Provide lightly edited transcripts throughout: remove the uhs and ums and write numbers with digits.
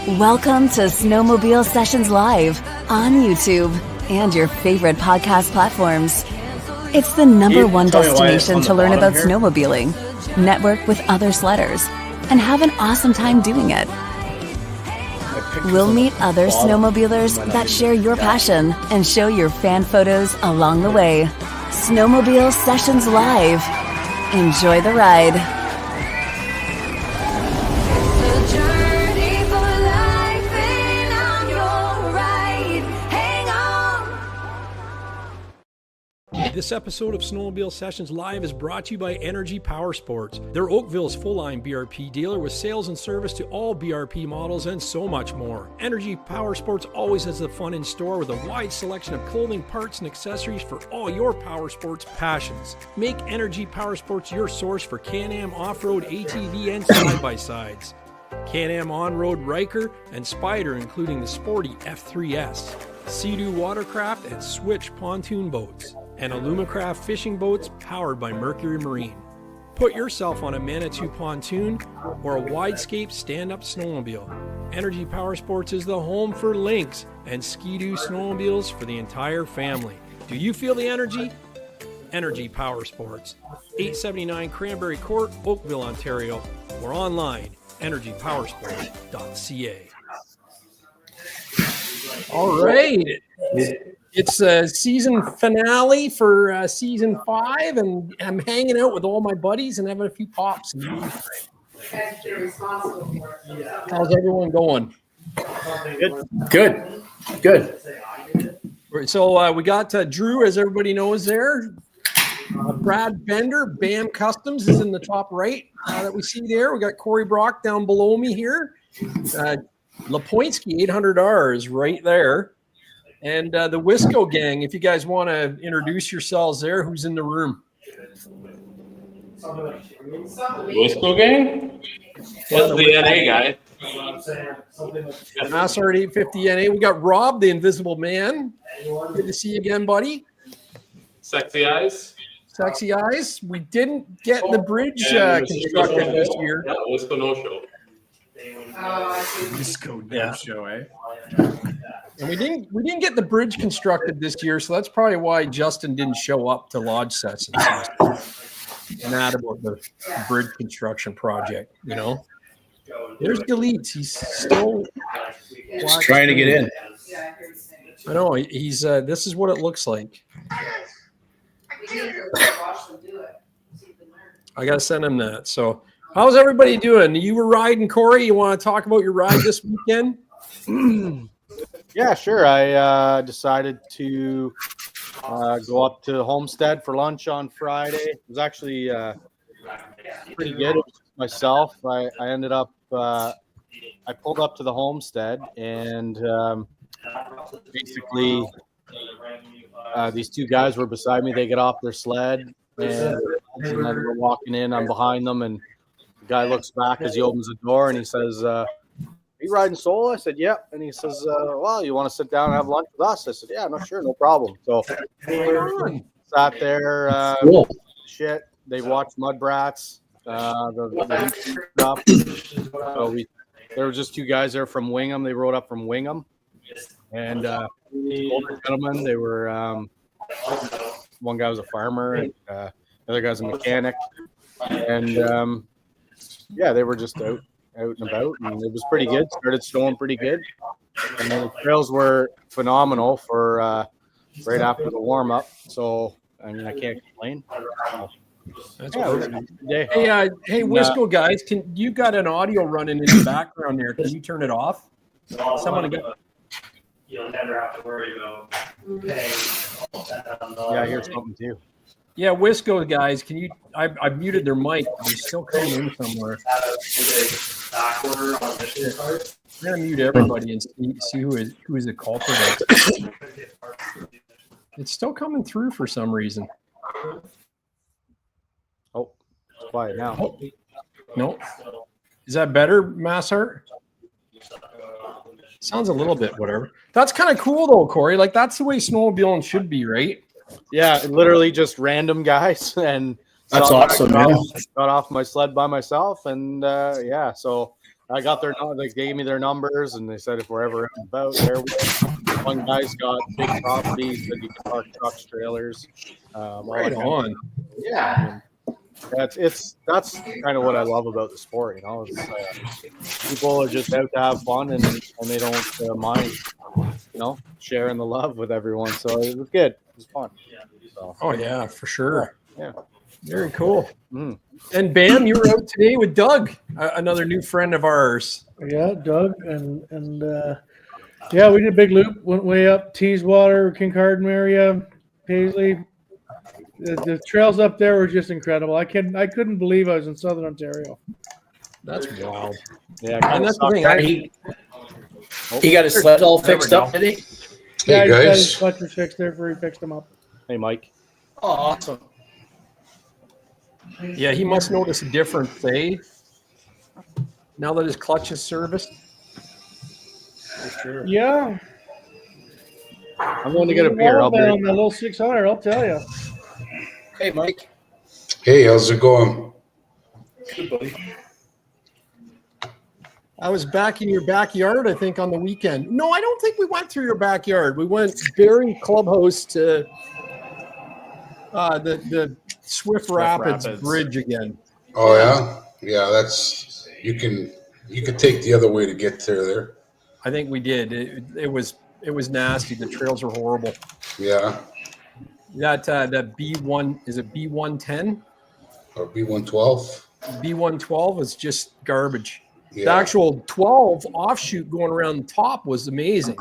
Welcome to Snowmobile Sessions Live on YouTube and your favorite podcast platforms. It's the #1 destination to learn about snowmobiling, network with other sledders, and have an awesome time doing it. We'll meet other snowmobilers that share your passion and show your fan photos along the way. Snowmobile Sessions Live. Enjoy the ride. This episode of Snowmobile Sessions Live is brought to you by Energy POWERSPORTS. They're Oakville's full-line BRP dealer with sales and service to all BRP models and so much more. Energy POWERSPORTS always has the fun in store with a wide selection of clothing, parts, and accessories for all your powersports passions. Make Energy POWERSPORTS your source for Can-Am off-road, ATV, and side-by-sides. Can-Am on-road Riker and Spider, including the sporty F3S. Sea-Doo watercraft and Switch pontoon boats. And Alumacraft fishing boats powered by Mercury Marine. Put yourself on a Manitou pontoon or a Widescape stand-up snowmobile. Energy POWERSPORTS is the home for Lynx and Ski-Doo snowmobiles for the entire family. Do you feel the energy? Energy POWERSPORTS, 879 Cranberry Court, Oakville, Ontario, or online, energypowersports.ca. All right. It's a season finale for season 5, and I'm hanging out with all my buddies and having a few pops. How's everyone going? Good. So we got Drew, as everybody knows there. Brad Bender, BAM Customs, is in the top right that we see there. We got Corey Brock down below me here. Lapoinski 800R is right there. And the Wisco gang, if you guys want to introduce yourselves there, who's in the room? Wisco gang? What's the NA guy? Massard 850 NA. We got Rob, the Invisible Man. Good to see you again, buddy. Sexy Eyes. Sexy Eyes. We didn't get the bridge constructed this year. Yeah, Wisco no show. Wisco no show, eh? And we didn't get the bridge constructed this year, so that's probably why Justin didn't show up to lodge sessions. And that about the bridge construction project, you know. There's Galeets. He's still trying to get in. I know. He's. This is what it looks like. I gotta send him that. So, how's everybody doing? You were riding, Corey. You want to talk about your ride this weekend? Yeah, sure. I decided to go up to Homestead for lunch on Friday. It was actually pretty good. It was myself. I ended up, I pulled up to the Homestead, and basically these two guys were beside me. They get off their sled, and then we're walking in. I'm behind them, and the guy looks back as he opens the door, and he says, "Are you riding solo?" I said, "Yep." And he says, "Well, you want to sit down and have lunch with us?" I said, "Yeah, no, sure, no problem." So sat there, shit. They watched MUDBRATS, the stuff. So there were just two guys there from Wingham. They rode up from Wingham, and older gentlemen. They were one guy was a farmer, and the other guy's a mechanic, and yeah, they were just out and about, and it was pretty good. Started snowing pretty good, and the trails were phenomenal for right after the warm up. So I mean, I can't complain. Hey, Wisco guys, you got an audio running in the background there? Can you turn it off? Someone get. You'll never have to worry about paying. Yeah, I hear something too. Yeah, Wisco guys, can you? I muted their mic. They're still coming in somewhere. I'm gonna mute everybody and see who is the culprit. It's still coming through for some reason. Oh, it's quiet now. Oh, no, is that better, Massart? Sounds a little bit whatever. That's kind of cool though, Corey. Like that's the way snowmobiling should be, right? Yeah, literally just random guys, and that's awesome. Got off my sled by myself, and yeah, so I got their, they gave me their numbers, and they said if we're ever about there, one guy's got big properties that you can park trucks, trailers. Right on. Yeah, that's kind of what I love about the sport. You know, it's, people are just out to have fun, and they don't mind, you know, sharing the love with everyone. So it was good. It was fun. So, Oh yeah, for sure. yeah. Very cool. Mm. And Bam, you were out today with Doug, another new friend of ours. Yeah, Doug, and yeah, we did a big loop, went way up Teeswater, Kincardine area, Paisley. The trails up there were just incredible. I couldn't believe I was in Southern Ontario. That's wild. Yeah, And that's the thing. He got his sled all fixed up today. Yeah, Hey he got guys. his clutches fixed there before he fixed them up. Hey, Mike. Oh, awesome. Yeah, he must notice a difference, eh? Now that his clutch is serviced. For sure. Yeah, I'm going to get a beer. I'll be on the little 600. I'll tell you. Hey, Mike. Hey, how's it going? Good, buddy. I was back in your backyard, I think, on the weekend. No, I don't think we went through your backyard. We went Bering Clubhouse to the Swift Rapids Bridge again. Oh yeah, yeah. That's you can take the other way to get there. I think we did. It was nasty. The trails were horrible. Yeah, That B1 is it B110? or B112. B112 is just garbage. The Yeah, actual 12 offshoot going around the top was amazing,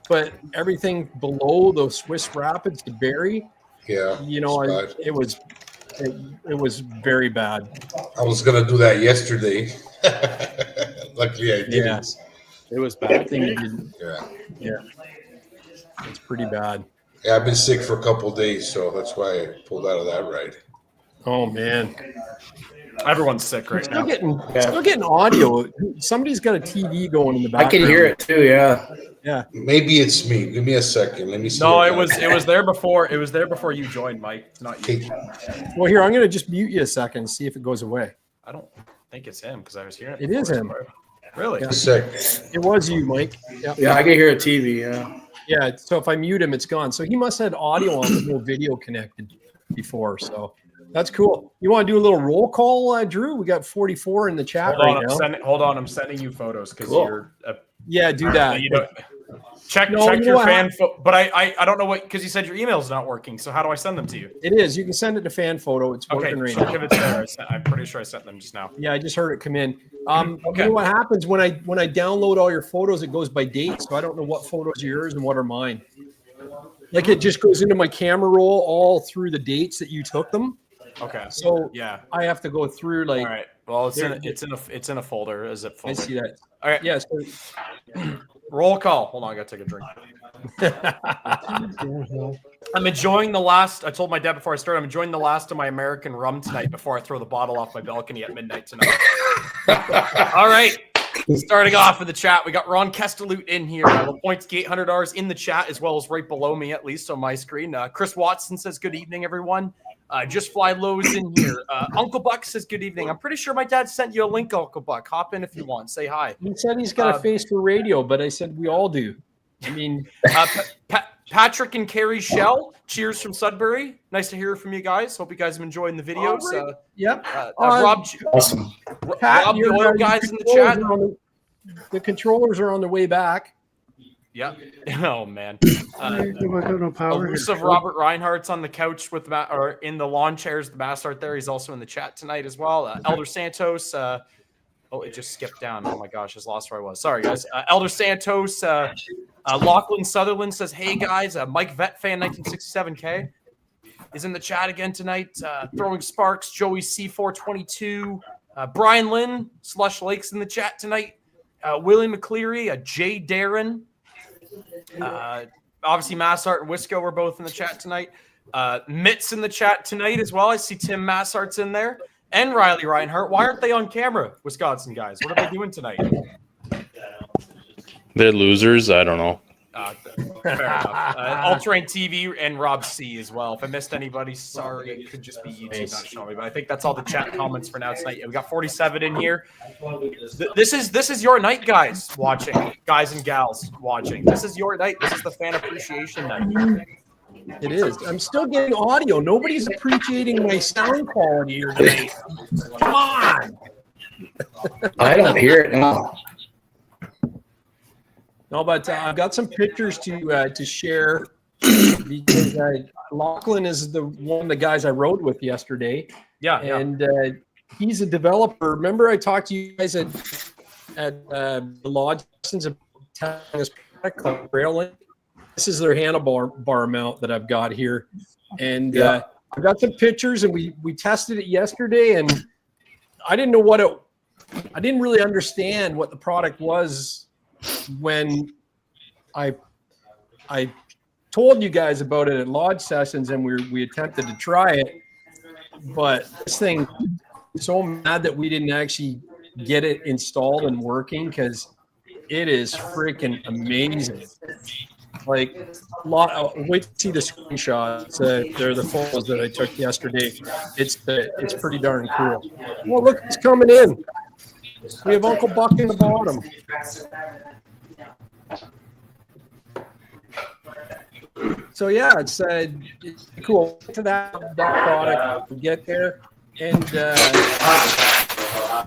but everything below the Swiss Rapids to Barrie, yeah. you know, it's bad. it was very bad. I was gonna do that yesterday. Luckily, I didn't. Yeah. It was I bad. think you didn't. Yeah, Yeah, it's pretty bad. yeah. I've been sick for a couple of days, so that's why I pulled out of that ride. Oh man, Everyone's sick right still now. getting audio. Somebody's got a TV going in the I background. can hear it too. Yeah. Yeah. Maybe it's me. Give me a second. Let me see. No, what it was there before. It was there before you joined, Mike. It's not you. Hey, Well, here I'm gonna just mute you a second and see if it goes away. I don't think it's him because I was hearing it. It is him. Really? Yeah. a sec. It was you, Mike. Yeah. Yeah, I can hear a TV. Yeah. Yeah. So if I mute him, it's gone. So he must have had audio on with no video connected before. So that's cool. You want to do a little roll call, Drew? We got 44 in the chat Hold on, right now. hold on. I'm sending you photos because Cool. you're. Yeah, do that. You don't, check No, you know your what fan. But I don't know what because you said your email's not working. So how do I send them to you? It is. You can send it to fan photo. It's Okay, working right check now. if it's there. I'm pretty sure I sent them just now. Yeah, I just heard it come in. Okay. You know what happens when I download all your photos? It goes by date, so I don't know what photos are yours and what are mine. Like it just goes into my camera roll all through the dates that you took them. Okay. So Yeah. I have to go through like. All right. Well, it's There- it's in a folder. Is it I folder? see that. All right. Yeah. So, Roll call. Hold on. I gotta take a drink. I'm enjoying the last. I told my dad before I started. I'm enjoying the last of my American rum tonight before I throw the bottle off my balcony at midnight tonight. All right. Starting off with the chat, we got Ron Kestelut in here. Points $800 in the chat, as well as right below me, at least on my screen. Chris Watson says, "Good evening, everyone." Just Fly Low's in here. Uncle Buck says, "Good evening." I'm pretty sure my dad sent you a link, Uncle Buck. Hop in if you want. Say hi. he said he's got a face for radio, but I said we all do. I mean, Patrick and Carrie Shell, cheers from Sudbury. Nice to hear from you guys. Hope you guys have enjoyed the videos. Yep. Rob, Awesome. Pat, Rob the your Oil guys in the chat. The controllers are on their way back. Yeah. Oh man. I got no power. Elusive Robert Reinhardt's on the couch with or in the lawn chairs. The Bassart there. He's also in the chat tonight as well. Elder Santos. Oh, it just skipped down. Oh my gosh, I just lost where I was. Sorry guys. Elder Santos. Lachlan Sutherland says, "Hey guys, Mike Vet fan 1967K is in the chat again tonight. Throwing Sparks. Joey C422. Brian Lynn. Slush Lakes in the chat tonight. Willie McCleary. Jay Darren. Obviously, Massart and Wisco were both in the chat tonight. Mitts in the chat tonight as well. I see Tim Massart's in there. And Riley Reinhardt. Why aren't they on camera, Wisconsin guys? What are they doing tonight? They're losers. I don't know. Fair enough. All Terrain TV and Rob C as well. If I missed anybody, sorry. It could just be YouTube not showing me. But I think that's all the chat comments for now tonight. We got 47 in here. This is your night, guys watching. Guys and gals watching. This is your night. This is the fan appreciation night. It is. I'm still getting audio. Nobody's appreciating my sound quality here tonight. Come on. I don't hear it now. No, but I've got some pictures to share because Lachlan is one of the guys I rode with yesterday. Yeah, and he's a developer. Remember, I talked to you guys at the lodge lessons of telling us product railing. This is their handlebar mount that I've got here, and I've got some pictures, and we tested it yesterday, and I didn't know I didn't really understand what the product was when I told you guys about it at lodge sessions, and we attempted to try it, but this thing, so mad that we didn't actually get it installed and working, because it is freaking amazing. Like wait to see the screenshots. They're the photos that I took yesterday. It's pretty darn cool. Well, look, it's coming in. We have Uncle Buck in the bottom. So yeah, it's cool. To that product, we get there, and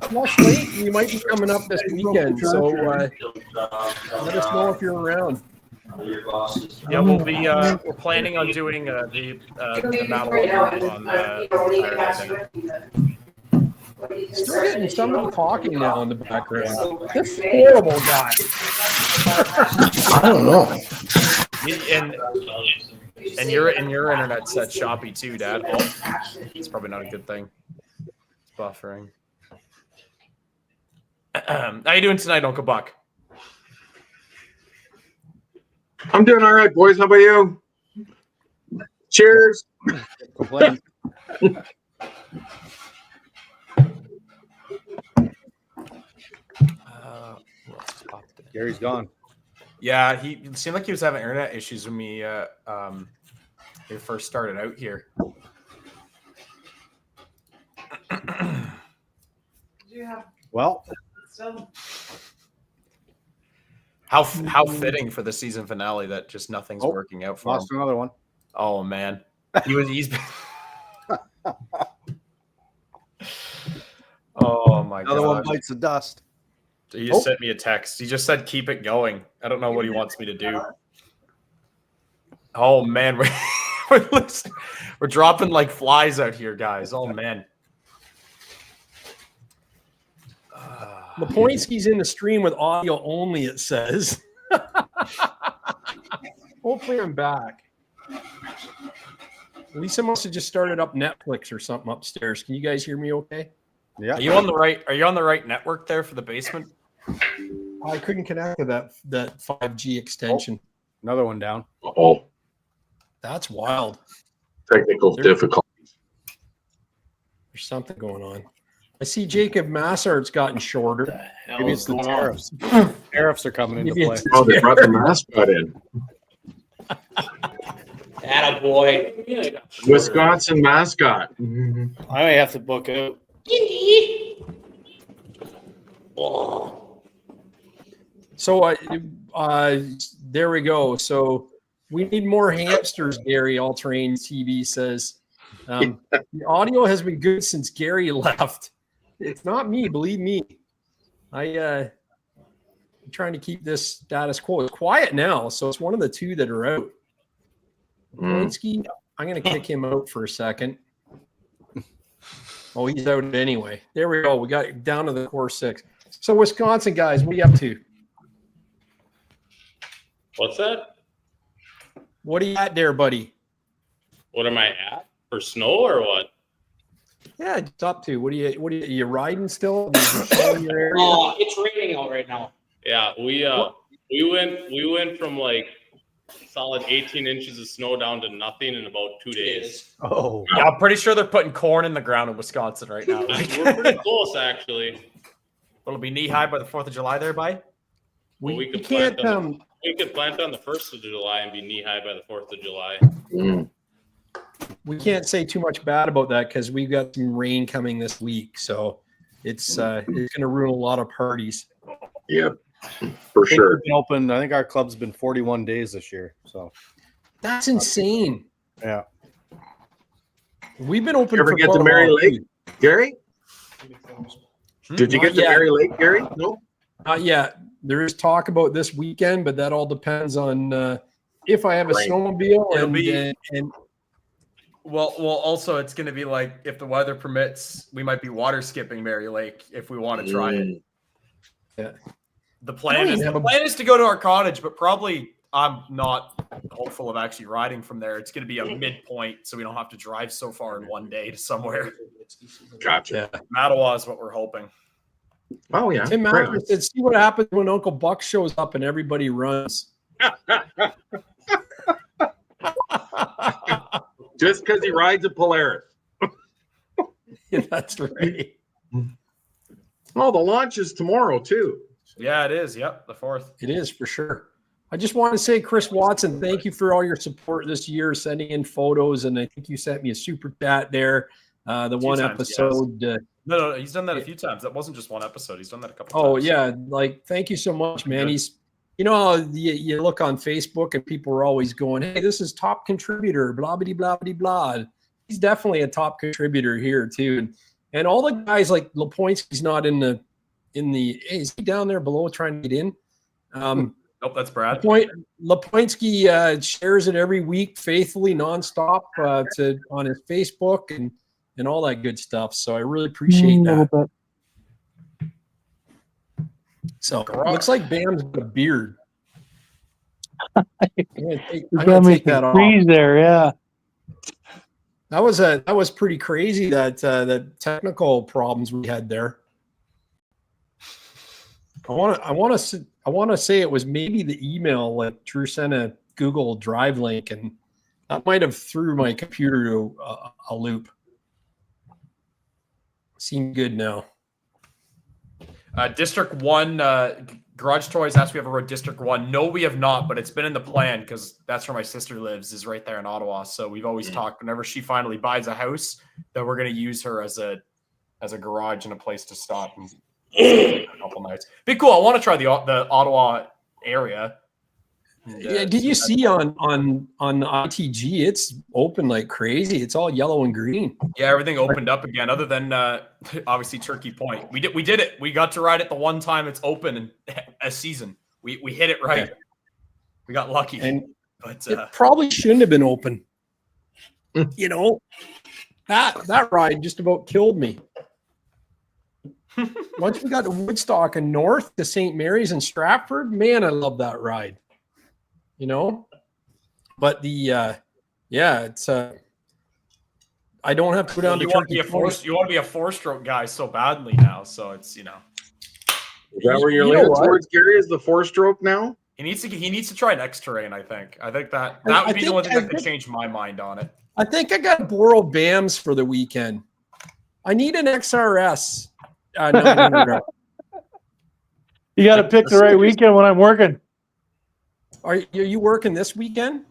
plus late, we might be coming up this weekend. So let us know if you're around. Yeah, we'll be. We're planning on doing the battle on Still getting someone talking now in the background. This horrible guy. I don't know. And your internet's set choppy too, Dad. Oh, it's probably not a good thing. It's buffering. How you doing tonight, Uncle Buck? I'm doing all right, boys. How about you? Cheers. Complain. Gary's gone. Yeah, he seemed like he was having internet issues when we first started out here. Well, how fitting for the season finale that just nothing's working out for him. Lost another one. Oh man, he's been. Oh my god! Another one bites the dust. He just sent me a text. He just said, "Keep it going." I don't know what he wants me to do. Oh man, we're dropping like flies out here, guys. Oh man. Lepoinski's in the stream with audio only, it says. Hopefully I'm back. Lisa must have just started up Netflix or something upstairs. Can you guys hear me okay? Yeah. Are you on the right network there for the basement? I couldn't connect to that 5G extension. Another one down. Oh, That's wild. technical difficulties. There's something going on. I see Jacob Massart's gotten shorter. Maybe it's the tariffs. Tariffs are coming into play. Oh, they brought the mascot in. Attaboy. Wisconsin mascot. I may have to book out. So there we go. So we need more hamsters, Gary. All Terrain TV says. The audio has been good since Gary left. It's not me, believe me. I'm trying to keep this status quo. It's quiet now, so it's one of the two that are out. Lepoinski, I'm going to kick him out for a second. Oh, he's out anyway. There we go. We got down to the core 6. So Wisconsin guys, what are you up to? What's that? What are you at there, buddy? What am I at? For snow or what? Yeah, it's up to. What are you riding still? Your Oh, it's raining out right now. Yeah, we went from like solid 18 inches of snow down to nothing in about 2 days. Oh, Yeah, I'm pretty sure they're putting corn in the ground in Wisconsin right now. We're pretty close, actually. It'll be knee high by the 4th of July there, by. we could can't plant them. We could plant on the 1st of July and be knee high by the 4th of July. We can't say too much bad about that because we've got some rain coming this week, so it's going to ruin a lot of parties. Yep, for sure. Open. I think our club's been 41 days this year. So that's insane. Yeah, we've been open. You ever for get to Mary Lake, Gary? Did you get to Mary Lake, Gary? No, not yet. There is talk about this weekend, but that all depends on if I have a snowmobile and Well, also it's going to be like if the weather permits, we might be water skipping Mary Lake if we want to try it. Yeah. The plan is to go to our cottage, but probably I'm not hopeful of actually riding from there. It's going to be a midpoint, so we don't have to drive so far in one day to somewhere. Gotcha. Yeah. Mattawa is what we're hoping. Oh yeah. Hey, Matt, let's see what happens when Uncle Buck shows up and everybody runs. Just because he rides a Polaris. Yeah, that's right. Oh, the launch is tomorrow too. Yeah, it is. Yep, the 4th. It is for sure. I just want to say, Chris Watson, thank you for all your support this year, sending in photos, and I think you sent me a super chat there. The one episode. Yes. No, he's done that a few times. That wasn't just one episode. He's done that a couple times. Oh yeah, like thank you so much, man. He's, you look on Facebook and people are always going, "Hey, this is top contributor, blah blah blah blah blah." He's definitely a top contributor here too, and all the guys like Lepoinski's not in the. Is he down there below trying to get in? Nope, that's Brad. Lepoinski shares it every week faithfully, nonstop on his Facebook and all that good stuff. So I really appreciate that. So looks like Bam's got a beard. I'm gonna take that off. There, yeah. That was pretty crazy. That technical problems we had there. I want to say it was maybe the email, like Drew sent a Google Drive link, and that might have threw my computer to a loop. Seemed good now. District 1, Garage Toys asked if we ever rode District 1. No, we have not, but it's been in the plan because that's where my sister lives, is right there in Ottawa. So we've always talked whenever she finally buys a house that we're going to use her as a garage and a place to stop. And a couple nights. Be cool. I want to try the Ottawa area. Yeah, did you see on ITG? It's open like crazy. It's all yellow and green. Yeah, everything opened up again, other than obviously Turkey Point. We did it. We got to ride it the one time it's open in a season. We hit it right. We got lucky. But it probably shouldn't have been open. That ride just about killed me. Once we got to Woodstock and north to St. Mary's and Stratford, man, I love that ride. But it's I don't have to go down to Turkey. You want to be a 4-stroke guy so badly now, so it's Is that where you're leaning towards, Gary? Is the 4-stroke now? He needs to try next terrain. I think that would be the one thing that could change my mind on it. I think I got to borrow BAMs for the weekend. I need an XRS. No. You got to pick the right weekend when I'm working. Are you working this weekend?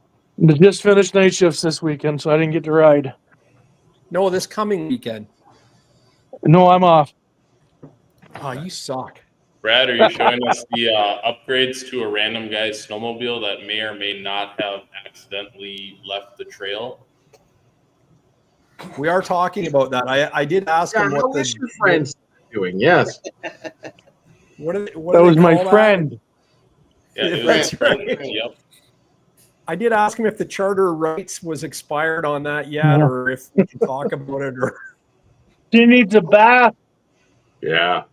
I just finished night shifts this weekend, so I didn't get to ride. No, this coming weekend. No, I'm off. Oh, you suck. Brad, are you showing us the upgrades to a random guy's snowmobile that may or may not have accidentally left the trail? We are talking about that. I did ask him what your friends doing. Yes. What that was my friend. Yeah, that's right. Yep. I did ask him if the charter rights was expired on that yet, or if we can talk about it. Or she needs a bath. Yeah.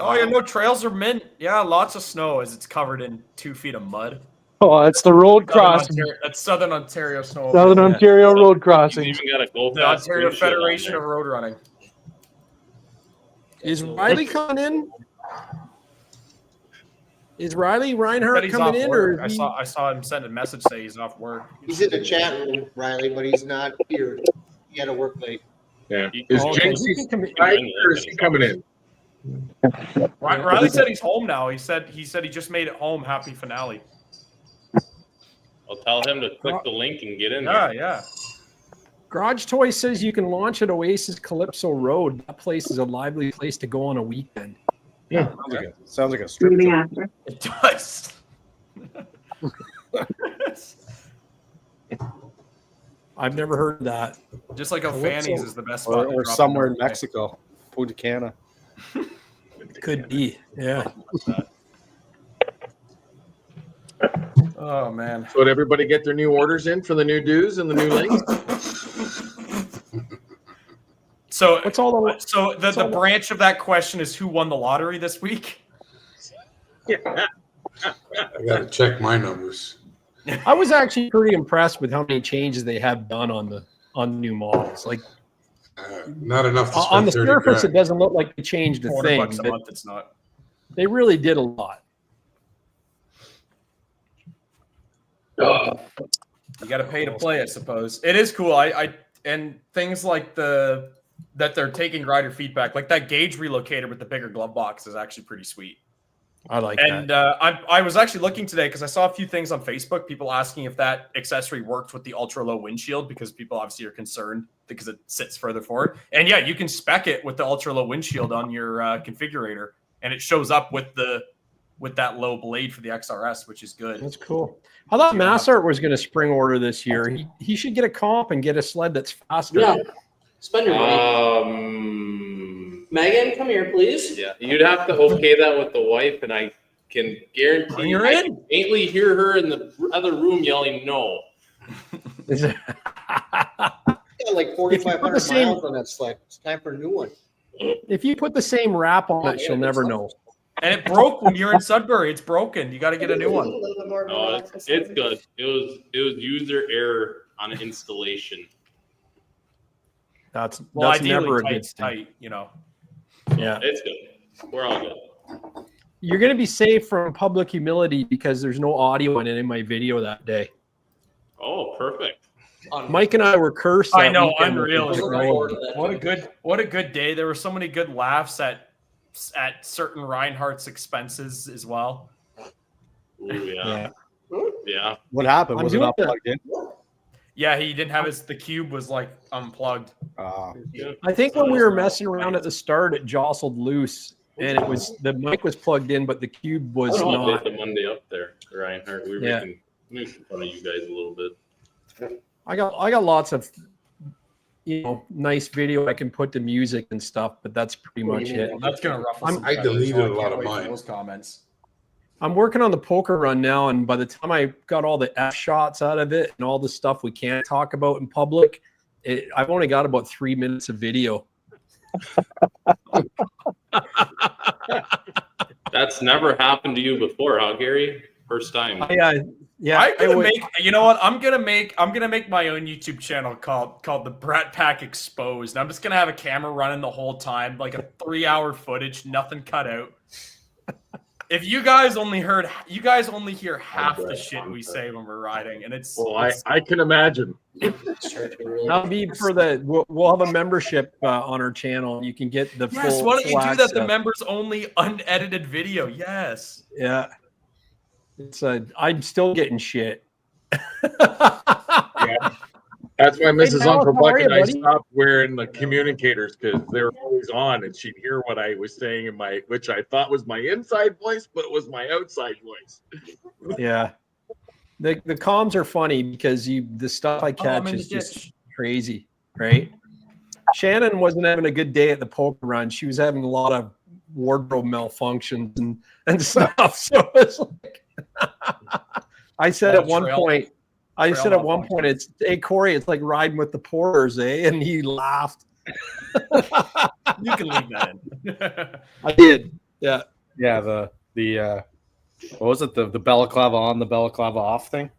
Oh, yeah, no, trails are mint. Yeah, lots of snow as it's covered in 2 feet of mud. Oh, that's the road crossing. That's Southern Ontario snow. Southern Ontario road crossing. You even got a Go the Ontario Federation of Road Running. Is Riley coming in? Is Riley Reinhardt coming in? Or I saw him send a message say he's off work. He's in the chat room, Riley, but he's not here. He had to work late. Yeah. Is Jinxie or is he coming in? Riley said he's home now. He said he just made it home. Happy finale. I'll tell him to click the link and get in Yeah, there. yeah. Garage Toy says you can launch at Oasis Calypso Road. That place is a lively place to go on a weekend. Yeah, sounds like a strip joint. It does. I've never heard of that. Just like how Fanny's is the best spot. Or somewhere in Mexico, Punta Cana. Could be, yeah. Oh man! So did everybody get their new orders in for the new dues and the new links? So what's all the the branch of that question is who won the lottery this week? I gotta check my numbers. I was actually pretty impressed with how many changes they have done on the new models. Like, not enough to spend on the 30 surface, grand. it doesn't look like they changed a thing. $400 a month, it's not. They really did a lot. You got to pay to play, I suppose. It is cool. I and things like that they're taking rider feedback, like that gauge relocator with the bigger glove box is actually pretty sweet. I like and, that. I was actually looking today because I saw a few things on Facebook, people asking if that accessory worked with the ultra low windshield because people obviously are concerned because it sits further forward. And yeah, you can spec it with the ultra low windshield on your configurator, and it shows up with that low blade for the XRS, which is good. That's cool. I thought Massart was going to spring order this year. He should get a comp and get a sled that's faster. Yeah. Spend your money. Megan, come here, please. Yeah, you'd have to okay that with the wife, and I can guarantee you're I in. can faintly hear her in the other room yelling no. Got like 4,500 same- miles on that sled. It's time for a new one. If you put the same wrap on it, she'll never know. And it broke when you're in Sudbury. It's broken. You got to get a new one. No, it's good. It was user error on installation. That's Ideally, never a good tight's thing. tight, you know. Yeah. It's good. We're all good. You're going to be safe from public humility because there's no audio in it in my video that day. Oh, perfect. Mike and I were cursed. I that know, weekend with unreal. the technology. What a good day. There were so many good laughs at certain Reinhardt's expenses as well. Ooh, yeah. Yeah. What happened? I'm Was it doing not the- plugged in? Yeah, he didn't have the cube was like unplugged. I think when we were messing around at the start, it jostled loose, and it was the mic was plugged in, but the cube was I'll not. the Monday up there, Reinhardt. We were making fun of you guys a little bit. I got lots of nice video I can put to music and stuff, but that's pretty much it. That's gonna ruffle some I feathers, deleted so a can't lot of wait for mine. Those comments. I'm working on the poker run now, and by the time I got all the F shots out of it and all the stuff we can't talk about in public, I've only got about 3 minutes of video. That's never happened to you before, huh, Gary? First time. Yeah, I'm gonna make. You know what? I'm gonna make my own YouTube channel called the Brat Pak Exposed. And I'm just gonna have a camera running the whole time, like a 3-hour footage, nothing cut out. If you guys only hear half the shit we say when we're riding, and it's. Well, I can imagine. That'll be for we'll have a membership on our channel. You can get the Yes, full. why don't you full do that? The access. members only unedited video. Yes. Yeah. It's I'm still getting shit. Yeah. That's why Mrs. Pal, Uncle how are Buck you, and I buddy? stopped wearing the communicators because they were always on, and she'd hear what I was saying in which I thought was my inside voice, but it was my outside voice. Yeah. The comms are funny because the stuff I I'm catch in is the just ditch. crazy, right? Shannon wasn't having a good day at the poker run. She was having a lot of wardrobe malfunctions and stuff. So it's like I said at one point, it's, hey Corey, it's like riding with the Porters, eh? And he laughed. You can leave that in. I did. Yeah. Yeah, the what was it? The balaclava on, the balaclava off thing?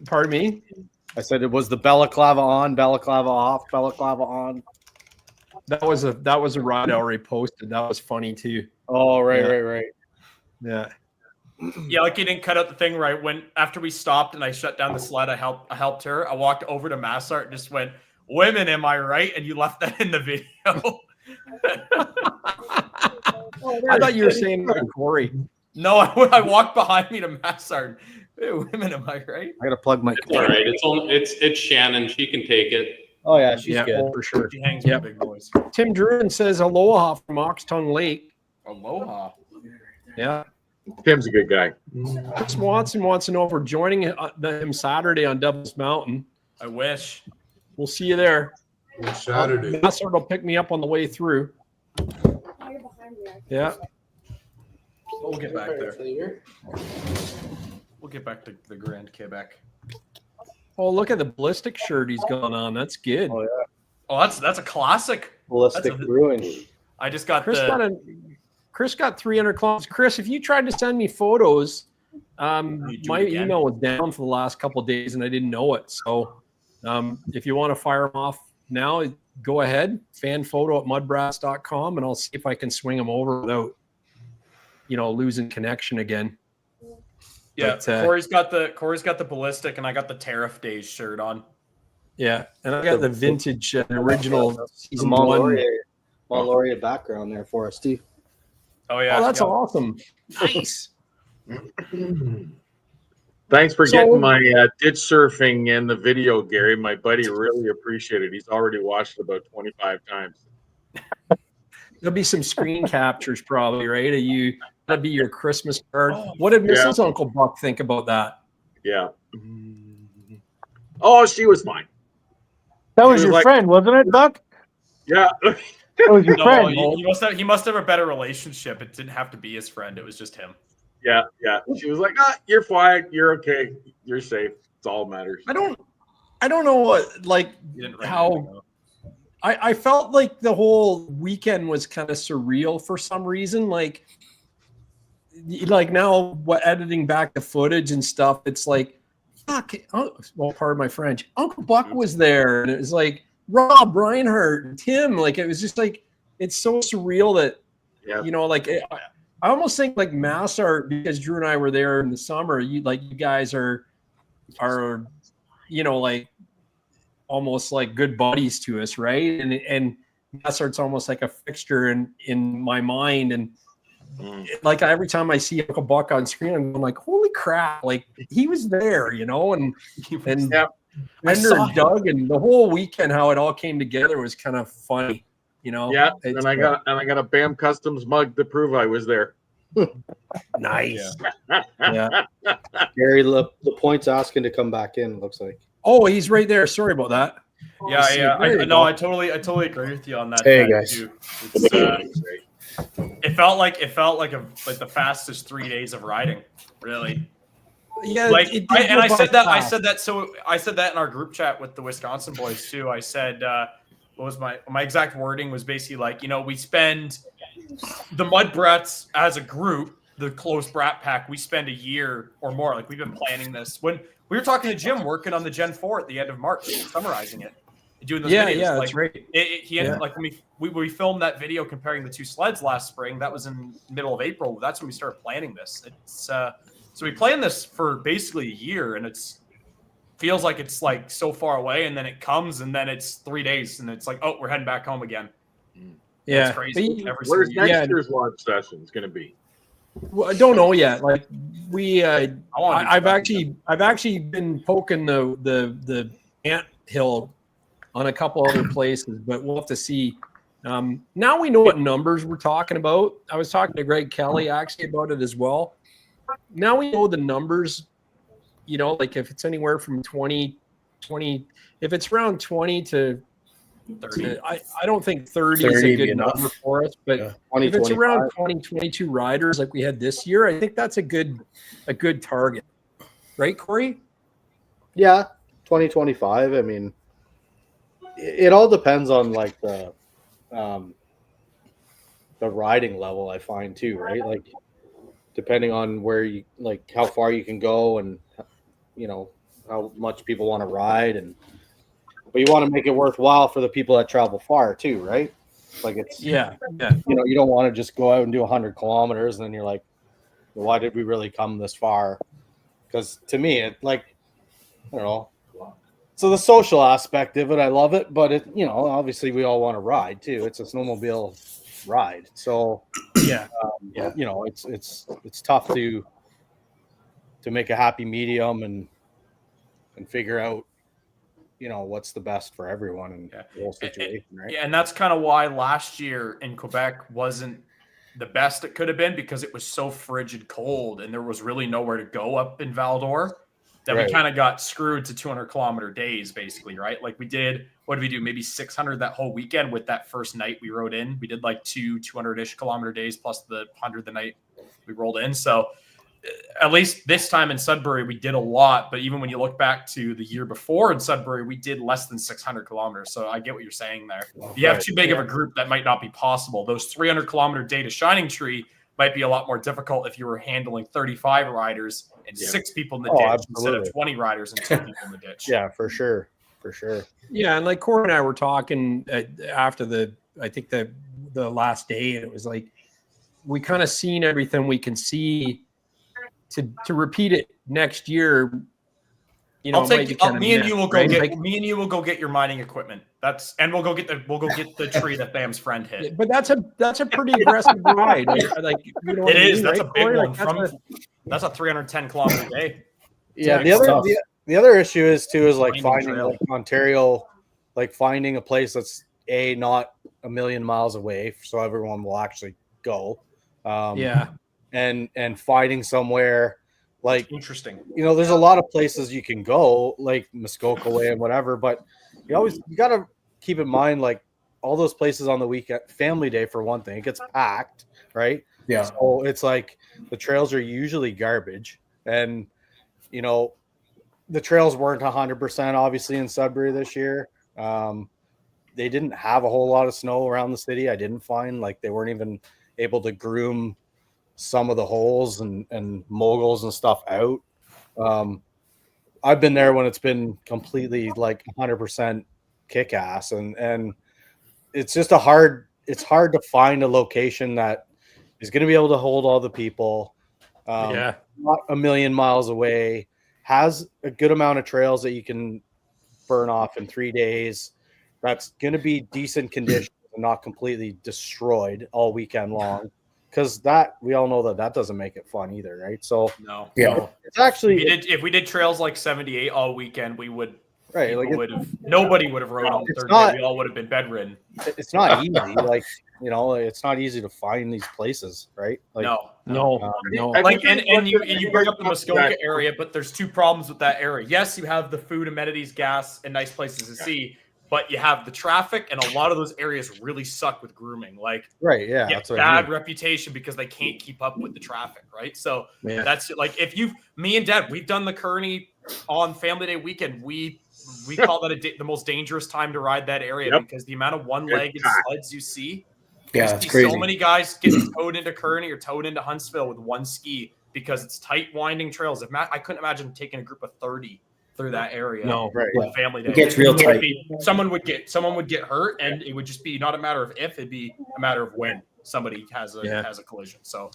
Pardon me? I said it was the balaclava on, balaclava off, balaclava on. That was a ride I already posted. That was funny too. Oh, right, Yeah. right. Yeah. Yeah, like he didn't cut out the thing right when after we stopped and I shut down the sled. I helped her. I walked over to Massart and just went, "Women, am I right?" And you left that in the video. I thought you were saying Corey. No, I walked behind me to Massard. Hey, women, am I right? I gotta plug my. It's all right. It's Shannon. She can take it. Oh yeah, she's Yeah, good. for sure. She hangs Yep. with the big boys. Tim Druin says aloha from Oxtongue Lake. Aloha. Yeah. Tim's a good guy. Chris Watson wants to know if we're joining him Saturday on Devil's Mountain. I wish. We'll see you there. Saturday. Massard will pick me up on the way through. Yeah. We'll get back there. We'll get back to the Grand Quebec. Oh, look at the ballistic shirt he's got on. That's good. Oh yeah, Oh, that's a classic. ballistic That's a- brewing. I just got Chris got 300 kilometers. Chris, if you tried to send me photos, my again? email was down for the last couple of days and I didn't know it. So if you want to fire them off now, go ahead. Fanphoto@mudbrats.com and I'll see if I can swing them over without, losing connection again. Yeah, But, Corey's got the ballistic, and I got the Tariff Days shirt on. Yeah, and I got the vintage original season Mont 1. Laurier background there for us, Steve. Oh yeah, Oh, that's awesome. Nice. Thanks for So- getting my ditch surfing in the video, Gary. My buddy really appreciated it. He's already watched it about 25 times. There'll be some screen captures probably, right? That'd be your Christmas card. What did Mrs. Uncle Buck think about that? Yeah. Oh, she was fine. That was She was your like- friend, wasn't it, Buck? Yeah. That was your No, friend. he must have a better relationship. It didn't have to be his friend. It was just him. Yeah. She was like, you're fine. You're okay. You're safe. It's all that matters. I don't know what, like, He didn't write anything how up. I felt like the whole weekend was kind of surreal for some reason. Like now, editing back the footage and stuff, it's like, fuck. Oh, well, pardon my French. Uncle Buck was there, and it was like Rob, Reinhardt, and Tim. Like it was just like it's so surreal that I almost think like mass art, because Drew and I were there in the summer. You guys are like almost like good buddies to us, right? And mass art's almost like a fixture in my mind. And like every time I see Uncle Buck on screen, I'm like, holy crap! Like he was there, and Bender and Doug and the whole weekend, how it all came together was kind of funny, Yeah. And I got a BAM Customs mug to prove I was there. Nice. Yeah. Gary, the point's asking to come back in. Looks like. Oh, he's right there. Sorry about that. Yeah. There you go. I totally agree with you on that. Hey, fact, guys. too. It's, it felt like the fastest 3 days of riding, really. Yeah, I said that in our group chat with the Wisconsin boys too. I said, what was my exact wording was basically like, we spend the MUDBRATS as a group, the close Brat Pack, we spend a year or more. Like we've been planning this. When we were talking to Jim, working on the Gen 4 at the end of March, summarizing it, doing those videos. Yeah, like, that's right. He ended like when we filmed that video comparing the two sleds last spring. That was in middle of April. That's when we started planning this. It's so we planned this for basically a year, and feels like it's like so far away, and then it comes, and then it's 3 days, and it's like, oh, we're heading back home again. Yeah, it's crazy. Where's next year's launch session going to be? Well, I don't know yet. Like I've something. actually been poking the ant hill on a couple other places, but we'll have to see. Now we know what numbers we're talking about. I was talking to Greg Kelly actually about it as well. Now we know the numbers, like if it's anywhere from 20, if it's around 20 to 30. I don't think 30 is a good number for us, but if it's around 20, 22 riders like we had this year, I think that's a good target. Right, Corey? Yeah, 2025. I mean, it all depends on like the riding level, I find too, right? Like depending on where you like how far you can go and how much people want to ride, but you want to make it worthwhile for the people that travel far too, right? Like it's you don't want to just go out and do 100 kilometers and then you're like, well, why did we really come this far? Because to me, it like I don't know, So the social aspect of it, I love it, but it, you know, obviously we all want to ride too. It's a snowmobile ride, so Yeah, you know, it's tough to make a happy medium and figure out, you know, what's the best for everyone in the whole situation, right? Yeah, and that's kind of why last year in Quebec wasn't the best it could have been, because it was so frigid cold and there was really nowhere to go up in Val-d'Or that we kind of got screwed to 200-kilometer days, basically, right? Like we did, what did we do? Maybe 600 that whole weekend with that first night we rode in. We did like 200-ish kilometer days plus the 100 the night we rolled in. So at least this time in Sudbury, we did a lot. But even when you look back to the year before in Sudbury, we did less than 600 kilometers. So I get what you're saying there. If you have too big of a group, that might not be possible. Those 300-kilometer day to Shining Tree might be a lot more difficult if you were handling 35 riders and 6 people in the ditch instead of 20 riders and 2 people in the ditch. Yeah, for sure. Yeah, and like Corey and I were talking after I think the last day, and it was like we kind of seen everything we can see to repeat it next year. You know, me and you will go get your mining equipment. And we'll go get the tree that Bam's friend hit. But that's a pretty aggressive ride. Like you know, it is. That's right, a big Corey? one. Like, That's a 310-kilometer day. Yeah, the other issue is like finding like Ontario, like finding a place that's not a million miles away, so everyone will actually go. And finding somewhere like interesting. You know, there's a lot of places you can go, like Muskoka Way and whatever, but you got to keep in mind, like all those places on the weekend, Family Day for one thing, it gets packed, right? Yeah. So it's like the trails are usually garbage, and you know, the trails weren't 100% obviously in Sudbury this year. They didn't have a whole lot of snow around the city. I didn't find, like, they weren't even able to groom some of the holes and moguls and stuff out. I've been there when it's been completely like 100% kick ass, and it's just it's hard to find a location that is going to be able to hold all the people. Not a million miles away, has a good amount of trails that you can burn off in 3 days. That's going to be decent condition and not completely destroyed all weekend long. Because we all know that doesn't make it fun either, right? So it's actually if we did trails like 78 all weekend, we would nobody would have rode on the third day. We all would have been bedridden. It's not easy, like, you know, it's not easy to find these places, right? Like, no. Like, and you bring up the Muskoka area, but there's 2 problems with that area. Yes, you have the food, amenities, gas, and nice places to see. But you have the traffic, and a lot of those areas really suck with grooming. Like, that's bad reputation because they can't keep up with the traffic, right? So that's like, me and Dad, we've done the Kearney on Family Day weekend. We call that the most dangerous time to ride that area because the amount of one-legged sleds you see. It's crazy. So many guys getting towed into Kearney or towed into Huntsville with one ski because it's tight, winding trails. I couldn't imagine taking a group of 30 through that area. Family Day. It gets real tight. Someone would get hurt, and it would just be not a matter of if, it'd be a matter of when somebody has a collision. So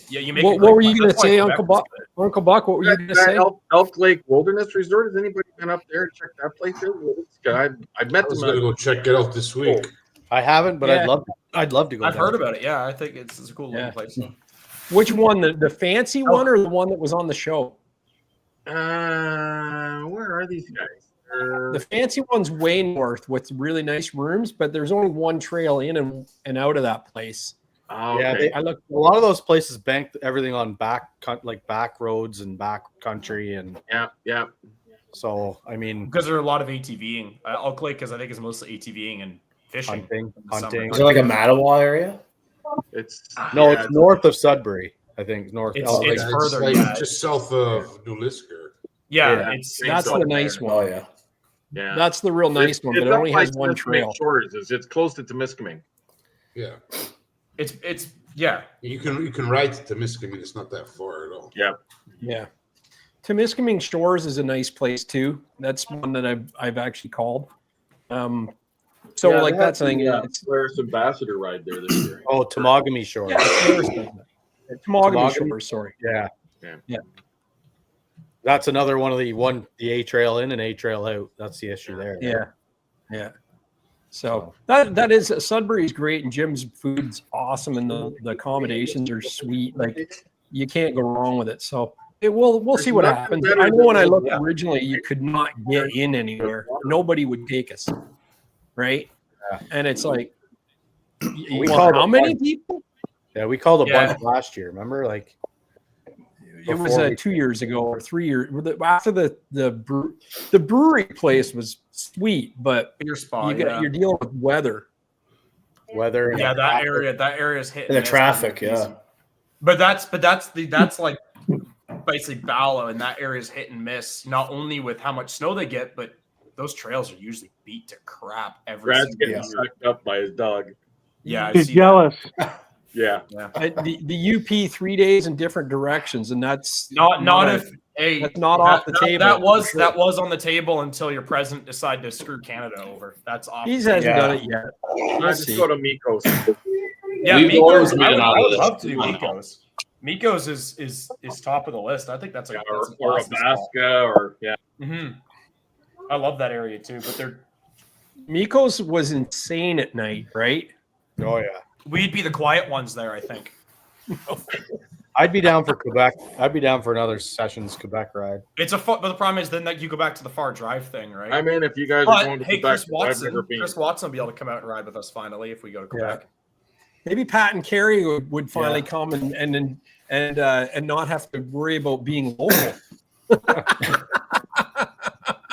you make. What were you going to say, Uncle Buck? Uncle Buck, what were you going to say? Elk Lake Wilderness Resort. Has anybody been up there and checked that place out? I met them. I'm gonna go check it out this week. I haven't, but I'd love to go. I've heard about it. Yeah, I think it's a cool little place. Which one? The fancy one or the one that was on the show? Where are these guys? The fancy one's way north with really nice rooms, but there's only one trail in and out of that place. Oh, yeah, okay. I looked. A lot of those places banked everything on back roads and back country, and yeah. So I mean, because there are a lot of ATVing. Elk Lake, because I think is mostly ATVing and fishing, hunting. Is it like a Mattawa area? It's north of Sudbury. I think north. It's further, like just south of New Lisker. Yeah, that's the nice one. Oh yeah. Yeah, that's the real nice one, but it only has one trail. It's close to Temiskaming. Yeah, it's You can ride to Temiskaming. It's not that far at all. Yeah. Temiskaming Shores is a nice place too. That's one that I've actually called. So like that's the thing. Polaris Ambassador ride there this year. Oh, Temagami Shores. Temagami Shores. Sorry. Yeah. That's another one of the A trail in and A trail out. That's the issue there. Yeah. So that is Sudbury's great, and Jim's food's awesome, and the accommodations are sweet. Like you can't go wrong with it. So we'll see what happens. I know when I looked originally, you could not get in anywhere. Nobody would take us, right? Yeah. And it's like, we called how many people? Yeah, we called a bunch last year. Remember, like it was 2 years ago or 3 years after the brewery place was sweet, but your spot, you're dealing with weather. Yeah, that area is hitting the traffic. Yeah, but that's like basically Bala, and that area is hit and miss. Not only with how much snow they get, but those trails are usually beat to crap every. Brad's getting sucked up by his dog. Yeah, he's jealous. Yeah. The UP 3 days in different directions, and that's not off the table. That was on the table until your president decided to screw Canada over. That's off. He hasn't done it yet. Let's go to Mikos. Yeah, Mikos. I would love to do Mikos. Mikos is top of the list. I think that's a or Alaska or I love that area too, but Mikos was insane at night, right? Oh yeah. We'd be the quiet ones there, I think. I'd be down for Quebec. I'd be down for another Sessions Quebec ride. But the problem is then that you go back to the far drive thing, right? I mean, if you guys are going to Quebec, Chris Watson will be able to come out and ride with us finally if we go to Quebec. Yeah. Maybe Pat and Carrie would finally come and not have to worry about being local.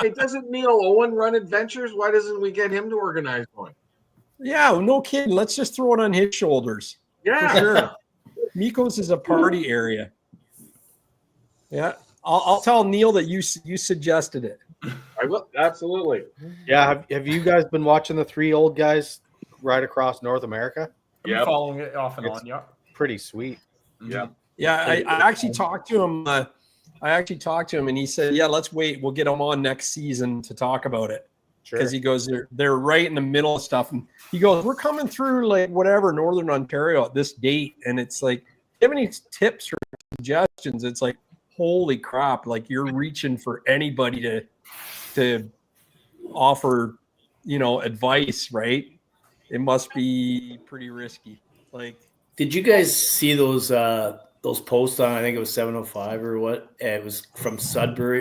Hey, doesn't Neil Owen run adventures? Why doesn't we get him to organize one? Yeah, no kidding. Let's just throw it on his shoulders. Yeah, for sure. Mikos is a party area. Yeah, I'll tell Neil that you suggested it. I will, absolutely. Yeah, have you guys been watching the three old guys ride across North America? I'm following it off and on. Yeah, pretty sweet. Yeah, yeah. I actually talked to him. And he said, "Yeah, let's wait. We'll get him on next season to talk about it." Because he goes, they're right in the middle of stuff, and he goes, "We're coming through like whatever Northern Ontario at this date," and it's like, "Do you have any tips or suggestions?" It's like, holy crap! Like you're reaching for anybody to offer, advice, right? It must be pretty risky. Like, did you guys see those posts on? I think it was 705 or what? It was from Sudbury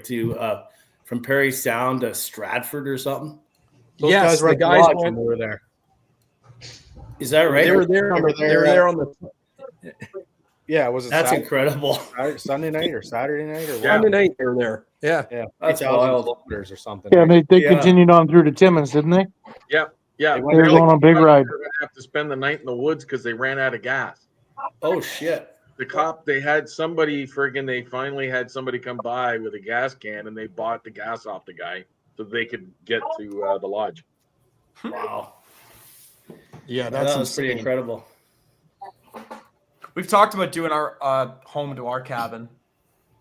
to. From Perry Sound to Stratford or something. Those the guys went, were there. Is that right? They were there. They were there on the. Yeah, was it? That's Saturday, incredible. Sunday night or Saturday night or what? Sunday night they were there. Yeah, yeah. That's wild. Kilometers or something. Yeah, they continued on through to Timmins, didn't they? Yep. Yeah. They were going on a big ride. They're gonna have to spend the night in the woods because they ran out of gas. Oh shit. The cop, they finally had somebody come by with a gas can and they bought the gas off the guy so they could get to the lodge. Wow. Yeah, that's pretty incredible. We've talked about doing our home to our cabin.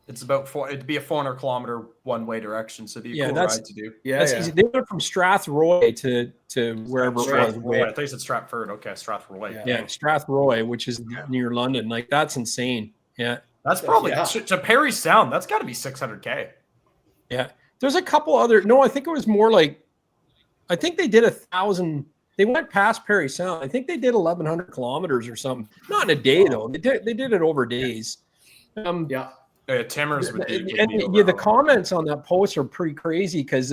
It's it'd be a 400 kilometer one way direction, so it'd be a cool ride to do. Yeah, that's easy. They went from Strathroy to wherever it was. I thought you said Stratford. Okay, Strathroy. Yeah, Strathroy, which is near London. Like that's insane. Yeah, that's probably to Perry Sound. That's got to be 600K. Yeah, there's a couple other. No, I think it was more like. I think they did 1,000. They went past Perry Sound. I think they did 1,100 kilometers or something. Not in a day though. They did it over days. Timmers would be. The comments on that post are pretty crazy because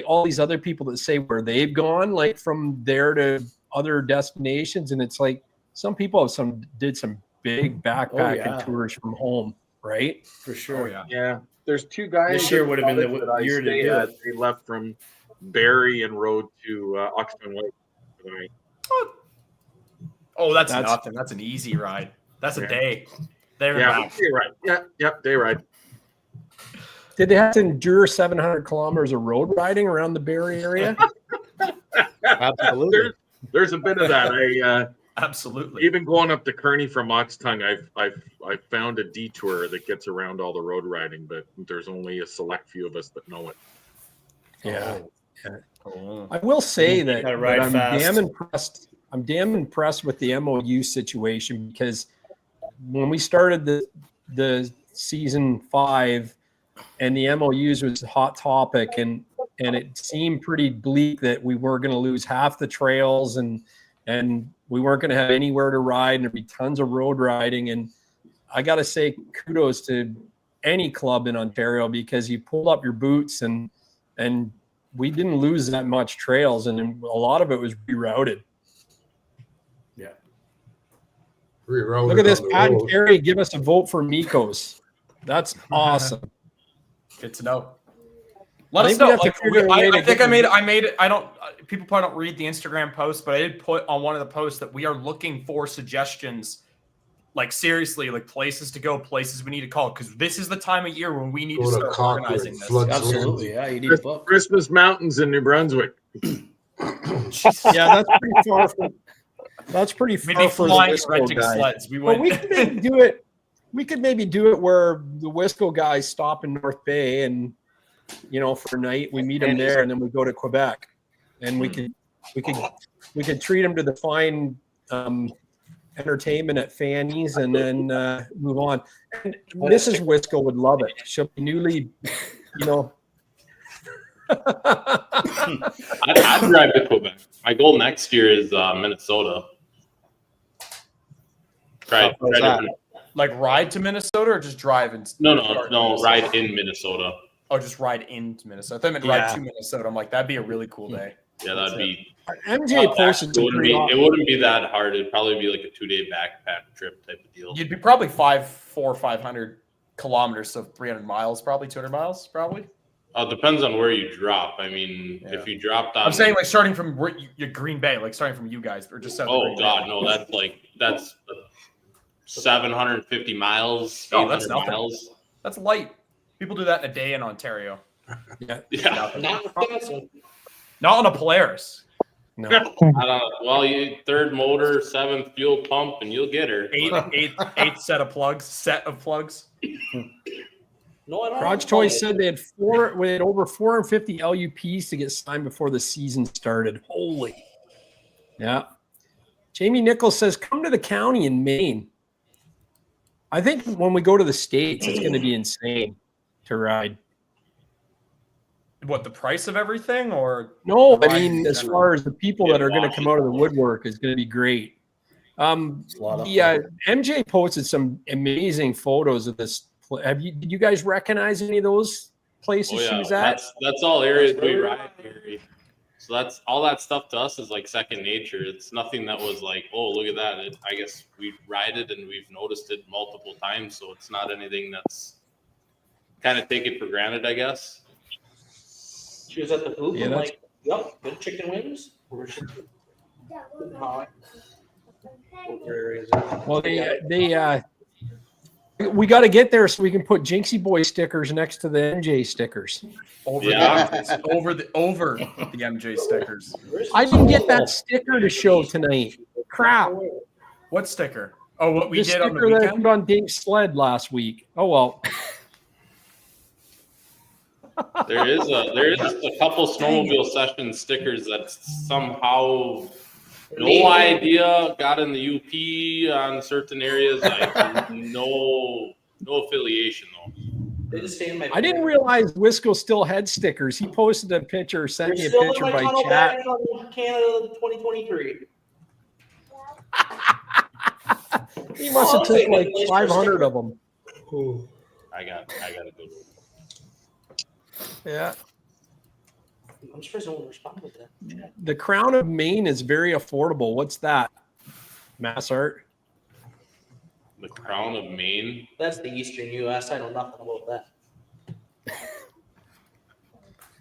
all these other people that say where they've gone, like from there to other destinations, and it's like some people did some big backpacking tours from home, right? For sure. Yeah. There's two guys. This year would have been the year to do it. They left from Barrie and rode to Oxton Lake. Oh, that's nothing. That's an easy ride. That's a day. Day ride. Yep, day ride. Did they have to endure 700 kilometers of road riding around the Barrie area? Absolutely. There's a bit of that. Absolutely. Even going up to Kearney from Oxtongue, I've found a detour that gets around all the road riding, but there's only a select few of us that know it. Yeah. I will say that I'm damn impressed. I'm damn impressed with the MOU situation because when we started the season 5, and the MOUs was a hot topic, and it seemed pretty bleak that we were going to lose half the trails, and we weren't going to have anywhere to ride, and there'd be tons of road riding. And I got to say kudos to any club in Ontario, because you pulled up your boots and we didn't lose that much trails, and a lot of it was rerouted. Yeah. Rerouted. Look at this, on the Pat and road. Carey give us a vote for Mikos. That's awesome. Good to know. Let I us think we know. have to Like, figure a way I to think get I made it. I don't. People probably don't read the Instagram post, but I did put on one of the posts that we are looking for suggestions. Like, seriously, like places to go, places we need to call, because this is the time of year when we need to Go to start Concord, organizing this. flood Absolutely. Yeah, you need a book. Christmas mountains in New Brunswick. Yeah, that's pretty far from. That's pretty We'd far be for the flying, Wisco renting guys. sleds. We But would. we could maybe do it. We could maybe do it where the Wisco guys stop in North Bay, and for a night we meet them there, and then we go to Quebec, and we could treat them to the fine entertainment at Fanny's, and then move on. And Mrs. Wisco would love it. She'll be newly, I'd drive to Quebec. My goal next year is Minnesota. Right. Like ride to Minnesota or just drive and No, ride in Minnesota. Oh, just ride into Minnesota. I thought I meant ride to Minnesota. I'm like, that'd be a really cool day. Yeah, that'd be. MJ posted some pretty it wouldn't be that hard. It'd probably be like a 2-day backpack trip type of deal. You'd be probably 500 kilometers, so 300 miles, probably 200 miles, probably. Depends on where you drop. I mean, if you dropped on, I'm saying like starting from your Green Bay, like starting from you guys, or just south of Green God, Bay. no, that's 750 miles. Oh, that's 800 nothing. miles. That's light. People do that in a day in Ontario. Yeah. Not on a Polaris. No. Well, you third motor, 7th fuel pump, and you'll get her. Eight set of plugs. No, I don't. Raj Toys said they had over 450 LUPs to get signed before the season started. Holy. Yeah. Jamie Nichols says, come to the county in Maine. I think when we go to the States, it's going to be insane to ride. What, the price of everything, or no? I mean, as far as the people that are going to come out of the woodwork is going to be great. MJ posted some amazing photos of this. Did you guys recognize any of those places she was at? That's all areas we ride. So that's all that stuff to us is like second nature. It's nothing that was like, oh, look at that. I guess we ride it and we've noticed it multiple times. So it's not anything that's kind of taken for granted, I guess. She was at the hoop and that's- like, yep, good chicken wings. Well, we got to get there so we can put Jinxie Boy stickers next to the MJ stickers. over the MJ stickers. I didn't get that sticker to show tonight. Crap. What sticker? Oh, what we The did on the sticker that I weekend? put on Dave's sled last week. Oh well. There is a couple snowmobile session stickers that somehow no idea got in the UP on certain areas. Like no affiliation though. They just stay in my. I didn't realize Wisco still had stickers. He posted a picture, sent me a Still in picture my by tunnel chat. bag on Canada 2023. He must have took like 500 of them. I got a good one. Yeah. I'm surprised no one responded with that. The Crown of Maine is very affordable. What's that? Mass Art. The Crown of Maine. That's the Eastern U.S. I know nothing about that.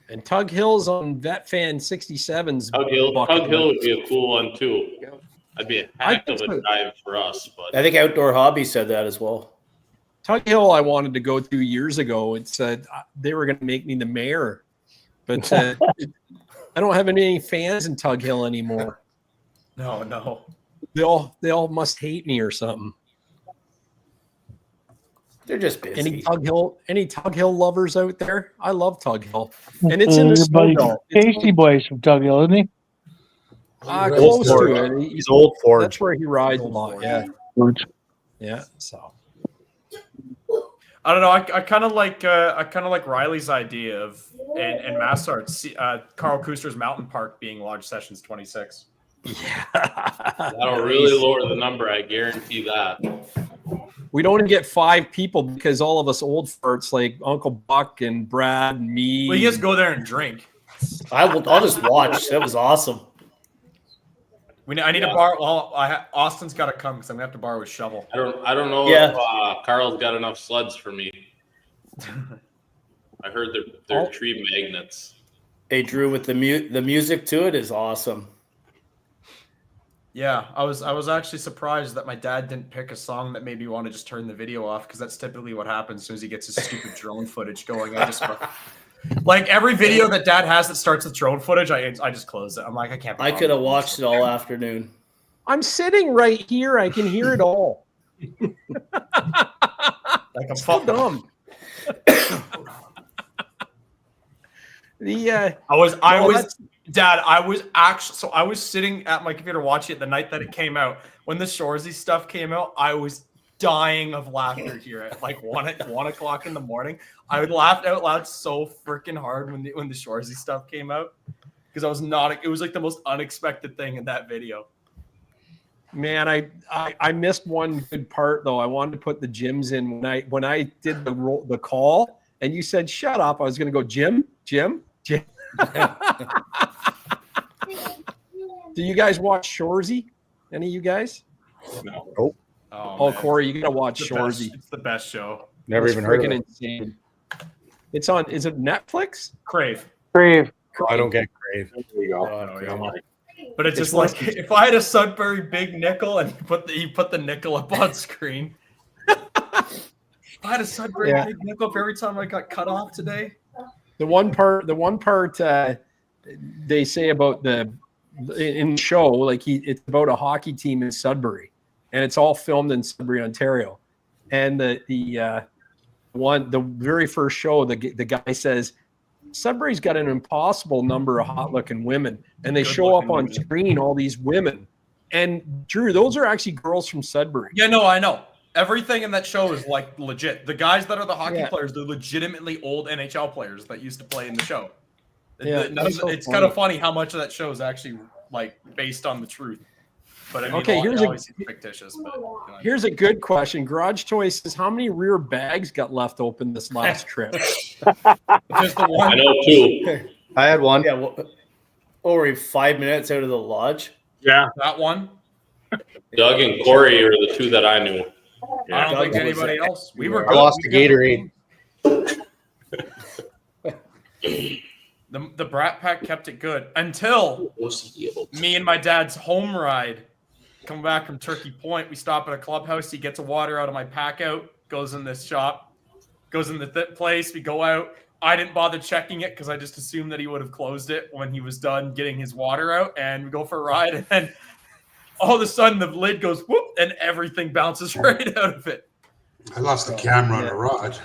And Tug Hill's on Vet Fan 67's. Tug Hill would be a cool one too. That'd be a heck of a drive for us. But I think Outdoor Hobby said that as well. Tug Hill I wanted to go to years ago. It said they were going to make me the mayor. But I don't have any fans in Tug Hill anymore. No. They all must hate me or something. They're just busy. Any Tug Hill lovers out there? I love Tug Hill. And it's in the snow Everybody, belt. Casey Boy's from Tug Hill, isn't he? Close to it. He's Old Forge. That's where he rides a lot. Yeah. Yeah. So I don't know. I kind of like Riley's idea of and Massart's Carl Kuster's Mountain Park being large sessions 26. Yeah, that'll really lower the number. I guarantee that. We don't get 5 people because all of us old farts like Uncle Buck and Brad and me. Well, you just go there and drink. I'll just watch. That was awesome. I need to borrow. Well, Austin's got to come because I'm gonna have to borrow his shovel. I don't know if Carl's got enough sleds for me. I heard they're tree magnets. Hey Drew, with the music to it is awesome. Yeah, I was actually surprised that my dad didn't pick a song that made me want to just turn the video off, because that's typically what happens as soon as he gets his stupid drone footage going. I just like every video that Dad has that starts with drone footage, I just close it. I'm like, I can't. I could have watched it all afternoon. I'm sitting right here. I can hear it all. Like I'm so dumb. Dad, I was sitting at my computer watching it the night that it came out. When the Shoresy stuff came out, I was dying of laughter here at like 1 o'clock in the morning. I would laugh out loud so freaking hard when the Shoresy stuff came out, because it was like the most unexpected thing in that video. Man, I missed one good part though. I wanted to put the Jims in when I did the call, and you said shut up. I was going to go Jim. Do you guys watch Shoresy? Any of you guys? No. Nope. Oh, Corey, you gotta watch Shoresy. It's the best show. Never even heard of it. Insane. It's on. Is it Netflix? Crave. I don't get Crave. There you go. But it's just like if I had a Sudbury big nickel and you put the nickel up on screen. If I had a Sudbury big nickel for every time I got cut off today. The one part they say about in the show, like it's about a hockey team in Sudbury, and it's all filmed in Sudbury, Ontario. And the very first show, the guy says Sudbury's got an impossible number of hot-looking women, and they show up on screen all these women. And Drew, those are actually girls from Sudbury. Yeah, no, I know. Everything in that show is like legit. The guys that are the hockey players, they're legitimately old NHL players that used to play in the show. Yeah, it's kind of funny how much of that show is actually like based on the truth. But I mean, here's fictitious. But here's a good question. Garage Toy says, how many rear bags got left open this last trip? Just the one. I know 2. I had one. Yeah, we're 5 minutes out of the lodge. Yeah, that one. Doug and Corey are the 2 that I knew. I don't think anybody else. We were. I lost the Gatorade. The Brat Pak kept it good until me and my dad's home ride. Come back from Turkey Point. We stop at a clubhouse. He gets a water out of my pack out. Goes in this shop. Goes in the place. We go out. I didn't bother checking it because I just assumed that he would have closed it when he was done getting his water out. And we go for a ride, and then all of a sudden the lid goes whoop, and everything bounces right out of it. I lost the camera on the rod.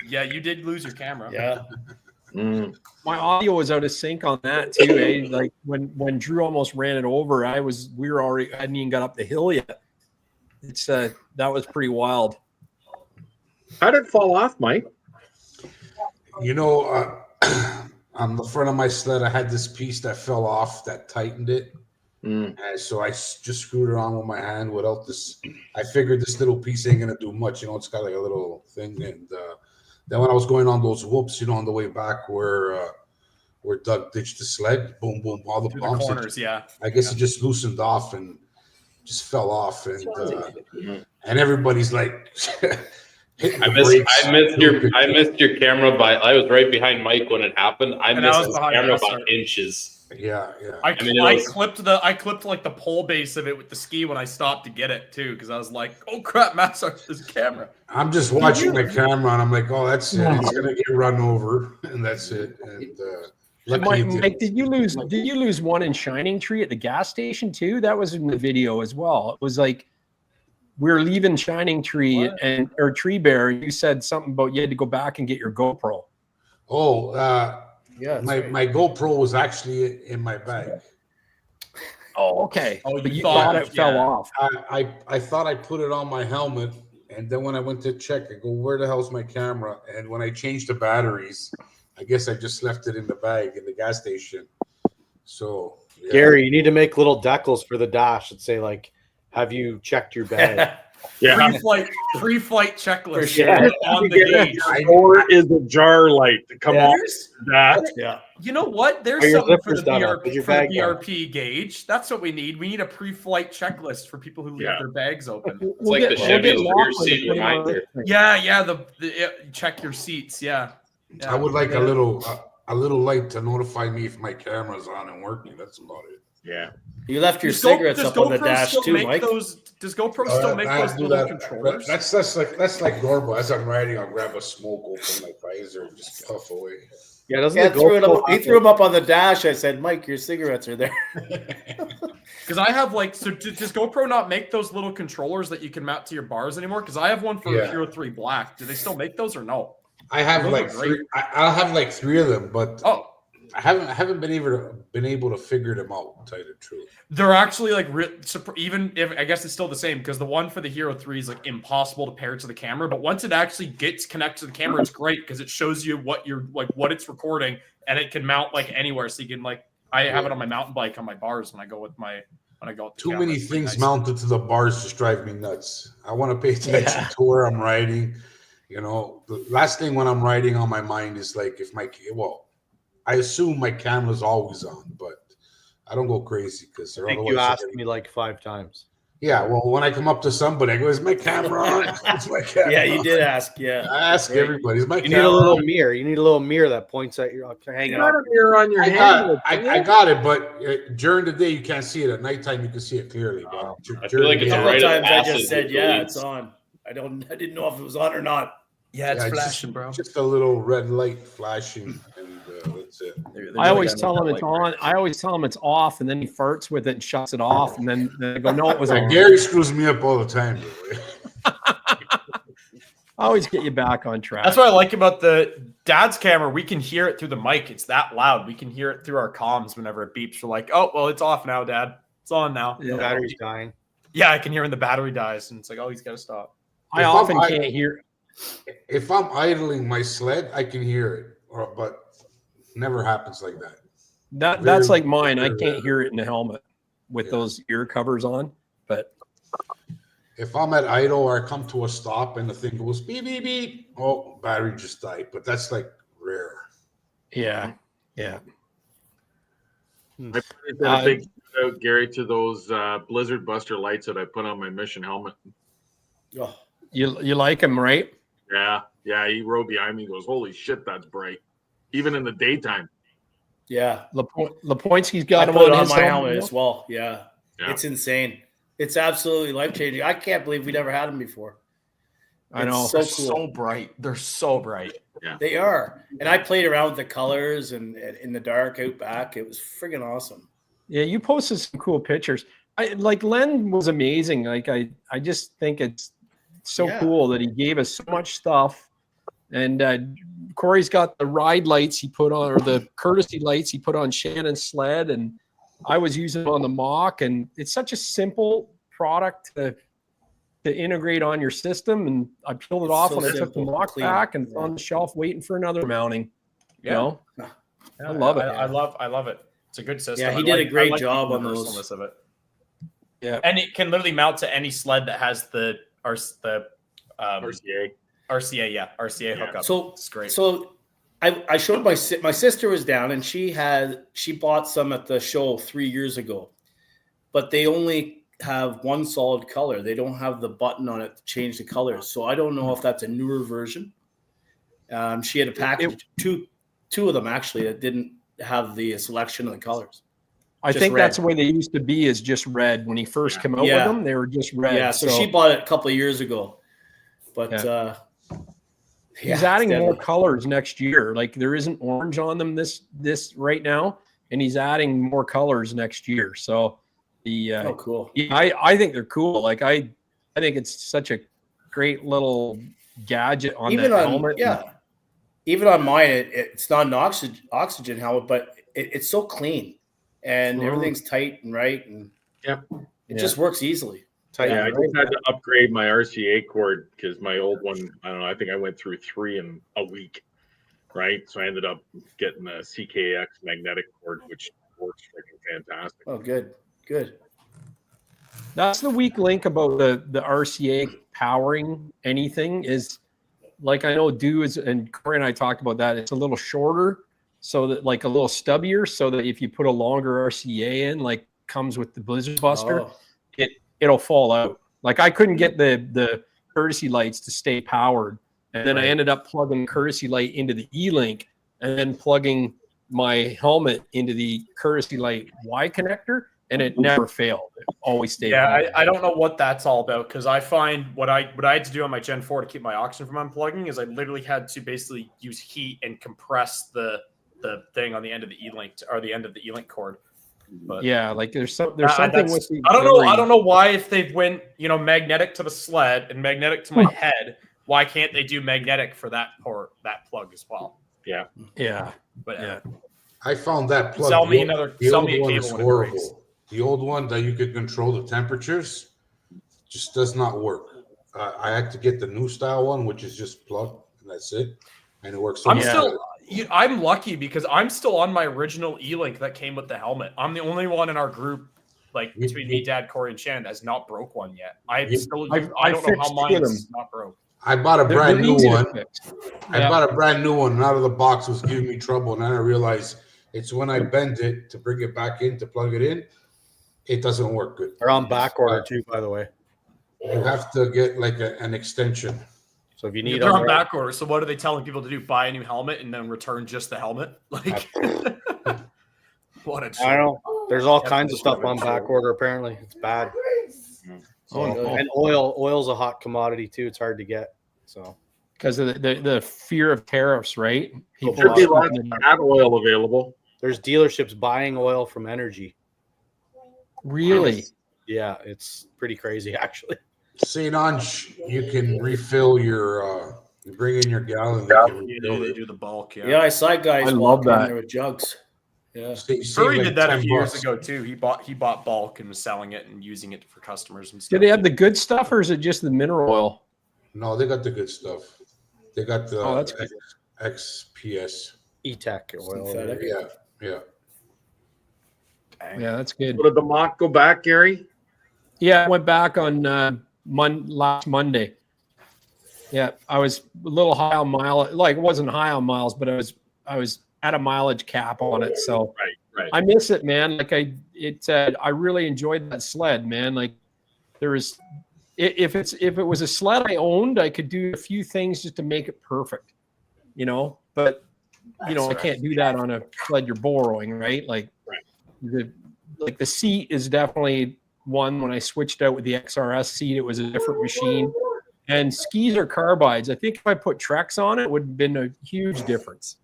Yeah, you did lose your camera. Yeah. My audio was out of sync on that too. Eh? Like when Drew almost ran it over, I hadn't even got up the hill yet. It's that was pretty wild. How did it fall off, Mike? You know, on the front of my sled, I had this piece that fell off that tightened it. And so I just screwed it on with my hand without this. I figured this little piece ain't gonna do much. You know, it's got like a little thing. And then when I was going on those whoops, you know, on the way back where Doug ditched the sled, boom, boom, all the bumps. Corners, I guess it just loosened off and just fell off. And everybody's like, I missed your camera I was right behind Mike when it happened. I missed his camera by inches. Yeah. I clipped like the pole base of it with the ski when I stopped to get it too, because I was like, "Oh crap, Matt's his camera." I'm just watching my camera and I'm like, "Oh, that's it. It's gonna get run over, and that's it." And Mike, did you lose one in Shining Tree at the gas station too? That was in the video as well. It was like we were leaving Shining Tree or Tree Bear. You said something about you had to go back and get your GoPro. Oh, yeah, my GoPro was actually in my bag. Oh, okay. Oh, but you thought it fell off. I thought I put it on my helmet, And then when I went to check, I go, where the hell's my camera? And when I changed the batteries, I guess I just left it in the bag in the gas station. So, yeah. Gary, you need to make little decals for the dash that say like, "Have you checked your bag?" Pre-flight checklist Sure. on the gauge. Or is a jar light to come off that? Yeah. You know what? There's Are your something for the zippers done up? BRP, Is your for the bag done? BRP gauge. That's what we need. We need a pre-flight checklist for people who leave their bags open. It's like the Chevy rear seat reminder. Yeah. Check your seats. Yeah. I would like a little light to notify me if my camera's on and working. That's about it. Yeah. You left your cigarettes up on the dash too, Mike. Does GoPro still make those little controllers? That's like normal. As I'm riding, I'll grab a smoke, open my visor, and just puff away. Yeah, doesn't Yeah, the GoPro he threw them up on the dash. I said, Mike, your cigarettes are there. Because I have does GoPro not make those little controllers that you can mount to your bars anymore? Because I have one for Hero 3 Black. Do they still make those or no? I have like three. I'll have like 3 of them, but I haven't been able to figure them out. To tell you the truth, they're actually like even if I guess it's still the same because the one for the Hero 3 is like impossible to pair to the camera. But once it actually gets connected to the camera, it's great because it shows you what it's recording and it can mount like anywhere. So you can I have it on my mountain bike on my bars when I go with too many things mounted to the bars just drive me nuts. I want to pay attention to where I'm riding. You know, the last thing when I'm riding on my mind is like I assume my camera's always on, but I don't go crazy because I think you asked me like 5 times. Yeah, well, when I come up to somebody, I go, "Is my camera on?" It's my camera. Yeah, you did ask. Yeah, I ask everybody. Is my You camera need a little on? mirror. You need a little mirror that points at your hanging You got off. a mirror on your I hand. got it, but during the day you can't see it. At nighttime you can see it clearly. But I feel like it's a rite of Sometimes I passage. just said, with "Yeah, the it's on." I didn't know if it was on or not. Yeah, it's just- flashing, bro. Just a little red light flashing, and that's it. I always tell him it's on. I always tell him it's off, and then he farts with it and shuts it off, and then I go, "No, it was on." Gary screws me up all the time. I always get you back on track. That's what I like about the Dad's camera. We can hear it through the mic. It's that loud. We can hear it through our comms whenever it beeps. We're like, "Oh, well, it's off now, Dad. It's on now." The battery's dying. Yeah, I can hear when the battery dies, and it's like, "Oh, he's got to stop." I often can't hear. If I'm idling my sled, I can hear it, but never happens like that. That's like mine. I can't hear it in the helmet with those ear covers on. But if I'm at idle or I come to a stop and the thing goes beep beep beep, oh, battery just died. But that's like rare. yeah. I put a big shout out, Gary, to those Blizzard Buster lights that I put on my Mission helmet. Oh. You like them, right? Yeah. He rode behind me and goes, "Holy shit, that's bright." Even in the daytime. Yeah. Lapoinski's got I him put it on his my helmet as well. Yeah. Yeah. It's insane. It's absolutely life-changing. I can't believe we never had them before. I know. They're so bright. They're so bright. Yeah. They are. And I played around with the colors and in the dark out back. It was friggin' awesome. Yeah, you posted some cool pictures. Len was amazing. Like I just think it's so cool that he gave us so much stuff. And Corey's got the ride lights he put on, or the courtesy lights he put on Shannon's sled, and I was using them on the mock. And it's such a simple product to integrate on your system. And I peeled it off when I took the mock back, and it's on the shelf waiting for another mounting. You know? I love it. I love it. It's a good system. Yeah, he did a great job on those. Of it. Yeah, and it can literally mount to any sled that has the RCA. RCA hookup. So it's great. So I showed my sister was down, and she bought some at the show 3 years ago, but they only have one solid color. They don't have the button on it to change the colors. So I don't know if that's a newer version. She had a package, two of them actually, that didn't have the selection of the colors. I think that's the way they used to be, is just red. When he first came out with them, they were just red. Yeah, so she bought it a couple of years ago. But he's adding more colors next year. Like there isn't orange on them this right now, and he's adding more colors next year. So cool. I think they're cool. Like I think it's such a great little gadget on that helmet. Yeah. Even on mine, it's not an oxygen helmet, but it's so clean and everything's tight and right, and it just works easily. Yeah, I just had to upgrade my RCA cord because my old one, I don't know, I think I went through 3 in a week, right? So I ended up getting a CKX magnetic cord, which works freaking fantastic. Oh, good. That's the weak link about the RCA powering anything is, like, I know and Corey and I talked about that. It's a little shorter, so that, like, a little stubbier, so that if you put a longer RCA in, like comes with the Blizzard Buster, it'll fall out. Like, I couldn't get the courtesy lights to stay powered, and then I ended up plugging the courtesy light into the E-Link, and then plugging my helmet into the courtesy light Y connector, and it never failed. It always stayed. Yeah, I don't know what that's all about, because I find what I had to do on my Gen 4 to keep my oxygen from unplugging is I literally had to basically use heat and compress the thing on the end of the E-Link or the end of the E-Link cord. But yeah, like there's something with the I don't know why, if they've went magnetic to the sled and magnetic to my head, why can't they do magnetic for that plug as well? Yeah. But yeah. I found that plug. Sell me a cable one is when it breaks. horrible. The old one that you could control the temperatures just does not work. I had to get the new style one, which is just plug, and that's it. And it works so much. I'm lucky because I'm still on my original E-Link that came with the helmet. I'm the only one in our group, like between me, Dad, Corey, and Shannon, that has not broke one yet. I don't know how mine's not broke. I bought a brand new one. I bought a brand new one, and out of the box was giving me trouble. And then I realized it's when I bend it to bring it back in to plug it in, it doesn't work good. They're on back order too, by the way. You have to get like an extension. So if you need, they're on back order. So what are they telling people to do? Buy a new helmet and then return just the helmet? Like, what a joke. I don't know. There's all kinds of stuff on back order. Apparently, it's bad. And oil's a hot commodity too. It's hard to get. So because of the fear of tariffs, right? People should be lots of bad oil available. There's dealerships buying oil from Energy. Really? Yeah, it's pretty crazy actually. St. Ange, you can refill your you bring in your gallon. They do the bulk. Yeah, I saw guys. I love that. There with jugs. Yeah, Furry did that a few years ago too. He bought bulk and was selling it and using it for customers and stuff. Did they have the good stuff, or is it just the mineral oil? No, they got the good stuff. They got the that's good. XPS E-Tech oil. Yeah. Yeah, that's good. So did the mock go back, Gary? Yeah, I went back on last Monday. Yeah, I was a little high on mileage. Like, it wasn't high on miles, but I was at a mileage cap on it. So right. I miss it, man. Like I really enjoyed that sled, man. Like if it was a sled I owned, I could do a few things just to make it perfect, But I can't do that on a sled you're borrowing, right? Like the seat is definitely one. When I switched out with the XRS seat, it was a different machine. And skis are Carbides. I think if I put TRACs on it, would have been a huge difference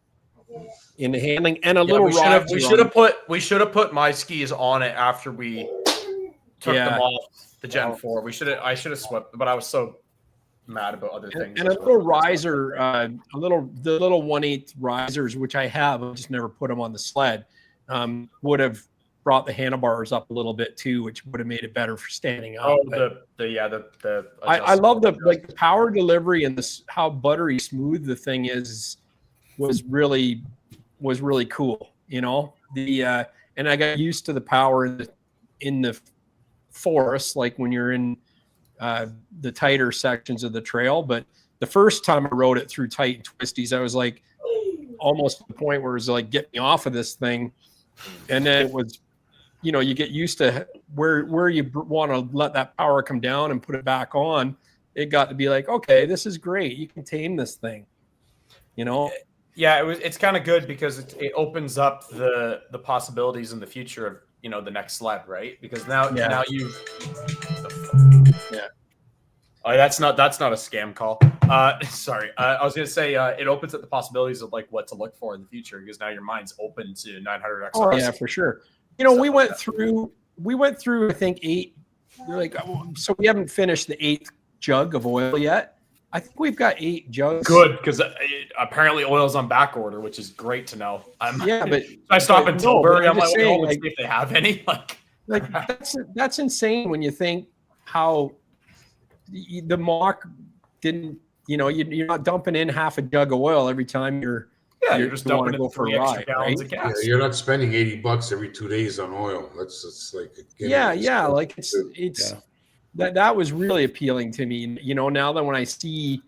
in the handling and a little. We should have put my skis on it after we took them off the Gen 4. I should have swept, but I was so mad about other things. And a little riser, the little 1/8 risers, which I have, I just never put them on the sled. Would have brought the handlebars up a little bit too, which would have made it better for standing up. I love the power delivery and how buttery smooth the thing was really cool. And I got used to the power in the forest, like when you're in the tighter sections of the trail. But the first time I rode it through tight and twisties, I was like almost to the point where it was like, get me off of this thing. And then it was, you get used to where you want to let that power come down and put it back on. It got to be like, okay, this is great. You can tame this thing, Yeah, it's kind of good because it opens up the possibilities in the future of the next sled, right? Because now you've Oh, that's not a scam call. Sorry, I was gonna say it opens up the possibilities of like what to look for in the future, because now your mind's open to 900 XR. Oh yeah, for sure. We went through I think 8. So we haven't finished the 8th jug of oil yet. I think we've got 8 jugs. Good, because apparently oil's on back order, which is great to know. But I stop in Tilbury. I'm like, see if they have any. Like that's insane when you think how the mock didn't, you're not dumping in half a jug of oil every time you're just dumping in 3 extra gallons of gas. Yeah, you're not spending $80 every 2 days on oil. That's like like it's that was really appealing to me. Now that when I see,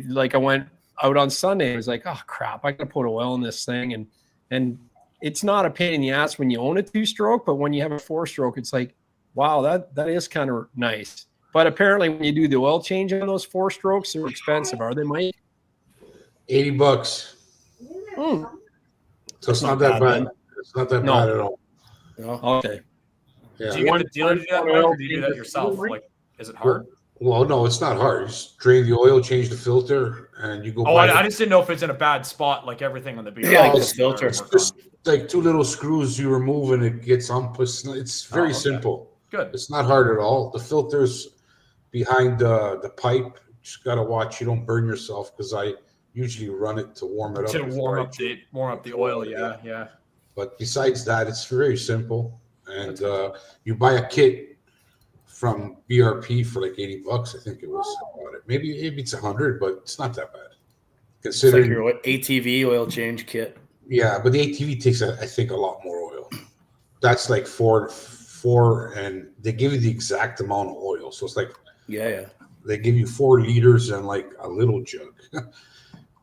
like I went out on Sunday, I was like, oh crap, I gotta put oil in this thing, and it's not a pain in the ass when you own a 2-stroke, but when you have a 4-stroke, it's like, wow, that is kind of nice. But apparently, when you do the oil change on those 4-strokes, they're expensive. Are they, Mike? $80. So it's not that bad. It's not that bad at all. No. Okay. Yeah. Do you get the dealer to do that, Mike, or do you do that yourself? Like, is it hard? Well, no, it's not hard. You just drain the oil, change the filter, and you go. Oh, I just didn't know if it's in a bad spot, like everything on the beer. Yeah, like the filter. It's just like 2 little screws you remove, and it gets on. It's very simple. Good. It's not hard at all. The filter's behind the pipe. Just gotta watch you don't burn yourself, because I usually run it to warm it up. To warm up the oil. Yeah. But besides that, it's very simple. And you buy a kit from BRP for like $80, I think it was. Maybe it's 100, but it's not that bad. Considering it's like your ATV oil change kit. Yeah, but the ATV takes, I think, a lot more oil. That's like four, and they give you the exact amount of oil. So it's like, they give you 4 liters and like a little jug.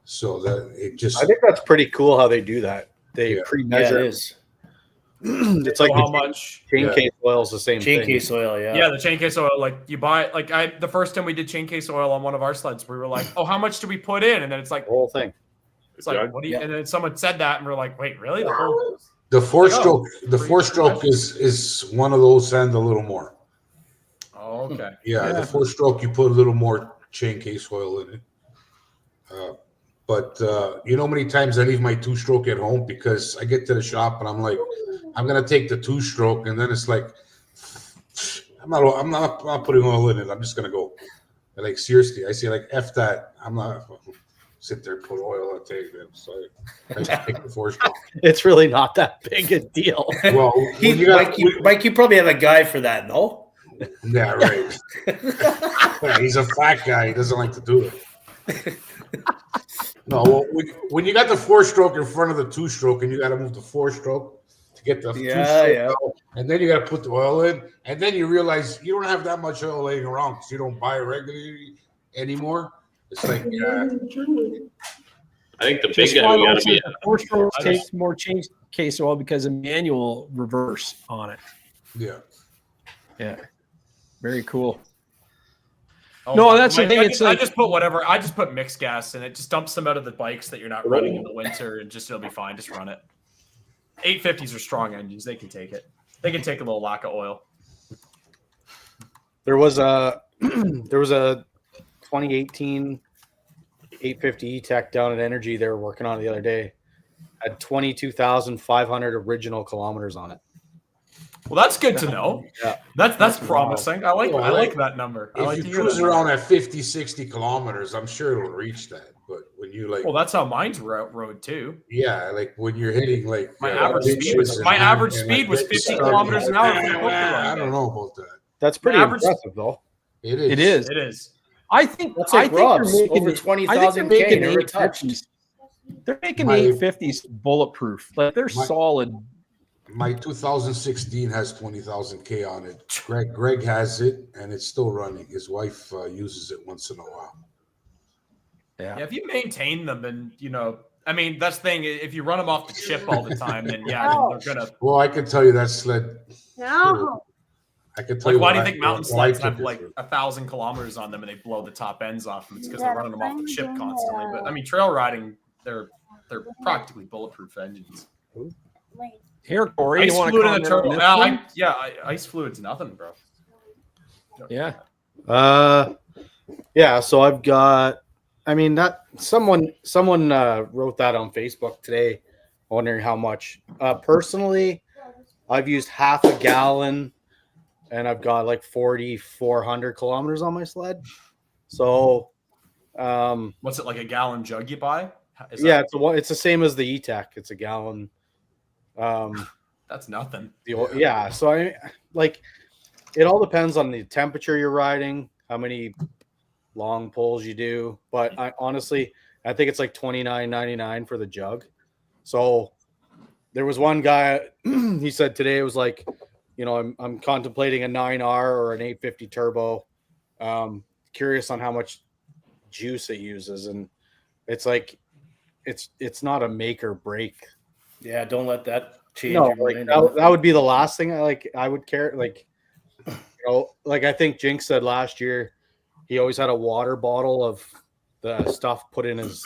So that it just. I think that's pretty cool how they do that. They pre-measure. Yeah, it is. It's like how much chain case oil is the same thing. Chain case oil, yeah. The chain case oil, like you buy, like the first time we did chain case oil on one of our sleds, we were like, oh, how much do we put in? And then it's like the whole thing. It's like, what do you? And then someone said that, and we're like, wait, really? The whole. The 4-stroke, the 4-stroke is one of those and a little more. Oh, okay. Yeah, the 4-stroke, you put a little more chain case oil in it. But you know how many times I leave my 2-stroke at home because I get to the shop and I'm like, I'm gonna take the 2-stroke, and then it's like, I'm not putting oil in it. I'm just gonna go. Like seriously, I say like F that. I'm not sit there and put oil on take it. So I just take the 4-stroke. It's really not that big a deal. Well, Mike, you probably have a guy for that, no? Yeah, right. Yeah, he's a fat guy. He doesn't like to do it. No, well, when you got the 4-stroke in front of the 2-stroke, and you got to move the 4-stroke to get the 2-stroke out, and then you got to put the oil in, and then you realize you don't have that much oil laying around because you don't buy it regularly anymore. It's like, I think the big guy got to be 4-stroke takes more chain case oil because of manual reverse on it. Yeah, very cool. Oh, no, that's the thing. I just put whatever. I just put mixed gas in it. Just dumps them out of the bikes that you're not running in the winter, and it'll be fine. Just run it. 850s are strong engines. They can take it. They can take a little lack of oil. There was a 2018 850 E-Tech down at Energy they were working on the other day. Had 22,500 original kilometers on it. Well, that's good to know. Yeah. That's promising. I like that number. I like if you cruise around at 50, 60 kilometers, I'm sure it'll reach that. But when you like, well, that's how mine's rode too. Yeah, like when you're hitting like my average speed was 50 kilometers an hour. I don't know about that. That's pretty impressive, though. It is. It is. It is. I think that's like Rob's over 20,000 K. They're making the 850s bulletproof. Like they're solid. My 2016 has 20,000 K on it. Greg has it, and it's still running. His wife uses it once in a while. Yeah, if you maintain them, and I mean, that's the thing. If you run them off the chip all the time, then they're gonna. Well, I can tell you that sled. No. I can tell you. Why do you think mountain sleds have like 1,000 kilometers on them, and they blow the top ends off them? It's because they're running them off the chip constantly. But I mean, trail riding, they're practically bulletproof engines. Here, Corey, ice you want fluid to in the turbo? Ice fluid's nothing, bro. Yeah. Yeah. So I've got. I mean, that someone wrote that on Facebook today, wondering how much. Personally, I've used half a gallon, and I've got like 4,400 kilometers on my sled. So, what's it, like a gallon jug you buy? It's the same as the E-Tech. It's a gallon. That's nothing. So I like It all depends on the temperature you're riding, how many long pulls you do. But I honestly think it's like $29.99 for the jug. So there was one guy, he said today it was like, you know, I'm contemplating a 9R or an 850 turbo. Curious on how much juice it uses, and it's like it's not a make or break. Yeah, don't let that change. No, like that would be the last thing I would care. Like, you know, like I think Jinx said last year, he always had a water bottle of the stuff put in his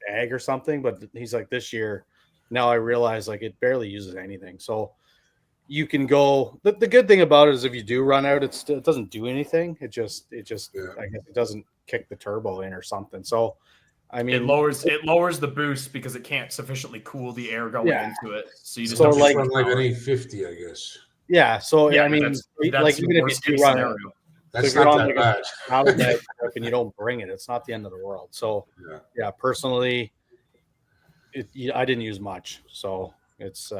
bag or something. But he's like, this year, now I realize like it barely uses anything. So you can go. The good thing about it is if you do run out, it doesn't do anything. It just I guess it doesn't kick the turbo in or something. So I mean, it lowers the boost because it can't sufficiently cool the air going into it. So you just run like an 850, I guess. Yeah. So Yeah, I mean, that's like even if you do run scenario. That's if you're not on that like bad. out of that trip and you don't bring it, it's not the end of the world. So yeah, personally, I didn't use much, so it's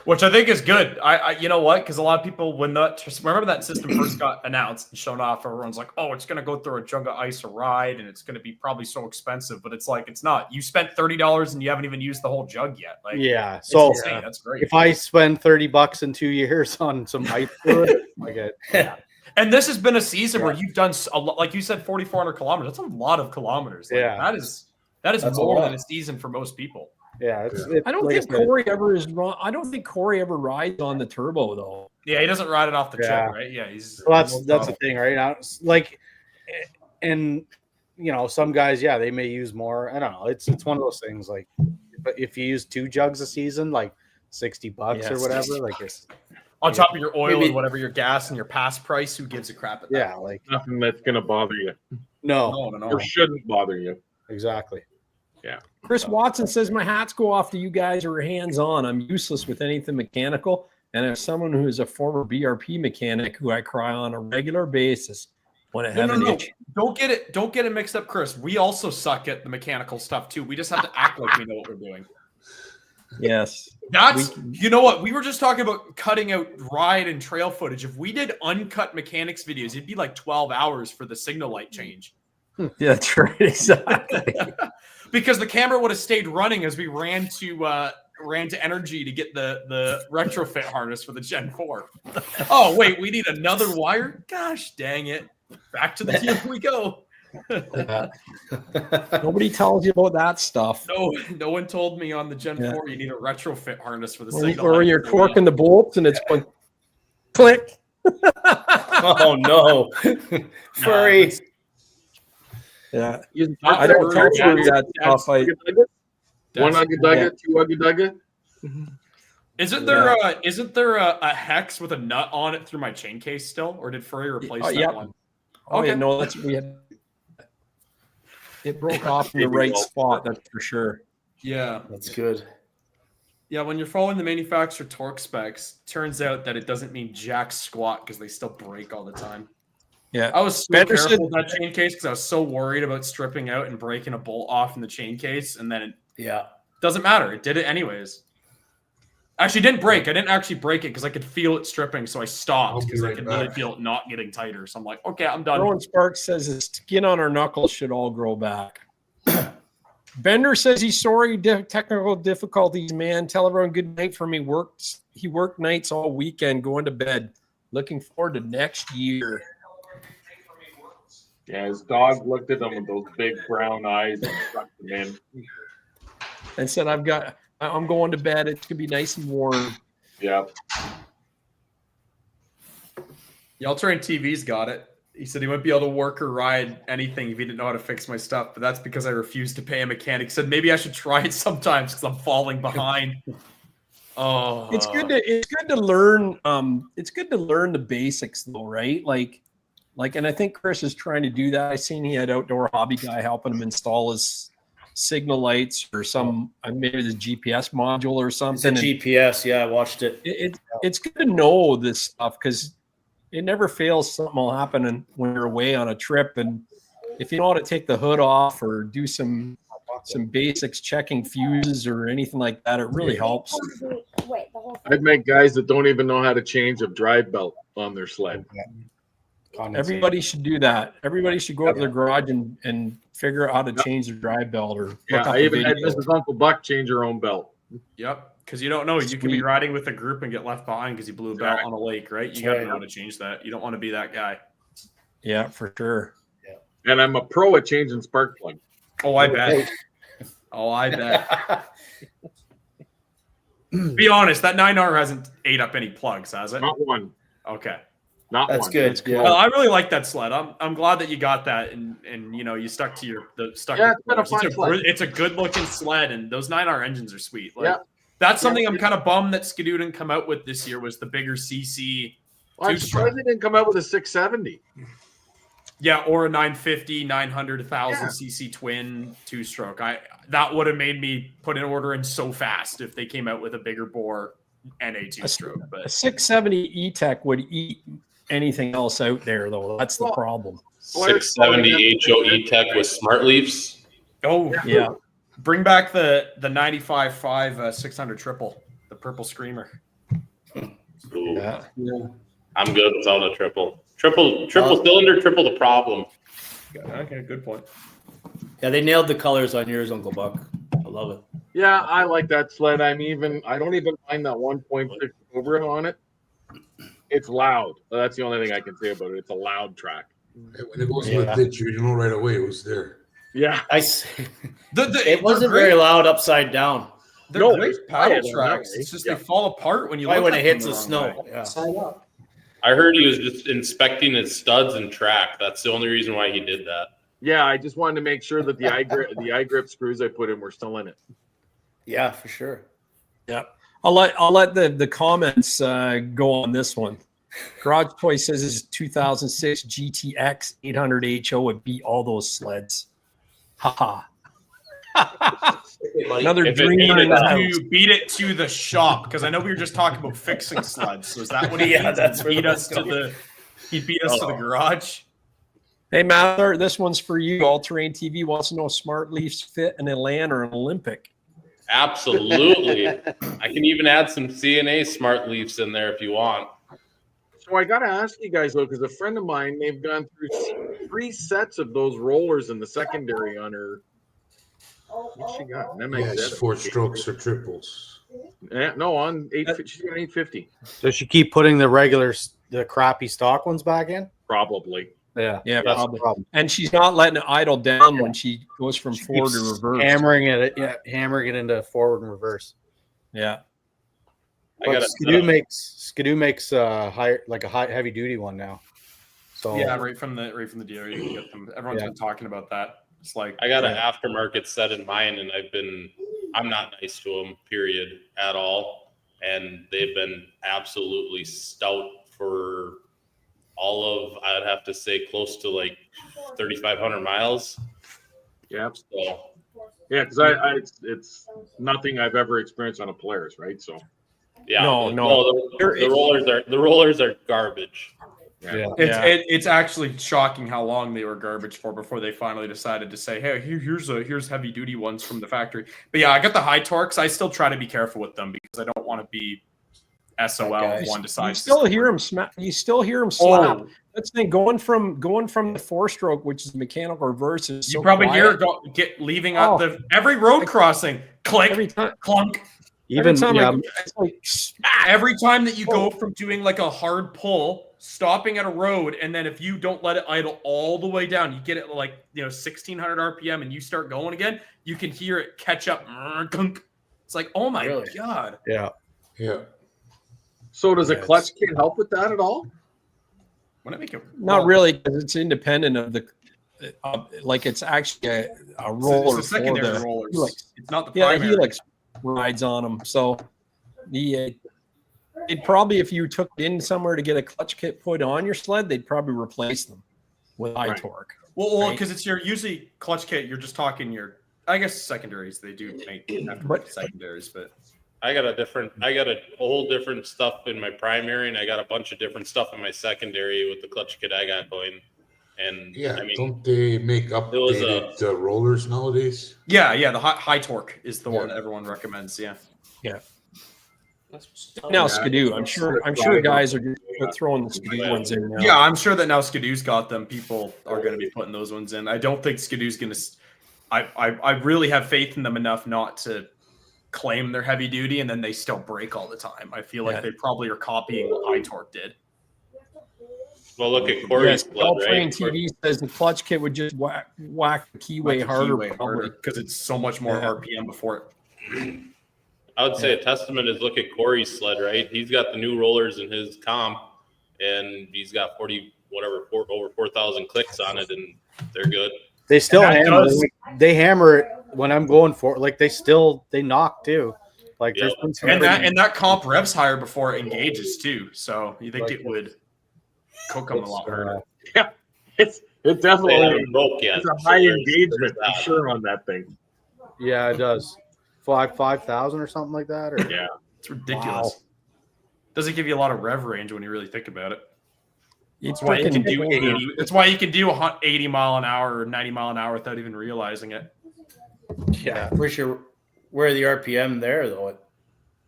which I think is good. I you know what? Because a lot of people, when remember that system first got announced and shown off, everyone's like, "Oh, it's going to go through a jug of ice a ride, and it's going to be probably so expensive." But it's like it's not. You spent $30 and you haven't even used the whole jug yet. Like, yeah. So that's great. If I spend $30 in 2 years on some ice fluid, like it. Yeah. And this has been a season where you've done a lot, like you said, 4,400 kilometers. That's a lot of kilometers. Like, Yeah, that is more than a season for most people. Yeah, I don't think Corey ever is wrong. I don't think Corey ever rides on the turbo though. Yeah, he doesn't ride it off the chip, right? Yeah, that's the thing, right? Now, like, and you know, some guys, they may use more. I don't know. It's one of those things. Like, but if you use 2 jugs a season, like $60 or whatever, like it's on top of your oil and whatever your gas and your pass price. Who gives a crap at that? Yeah, like nothing that's gonna bother you. No, or shouldn't bother you. Exactly. Yeah. Chris Watson says, my hats go off to you guys who are hands-on. I'm useless with anything mechanical. And as someone who is a former BRP mechanic who I cry on a regular basis when I have an itch. Don't get it mixed up, Chris. We also suck at the mechanical stuff too. We just have to act like we know what we're doing. Yes. You know what? We were just talking about cutting out ride and trail footage. If we did uncut mechanics videos, it'd be like 12 hours for the signal light change. Yeah, that's right. Exactly. Because the camera would have stayed running as we ran to energy to get the retrofit harness for the Gen 4. Oh, wait, we need another wire? Gosh dang it. Back to the deal we go. Nobody tells you about that stuff. No one told me on the Gen 4 you need a retrofit harness for the signal. Or you're torquing the bolts and it's going click. Oh, no. Furry. Yeah, I don't tell you that stuff. One ugga-dugga, 2 ugga-dugga. Isn't there a hex with a nut on it through my chain case still, or did Furry replace that one? Okay, yeah, no, we had. It broke off in the right spot. That's for sure. Yeah, that's good. Yeah, when you're following the manufacturer torque specs, turns out that it doesn't mean jack squat because they still break all the time. Yeah, I was so careful with that chain case because I was so worried about stripping out and breaking a bolt off in the chain case, and then it doesn't matter. It did it anyways. Actually, didn't break. I didn't actually break it because I could feel it stripping, so I stopped because I could really feel it not getting tighter. So I'm like, okay, I'm done. Rowan Sparks says the skin on our knuckles should all grow back. Bender says he's sorry, technical difficulties, man. Tell everyone good night for me. He worked nights all weekend, going to bed. Looking forward to next year. Yeah, his dog looked at him with those big brown eyes and sucked him in. And said, I'm going to bed. It's gonna be nice and warm. Yep. The all-terrain TV's got it. He said he wouldn't be able to work or ride anything if he didn't know how to fix my stuff, but that's because I refused to pay a mechanic. He said maybe I should try it sometimes because I'm falling behind. Oh, it's good to learn. It's good to learn the basics though, right? Like, and I think Chris is trying to do that. I seen he had Outdoor Hobby guy helping him install his signal lights or some maybe the GPS module or something. It's a GPS, I watched it. It's good to know this stuff because it never fails. Something will happen when you're away on a trip, and if you know how to take the hood off or do some basics, checking fuses or anything like that, it really helps. I've met guys that don't even know how to change a drive belt. on their sled. Everybody should do that. Everybody should go out to their garage and figure out how to change their drive belt or Yeah, look up I a even had video. Mrs. Uncle Buck change her own belt. Yep, because you don't know. You can be riding with a group and get left behind because you blew a belt on a lake, right? You got to know how to change that. You don't want to be that guy. Yeah, for sure. Yeah. And I'm a pro at changing spark plug. Oh, I bet. Oh, I bet. Be honest, that 9R hasn't ate up any plugs, has it? Not one. Okay. Not That's one. good. That's Yeah. Well, I really like that sled. I'm glad that you got that and you stuck to Yeah, it's been a fun sled. It's a good looking sled, and those 9R engines are sweet. Like, Yeah. That's something I'm kind of bummed that Skidoo didn't come out with this year was the bigger CC. Well, I'm surprised they didn't come out with a 670. Yeah, or a 950, 900, 1000 cc twin 2-stroke. That would have made me put an order in so fast if they came out with a bigger bore and a 2-stroke. A But 670 E-Tech would eat anything else out there, though. That's the problem. 670 HOE Tech with smart leaves. Oh yeah, bring back the 95.5 600 triple, the purple screamer. Ooh. Yeah. I'm good without a triple cylinder, triple the problem. Okay, good point. Yeah, they nailed the colors on yours, Uncle Buck. I love it. Yeah, I like that sled. I don't even mind that 1.6 over on it. It's loud. That's the only thing I can say about it. It's a loud track. When it goes with it, you know right away it was there. Yeah, it wasn't very loud upside down. They're great paddle tracks. It's just they fall apart when you right look when at it hits them the wrong snow. way. Yeah. Side up. I heard he was just inspecting his studs and track. That's the only reason why he did that. Yeah, I just wanted to make sure that the eye grip screws I put in were still in it. Yeah, for sure. Yeah. I'll let the comments go on this one. Garage Toy says his 2006 GTX 800 HO would beat all those sleds. Haha. Another dreamer in the house. You beat it to the shop because I know we were just talking about fixing sleds. So is that what he Yeah, means? that's He where beat the us to the. He beat us to the garage. Hey, Mather, this one's for you. All Terrain TV wants to know if Smart Leafs fit an Elan or an Olympic. Absolutely. I can even add some CNA smart leaves in there if you want. So I got to ask you guys, though, because a friend of mine, they've gone through 3 sets of those rollers in the secondary on her. What she got? Yes, 4 strokes or triples. Yeah, no, on 850. She's got an 850. Does she keep putting the crappy stock ones back in? Probably. Yeah, Yeah, that's probably. the problem. And she's not letting it idle down when she goes from forward to reverse. Hammering it into forward and reverse. Yeah. But Skidoo makes a heavy duty one now. So Yeah, right from the dealer, you can get them. Everyone's been talking about that. It's like I got an aftermarket set in mine, and I'm not nice to them, period, at all. And they've been absolutely stout for all of, I'd have to say, close to like 3,500 miles. Yeah. So, yeah, because it's nothing I've ever experienced on a Polaris, right? So. Yeah. No. The rollers are garbage. Yeah. It's actually shocking how long they were garbage for before they finally decided to say, "Hey, here's heavy duty ones from the factory." But yeah, I got the high torques. I still try to be careful with them because I don't want to be SOL if one decides. You still hear them smack. You still hear them slap. That's the thing. Going from the 4-stroke, which is mechanical reverse, is You so probably quiet. hear it leaving out every road crossing. Click, every time. clunk. Every time it's like every time that you go from doing like a hard pull, stopping at a road, and then if you don't let it idle all the way down, you get it like 1,600 RPM, and you start going again. You can hear it catch up. It's like, oh my god. Yeah. So does a clutch kit help with that at all? When I make it, Not really, because it's independent of the. Like it's actually a roller. It's the secondary for the rollers. Helix. It's not the Yeah, primary. Helix rides on them. So it probably, if you took it in somewhere to get a clutch kit put on your sled, they'd probably replace them with high torque. Well, because it's your usually clutch kit. You're just talking I guess secondaries. They do make secondaries, but I got a whole different stuff in my primary, and I got a bunch of different stuff in my secondary with the clutch kit I got going. And yeah, don't they make updated rollers nowadays? Yeah, the high torque is the one that everyone recommends. Yeah. Now Skidoo, I'm sure guys are just throwing the Skidoo ones in now. Yeah, I'm sure that now Skidoo's got them. People are going to be putting those ones in. I don't think Skidoo's going to. I really have faith in them enough not to claim they're heavy duty, and then they still break all the time. I feel like they probably are copying what iTorque did. Well, look at Corey's blood, right? TV says the clutch kit would just whack the keyway harder because it's so much more RPM before it. I would say a testament is look at Corey's sled, right? He's got the new rollers in his comp, and he's got over 4,000 clicks on it, and they're good. They still hammer. They hammer it when I'm going for it. Like they knock too. Like there's been some and that comp revs higher before it engages too. So you think it would cook them a lot harder? Yeah, it definitely it's a high engagement for sure on that thing. Yeah, it does. 5,000 or something like that. Or yeah, it's ridiculous. Wow. Doesn't give you a lot of rev range when you really think about it. That's why you can do 80. That's why you can do 80 mile an hour or 90 mile an hour without even realizing it. Yeah, for sure. Where are the RPM there though? At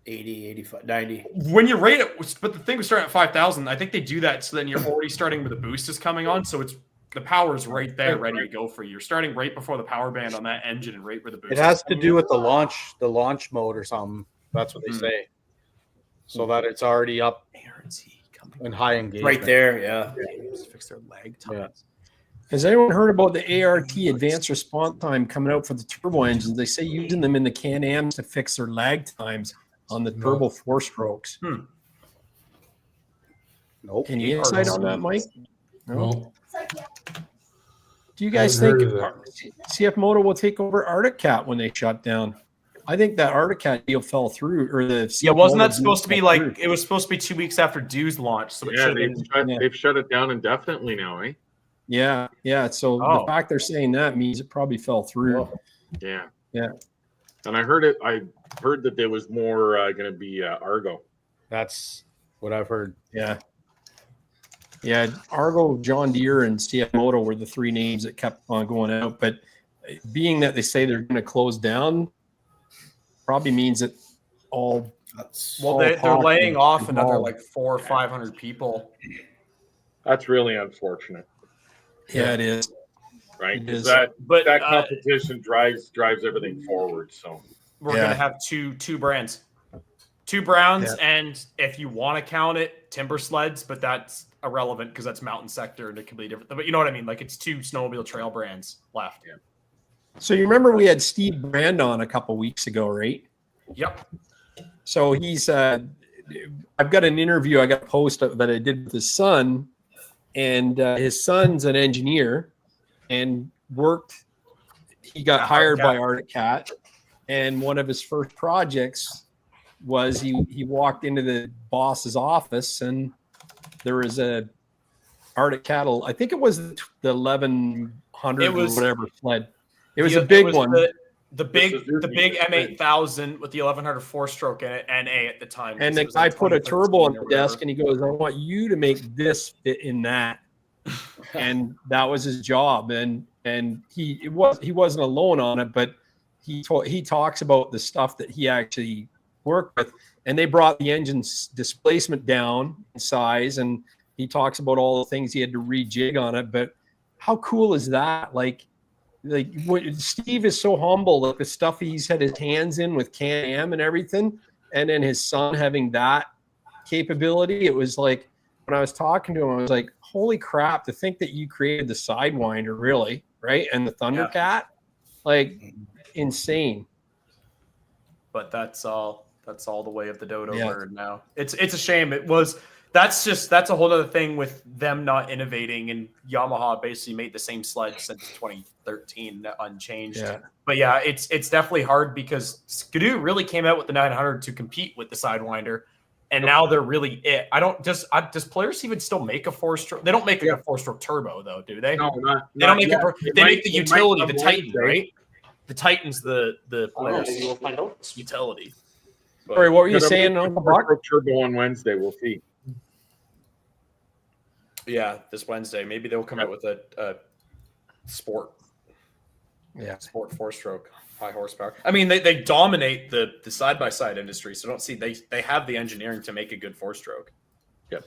80, 85, 90. When you rate it, but the thing was starting at 5,000. I think they do that so then you're already starting with the boost is coming on, so it's the power's right there, ready to go for you. You're starting right before the power band on that engine and right where the boost. It has to do with the launch mode or something. That's what they say. So that it's already up in high engagement. Right there, yeah. Just fix their lag times. Yeah. Has anyone heard about the ART advanced response time coming out for the turbo engines? They say using them in the Can-Ams to fix their lag times on the turbo 4-strokes. Nope. Any insight on that, Mike? No. Do you guys think CF Moto will take over Arctic Cat when they shut down? I think that Arctic Cat deal fell through, or wasn't that supposed to be like it was supposed to be 2 weeks after Dew's launch? So they've shut it down indefinitely now, eh? Yeah. So the fact they're saying that means it probably fell through. Yeah. And I heard that there was more going to be Argo. That's what I've heard. Yeah, Argo, John Deere, and CF Moto were the three names that kept on going out. But being that they say they're going to close down, probably means that they're laying off another like 400 or 500 people. That's really unfortunate. Yeah, it is. Right, It is. that competition drives everything forward. So we're gonna have two brands, two Browns, and if you want to count it, timber sleds, but that's irrelevant because that's mountain sector and it can be different. But you know what I mean? Like it's two snowmobile trail brands left. Yeah. So you remember we had Steve Brand on a couple weeks ago, right? Yep. So he's I've got an interview I got a post that I did with his son, and his son's an engineer and he got hired by Arctic Cat, and one of his first projects was he walked into the boss's office and there was a Arctic Cat, I think it was the 1100 or whatever sled. It was a big one. The big M8000 with the 1100 4-stroke in it, NA at the time. And the guy put a turbo on the desk and he goes, "I want you to make this fit in that." And that was his job. And he wasn't alone on it, but he talks about the stuff that he actually worked with. And they brought the engine's displacement down in size, and he talks about all the things he had to rejig on it. But how cool is that? Like Steve is so humble, like the stuff he's had his hands in with Can-Am and everything, and then his son having that capability. It was like when I was talking to him, I was like, "Holy crap!" To think that you created the Sidewinder, really, right? And the Thundercat, like insane. But that's all the way of the dodo bird now. It's a shame. That's a whole other thing with them not innovating, and Yamaha basically made the same sled since 2013 unchanged. Yeah. But yeah, it's definitely hard because Skidoo really came out with the 900 to compete with the Sidewinder, and now they're really it. Does Polaris even still make a 4-stroke? They don't make a 4-stroke turbo though, do they? No, they don't make they make the utility, the Titan, right? The Titan's the Polaris utility. Sorry, what were you saying on the turbo on Wednesday? We'll see. Yeah, this Wednesday. Maybe they'll come out with a sport. Yeah. Sport 4-stroke, high horsepower. I mean, they dominate the side-by-side industry, so don't see they have the engineering to make a good 4-stroke. Yep.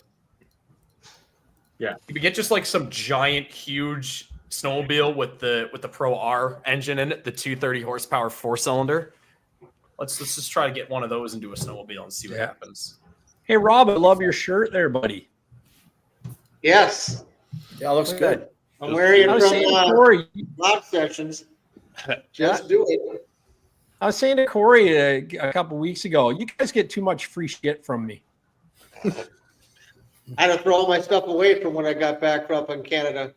Yeah. You could get just like some giant, huge snowmobile with the Pro R engine in it, the 230 horsepower 4-cylinder. Let's just try to get one of those into a snowmobile and see what happens. Hey, Rob, I love your shirt there, buddy. Yes. Yeah, looks good. I'm wearing it from Corey, live sessions. Just do it. I was saying to Corey a couple weeks ago, you guys get too much free shit from me. I had to throw all my stuff away from when I got back up in Canada.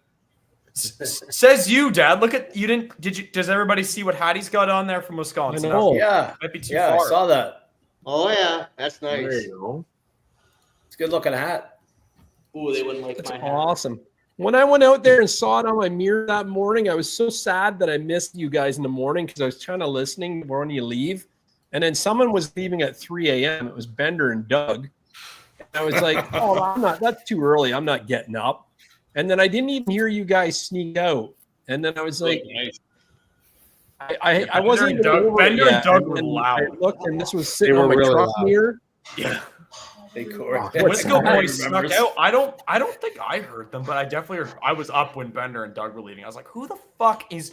Says you, Dad. Look at you didn't. Did you? Does everybody see what Hattie's got on there from Wisconsin? I know. Yeah, might be too yeah, far. I saw that. Oh yeah, that's nice. There you go. It's a good looking hat. Ooh, they wouldn't like That's my hat. awesome. When I went out there and saw it on my mirror that morning, I was so sad that I missed you guys in the morning because I was trying to listening when you leave. And then someone was leaving at 3 a.m. It was Bender and Doug. And I was like, oh, that's too early. I'm not getting up. And then I didn't even hear you guys sneak out. And then I was like, I wasn't even over Bender it and Doug yet. were And loud. I looked, and this was sitting on my truck mirror. Yeah. Hey, Corey. Wisco boys snuck out. I don't think I heard them, but I definitely heard. I was up when Bender and Doug were leaving. I was like, who the fuck is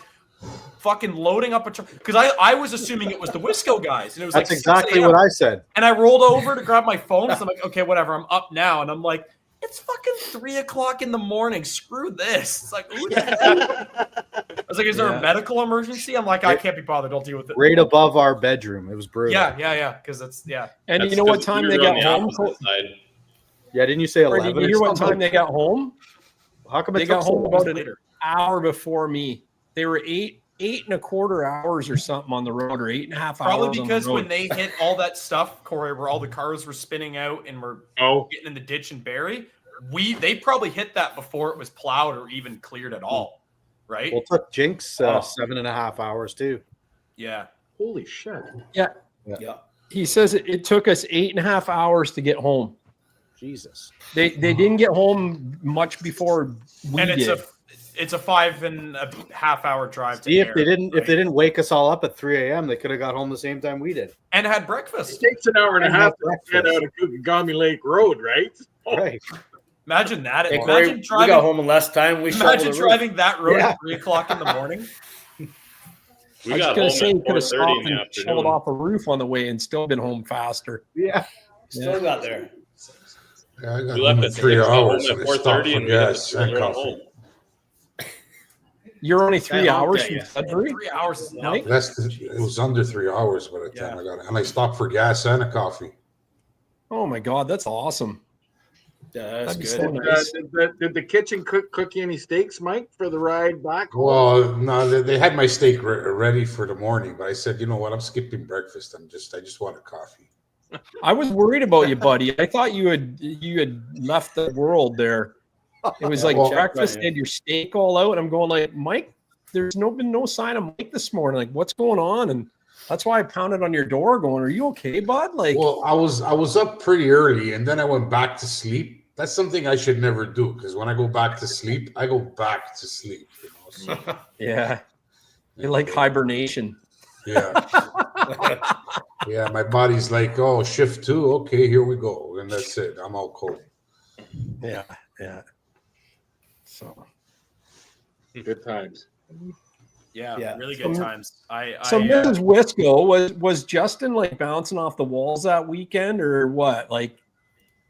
fucking loading up a truck? Because I was assuming it was the Wisco guys, and it was That's like exactly 6 what a.m. I said. And I rolled over to grab my phone. So I'm like, okay, whatever. I'm up now, and I'm like, it's fucking 3 o'clock in the morning. Screw this. It's like, who the hell? I was like, is there a medical emergency? I'm like, I can't be bothered. I'll deal with it. Right above our bedroom. It was brutal. Yeah. Because that's And That's you know what 'cause time we they were on got the home? opposite side. Yeah, didn't you say Or 11? did you hear what time they got home? How come They it took got so home long? about an hour before me. They were eight and a quarter hours or something on the road, or 8.5 hours. Probably because on the road. when they hit all that stuff, Corey, where all the cars were spinning out and were getting in the ditch and bury, they probably hit that before it was plowed or even cleared at all, right? Well, it took Jinx 7.5 hours too. Yeah. Holy shit. Yeah. He says it took us 8.5 hours to get home. Jesus. They didn't get home much before we And did. it's a 5.5 hour drive to See, if there, they didn't right? if they didn't wake us all up at 3 a.m., they could have got home the same time we did. And had breakfast. It takes an hour and a half to get out of Kukagami Lake Road, right? Right. Imagine that. Hey, Imagine Corey, driving. we got home in less time. We shoveled Imagine the driving that road Yeah. at 3 o'clock in the morning. We I was got just gonna home say at you could have 4:30 stopped in the and afternoon. shoveled off a roof on the way and still been home faster. Yeah. Still got there. Yeah, I got We left home at in 3 6, got home hours at and I stopped 4:30 for and we had gas to and run coffee. home. You're only 3 That hours long from day, Sudbury? 3 hours is Mike? nothing. It was under 3 hours by the time I got it. And I stopped for gas and a coffee. Oh my God, that's awesome. Yeah, that's That'd be good. so nice. Did the kitchen cook you any steaks, Mike, for the ride back? Well, no, they had my steak ready for the morning, but I said, you know what? I'm skipping breakfast. I just want a coffee. I was worried about you, buddy. I thought you had left the world there. It was like Well, breakfast, they had your steak all out, and I'm going like, Mike, there's been no sign of Mike this morning. Like, what's going on? And that's why I pounded on your door, going, "Are you okay, bud?" Like, Well, I was up pretty early, and then I went back to sleep. That's something I should never do, because when I go back to sleep, I go back to sleep. You know? So, yeah, you like hibernation. yeah. Yeah, my body's like, oh, shift 2. Okay, here we go. And that's it. I'm all cold. Yeah. So Good times. Yeah, really good times. So Mrs. Wisco, was Justin like bouncing off the walls that weekend, or what? Like,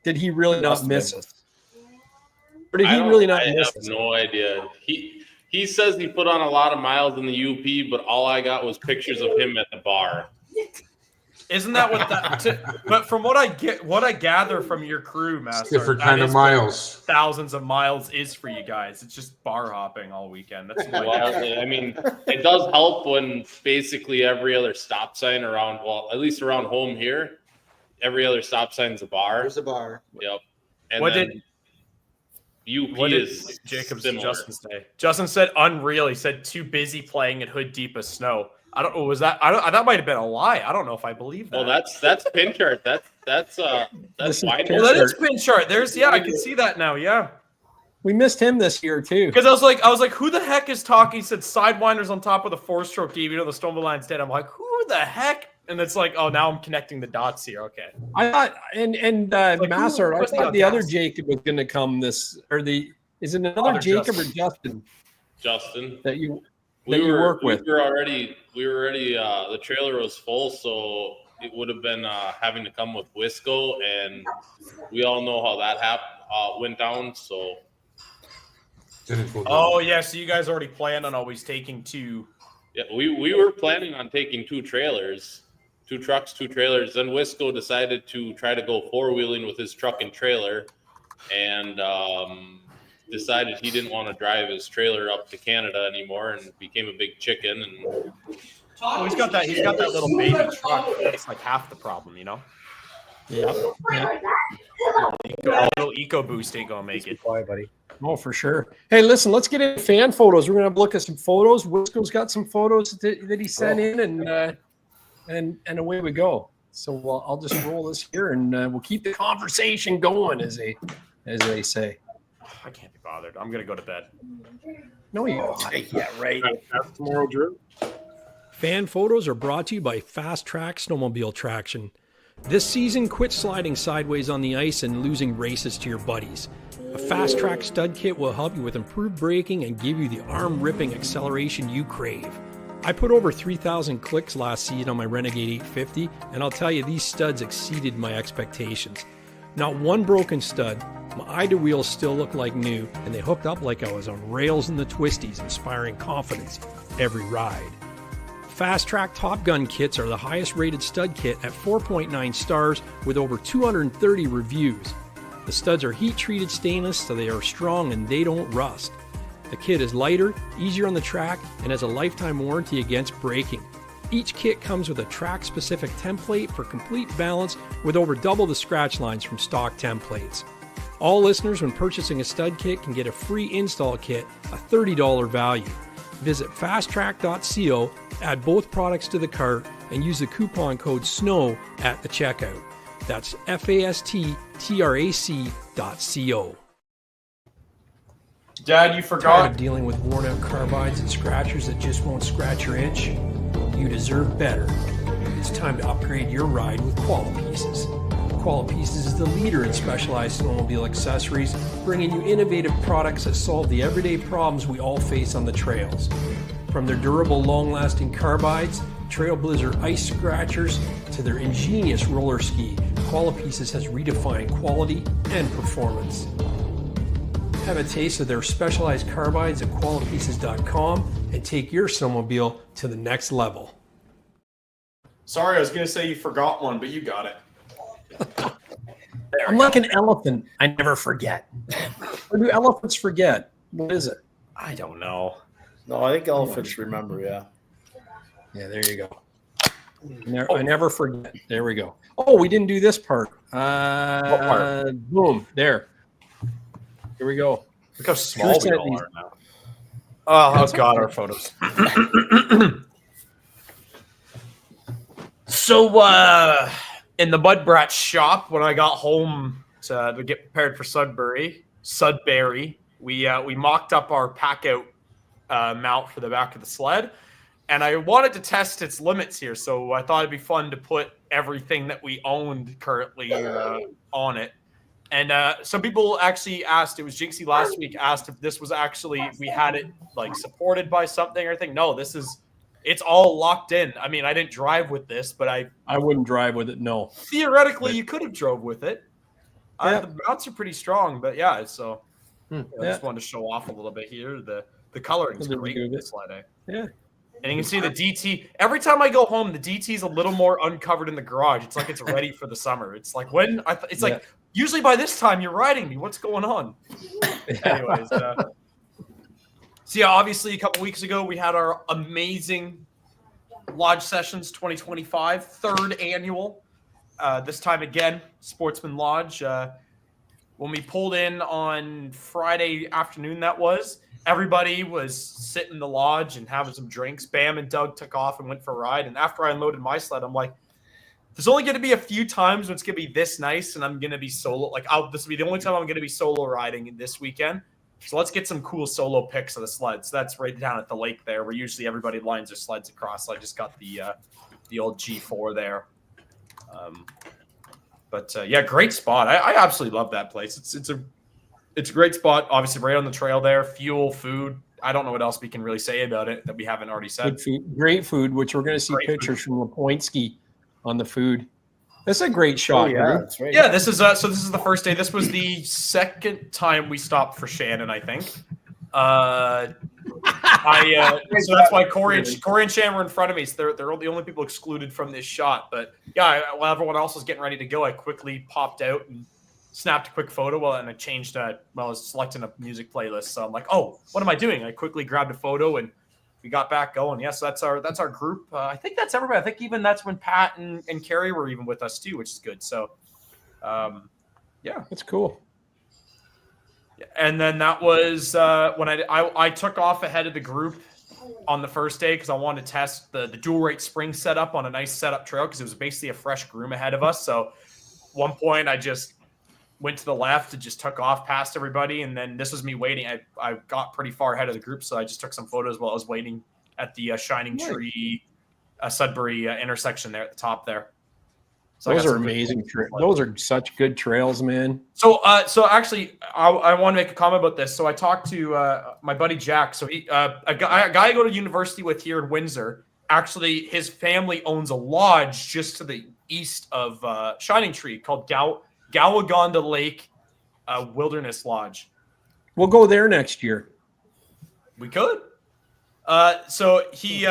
did he really not miss us? Or did he really not I miss have us? no idea. He says he put on a lot of miles in the UP, but all I got was pictures of him at the bar. Isn't that what that? But from what I gather from your crew, Master, Different that kind of is what miles. thousands of miles is for you guys. It's just bar hopping all weekend. That's what I Well, gather. I mean, it does help when basically every other stop sign around, well, at least around home here, every other stop sign's a bar. There's a bar. Yep. And What then did- UP What did is Jacobs similar. Justin say? Justin said unreal. He said too busy playing at hood deep as snow. I don't know. Was that? That might have been a lie. I don't know if I believe that. Well, that's pin chart. That's This is wide. well, that is pin chart. I can see that now. Yeah. We missed him this year too. Because I was like, who the heck is talking? He said Sidewinders on top of the 4-stroke DV. The Snowmobile line's dead. I'm like, who the heck? And it's like, oh, now I'm connecting the dots here. Okay. I thought, and Massard, I thought the other Jacob was going to come is it another Jacob or Justin? Justin. That you work with. We were already, the trailer was full, so it would have been having to come with Wisco, and we all know how that went down, so. Oh, yeah, so you guys already planned on always taking 2. Yeah, we were planning on taking 2 trailers, 2 trucks, 2 trailers. Then Wisco decided to try to go 4-wheeling with his truck and trailer, and decided he didn't want to drive his trailer up to Canada anymore, and became a big chicken. And he's got that little baby truck. It's like half the problem, you know. Yeah. A little EcoBoost ain't gonna make it. Quiet, buddy. Oh, for sure. Hey, listen, let's get into fan photos. We're gonna have a look at some photos. Wisco's got some photos that he sent in, and away we go. So I'll just roll this here, and we'll keep the conversation going, as they say. I can't be bothered. I'm gonna go to bed. No, you don't. Yeah, right. That's tomorrow, Drew. Fan photos are brought to you by Fast Track Snowmobile Traction. This season, quit sliding sideways on the ice and losing races to your buddies. A Fast Track stud kit will help you with improved braking and give you the arm-ripping acceleration you crave. I put over 3,000 clicks last season on my Renegade 850, and I'll tell you, these studs exceeded my expectations. Not one broken stud, my Ida wheels still look like new, and they hooked up like I was on rails in the twisties, inspiring confidence every ride. Fast Track Top Gun kits are the highest rated stud kit at 4.9 stars with over 230 reviews. The studs are heat treated stainless, so they are strong and they don't rust. The kit is lighter, easier on the track, and has a lifetime warranty against breaking. Each kit comes with a track specific template for complete balance with over double the scratch lines from stock templates. All listeners when purchasing a stud kit can get a free install kit, a $30 value. Visit fasttrack.co, add both products to the cart, and use the coupon code SNOW at the checkout. That's fasttrac.co. Dad, you Tired forgot. of dealing with worn out carbides and scratchers that just won't scratch your itch? You deserve better. It's time to upgrade your ride with QUALIPIECES. QUALIPIECES is the leader in specialized snowmobile accessories, bringing you innovative products that solve the everyday problems we all face on the trails. From their durable, long-lasting carbides, Trailblazer ice scratchers, to their ingenious roller ski, QUALIPIECES has redefined quality and performance. Have a taste of their specialized carbides at QUALIPIECES.com and take your snowmobile to the next level. Sorry, I was gonna say you forgot one, but you got it. I'm like an elephant. I never forget. Or do elephants forget? What is it? I don't know. No, I think elephants remember, yeah. Yeah, there you go. I never forget. There we go. Oh, we didn't do this part. What part? Boom. There. Here we go. Look how small we all are now. Oh, God, our photos. So, in the MUDBRATS shop, when I got home to get prepared for Sudbury, we mocked up our pack-out mount for the back of the sled, and I wanted to test its limits here, so I thought it'd be fun to put everything that we owned currently on it. And some people actually asked, it was Jinxie last week, asked if this was actually, we had it like supported by something or anything. No, it's all locked in. I mean, I didn't drive with this, but I wouldn't drive with it, no. Theoretically, you could have drove with it. Yeah. The mounts are pretty strong, but yeah, so I just wanted to show off a little bit here. The coloring is great with this sled, eh? Yeah. And you can see the DT. Every time I go home, the DT is a little more uncovered in the garage. It's like it's ready for the summer. It's like like usually by this time you're riding me. What's going on? Anyways, so yeah, obviously a couple weeks ago we had our amazing Lodge Sessions 2025 third annual. This time again, Sportsman Lodge. When we pulled in on Friday afternoon, everybody was sitting in the lodge and having some drinks. Bam and Doug took off and went for a ride. And after I unloaded my sled, I'm like, there's only going to be a few times when it's going to be this nice and I'm going to be solo. Like, this will be the only time I'm going to be solo riding this weekend. So let's get some cool solo pics of the sleds. That's right down at the lake there, where usually everybody lines their sleds across. So I just got the old G4 there. But yeah, great spot. I absolutely love that place. It's a great spot. Obviously, right on the trail there. Fuel, food. I don't know what else we can really say about it that we haven't already said. Good food, great food, which we're going to see pictures from Lepoinski on the food. That's a great shot. Yeah, that's right. Yeah, this is so. This is the first day. This was the second time we stopped for Shannon, I think. So that's why Corey and Shannon were in front of me. So they're the only people excluded from this shot. But yeah, while everyone else was getting ready to go, I quickly popped out and snapped a quick photo. And I changed. I was selecting a music playlist. So I'm like, oh, what am I doing? I quickly grabbed a photo and we got back going. Yes, that's our group. I think that's everybody. I think even that's when Pat and Carrie were even with us too, which is good. So, yeah, that's cool. And then that was when I took off ahead of the group on the first day because I wanted to test the dual rate spring setup on a nice setup trail because it was basically a fresh groom ahead of us. So, at one point I just went to the left and just took off past everybody. And then this was me waiting. I got pretty far ahead of the group. So I just took some photos while I was waiting at the Shining Tree, Sudbury intersection there at the top there. So those are amazing. Those are such good trails, man. So actually, I want to make a comment about this. So I talked to my buddy Jack. So he, a guy I go to university with here in Windsor, actually his family owns a lodge just to the east of Shining Tree called Gawagonda Lake Wilderness Lodge. We'll go there next year. We could. So he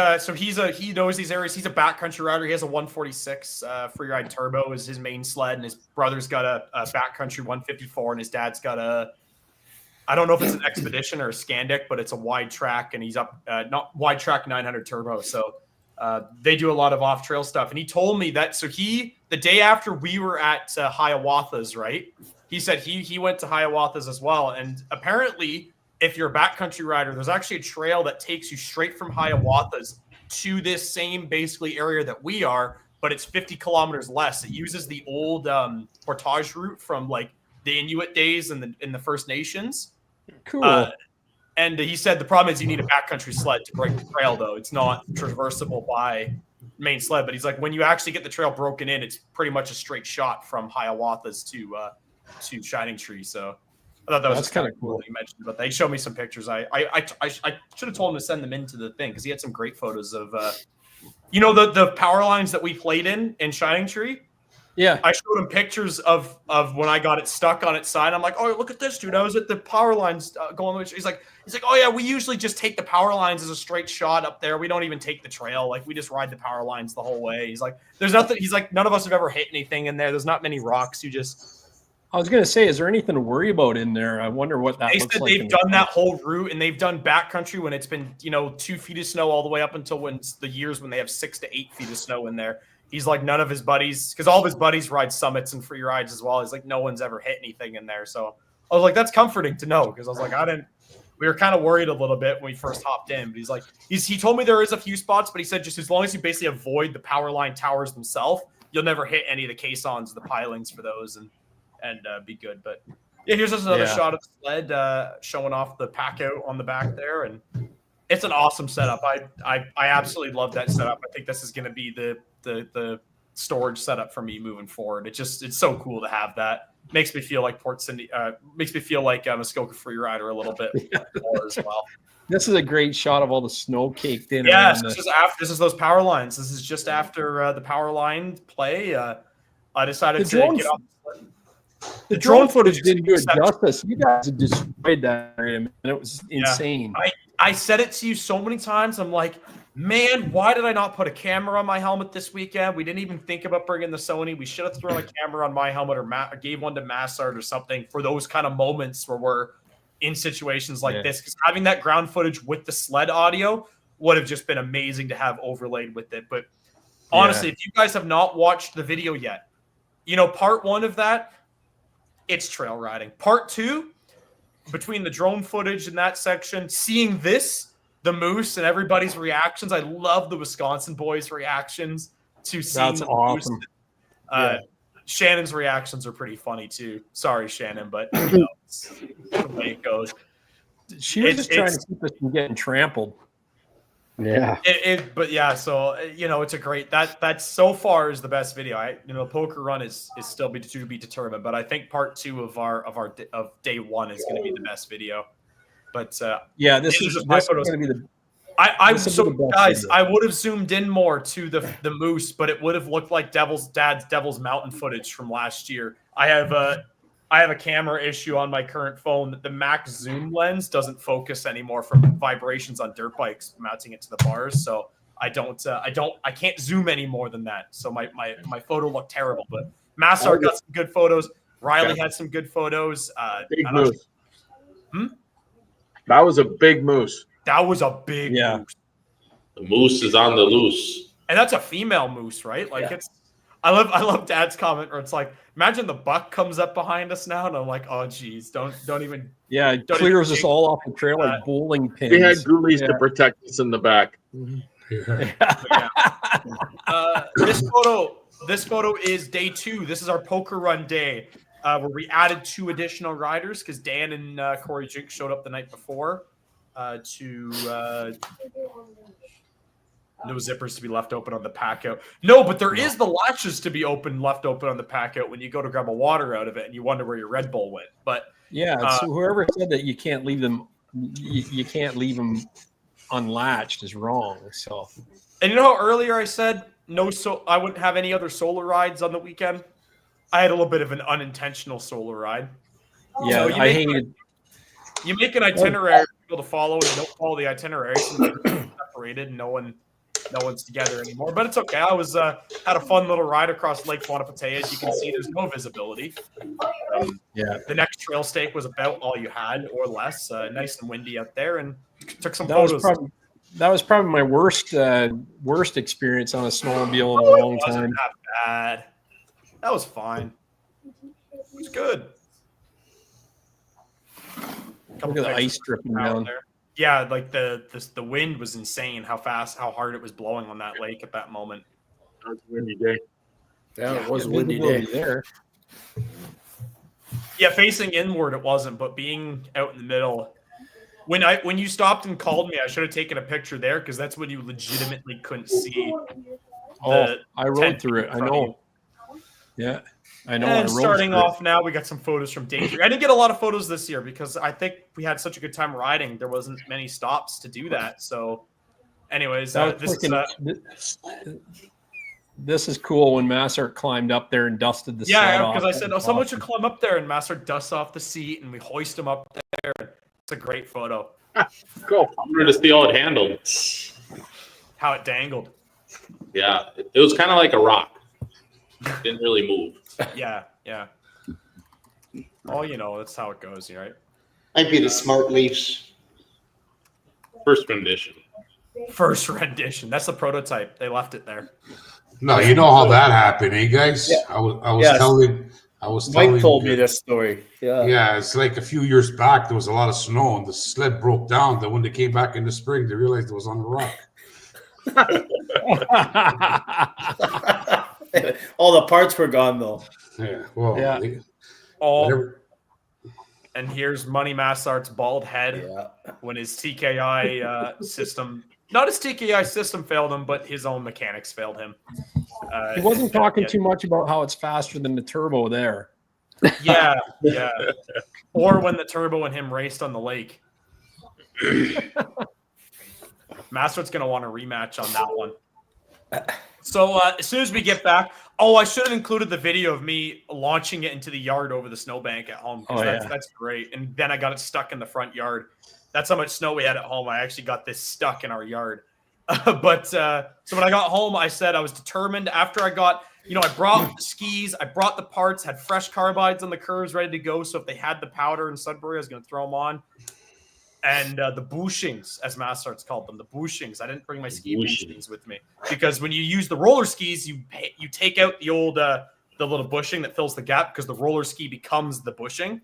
knows these areas. He's a backcountry rider. He has a 146 freeride turbo is his main sled, and his brother's got a backcountry 154, and his dad's got I don't know if it's an Expedition or a Scandic, but it's a wide track, and he's up not wide track 900 turbo. So they do a lot of off trail stuff. And he told me that the day after we were at Hiawatha's, right? He said he went to Hiawatha's as well, and apparently, if you're a backcountry rider, there's actually a trail that takes you straight from Hiawatha's to this same basically area that we are, but it's 50 kilometers less. It uses the old portage route from like the Inuit days and the First Nations. Cool. And he said the problem is you need a backcountry sled to break the trail, though. It's not traversable by main sled. But he's like, when you actually get the trail broken in, it's pretty much a straight shot from Hiawatha's to Shining Tree. So I thought that was kind of cool that you mentioned about that. He showed me some pictures. I should have told him to send them into the thing because he had some great photos of, the power lines that we played in Shining Tree. Yeah, I showed him pictures of when I got it stuck on its side. I'm like, oh, look at this, dude. I was at the power lines going. He's like, oh yeah, we usually just take the power lines as a straight shot up there. We don't even take the trail. Like we just ride the power lines the whole way. He's like, there's nothing. He's like, none of us have ever hit anything in there. There's not many rocks. I was going to say, is there anything to worry about in there? I wonder what that looks like. They've done that whole route, and they've done backcountry when it's been, 2 feet of snow all the way up until when the years when they have 6 to 8 feet of snow in there. He's like, none of his buddies, because all of his buddies ride summits and free rides as well. He's like, no one's ever hit anything in there. So I was like, that's comforting to know, because I was like, we were kind of worried a little bit when we first hopped in. But he's like, he told me there is a few spots, but he said just as long as you basically avoid the power line towers themselves, you'll never hit any of the caissons, the pilings for those, and be good. But yeah, here's just another shot of the sled showing off the pack out on the back there, and it's an awesome setup. I absolutely love that setup. I think this is going to be the storage setup for me moving forward. It's so cool to have that. Makes me feel like Port Cindy. Makes me feel like Muskoka Freerider a little bit more as well. This is a great shot of all the snow caked in. Yeah, this is those power lines. This is just after the power line play. I decided to get off. The drone footage didn't do it justice. You guys have destroyed that area, and it was insane. I said it to you so many times. I'm like, man, why did I not put a camera on my helmet this weekend? We didn't even think about bringing the Sony. We should have thrown a camera on my helmet or gave one to Massard or something for those kind of moments where we're in situations like this. Because having that ground footage with the sled audio would have just been amazing to have overlaid with it. But honestly, if you guys have not watched the video yet, part 1 of that, it's trail riding. Part 2, between the drone footage in that section, seeing the moose and everybody's reactions. I love the Wisconsin boys' reactions to seeing the awesome. Moose. Shannon's reactions are pretty funny too. Sorry, Shannon, but it's the way it goes. She was just trying to keep us from getting trampled. Yeah. But yeah, so it's a great that so far is the best video. Poker Run is still to be determined, but I think part 2 of day 1 is going to be the best video. But yeah, this is going to be the. Guys, I would have zoomed in more to the moose, but it would have looked like Devil's Mountain footage from last year. I have a camera issue on my current phone that the max zoom lens doesn't focus anymore from vibrations on dirt bikes mounting it to the bars. So I can't zoom any more than that. So my photo looked terrible, but Massart got some good photos. Riley had some good photos. Big moose. That was a big moose. That was a big moose. The moose is on the loose. And that's a female moose, right? Like I love Dad's comment where it's like, imagine the buck comes up behind us now, and I'm like, oh geez, don't even. Yeah, it clears us all off the trail like bowling pins. We had ghoulies to protect us in the back. This photo is day 2. This is our Poker Run day, where we added 2 additional riders because Dan and Corey Jink showed up the night before. No zippers to be left open on the pack out. No, but there is the latches to be left open on the pack out when you go to grab a water out of it and you wonder where your Red Bull went. But so whoever said that you can't leave them, you can't leave them unlatched is wrong. So, and you know how earlier I said I wouldn't have any other solo rides on the weekend. I had a little bit of an unintentional solo ride. Yeah, so you make an itinerary for people to follow, and you don't follow the itinerary, so they're separated, and no one's together anymore. But it's okay. I was had a fun little ride across Lake Quanapate. As you can see, there's no visibility. The next trail stake was about all you had or less. Nice and windy out there, and took some photos. That was probably my worst experience on a snowmobile in a long time. Wasn't that bad. That was fine. It was good. Look at the ice dripping down there. Yeah, like the wind was insane. How hard it was blowing on that lake at that moment. That was a windy day. Yeah, it was a windy day there. Yeah, facing inward it wasn't, but being out in the middle. When you stopped and called me, I should have taken a picture there because that's when you legitimately couldn't see. I rode through it. I know. Yeah. I know. And starting off now, we got some photos from day 3. I didn't get a lot of photos this year because I think we had such a good time riding. There wasn't many stops to do that. So, anyways, this is cool when Massart climbed up there and dusted the sled off. Yeah, because I said, someone should climb up there, and Massart dusts off the seat, and we hoist him up there. It's a great photo. Cool. I'm going to see how it handled. How it dangled. Yeah, it was kind of like a rock. Didn't really move. Yeah. Oh, that's how it goes, right? I'd be the smart Leafs. First rendition. That's the prototype. They left it there. No, you know how that happened, eh, guys? Yeah. I was telling. Mike told me this story. Yeah, it's like a few years back. There was a lot of snow, and the sled broke down. Then when they came back in the spring, they realized it was on the rock. All the parts were gone, though. Yeah. Well. Yeah. And here's Money Massart's bald head when his TKI system. Not his TKI system failed him, but his own mechanics failed him. He wasn't talking too much about how it's faster than the turbo there. Yeah. Or when the turbo and him raced on the lake. Massart's going to want a rematch on that one. So as soon as we get back, I should have included the video of me launching it into the yard over the snowbank at home. That's great. And then I got it stuck in the front yard. That's how much snow we had at home. I actually got this stuck in our yard. So when I got home, I said I was determined after I got, I brought the skis, I brought the parts, had fresh carbides on the curves ready to go. So if they had the powder in Sudbury, I was going to throw them on. And the bushings, as Massart's called them, the bushings. I didn't bring my ski bushings with me because when you use the roller skis, you take out the old the little bushing that fills the gap because the roller ski becomes the bushing.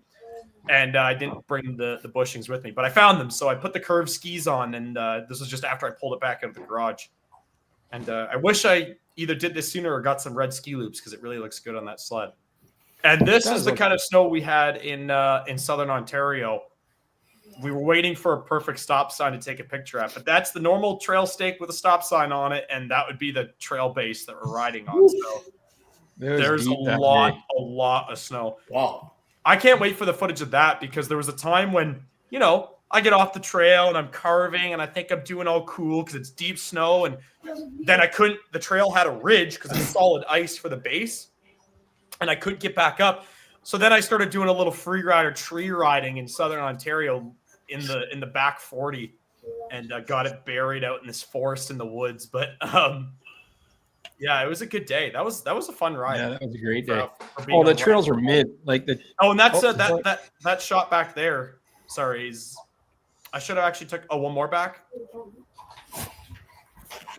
And I didn't bring the bushings with me, but I found them, so I put the curved skis on. And this was just after I pulled it back out of the garage. And I wish I either did this sooner or got some red ski loops because it really looks good on that sled. And this is the kind of snow we had in Southern Ontario. we were waiting for a perfect stop sign to take a picture at. But that's the normal trail stake with a stop sign on it, and that would be the trail base that we're riding on. So there's a lot of snow. Wow. I can't wait for the footage of that, because there was a time when, you know, I get off the trail and I'm carving and I think I'm doing all cool because it's deep snow, and then the trail had a ridge because it's solid ice for the base, and I couldn't get back up. So then I started doing a little free ride or tree riding in Southern Ontario in the back 40, and got it buried out in this forest in the woods. But yeah, it was a good day. That was a fun ride. Yeah, that was a great day. For the trails are mint. Like the and that's that shot back there. Sorry, I should have actually took one more back.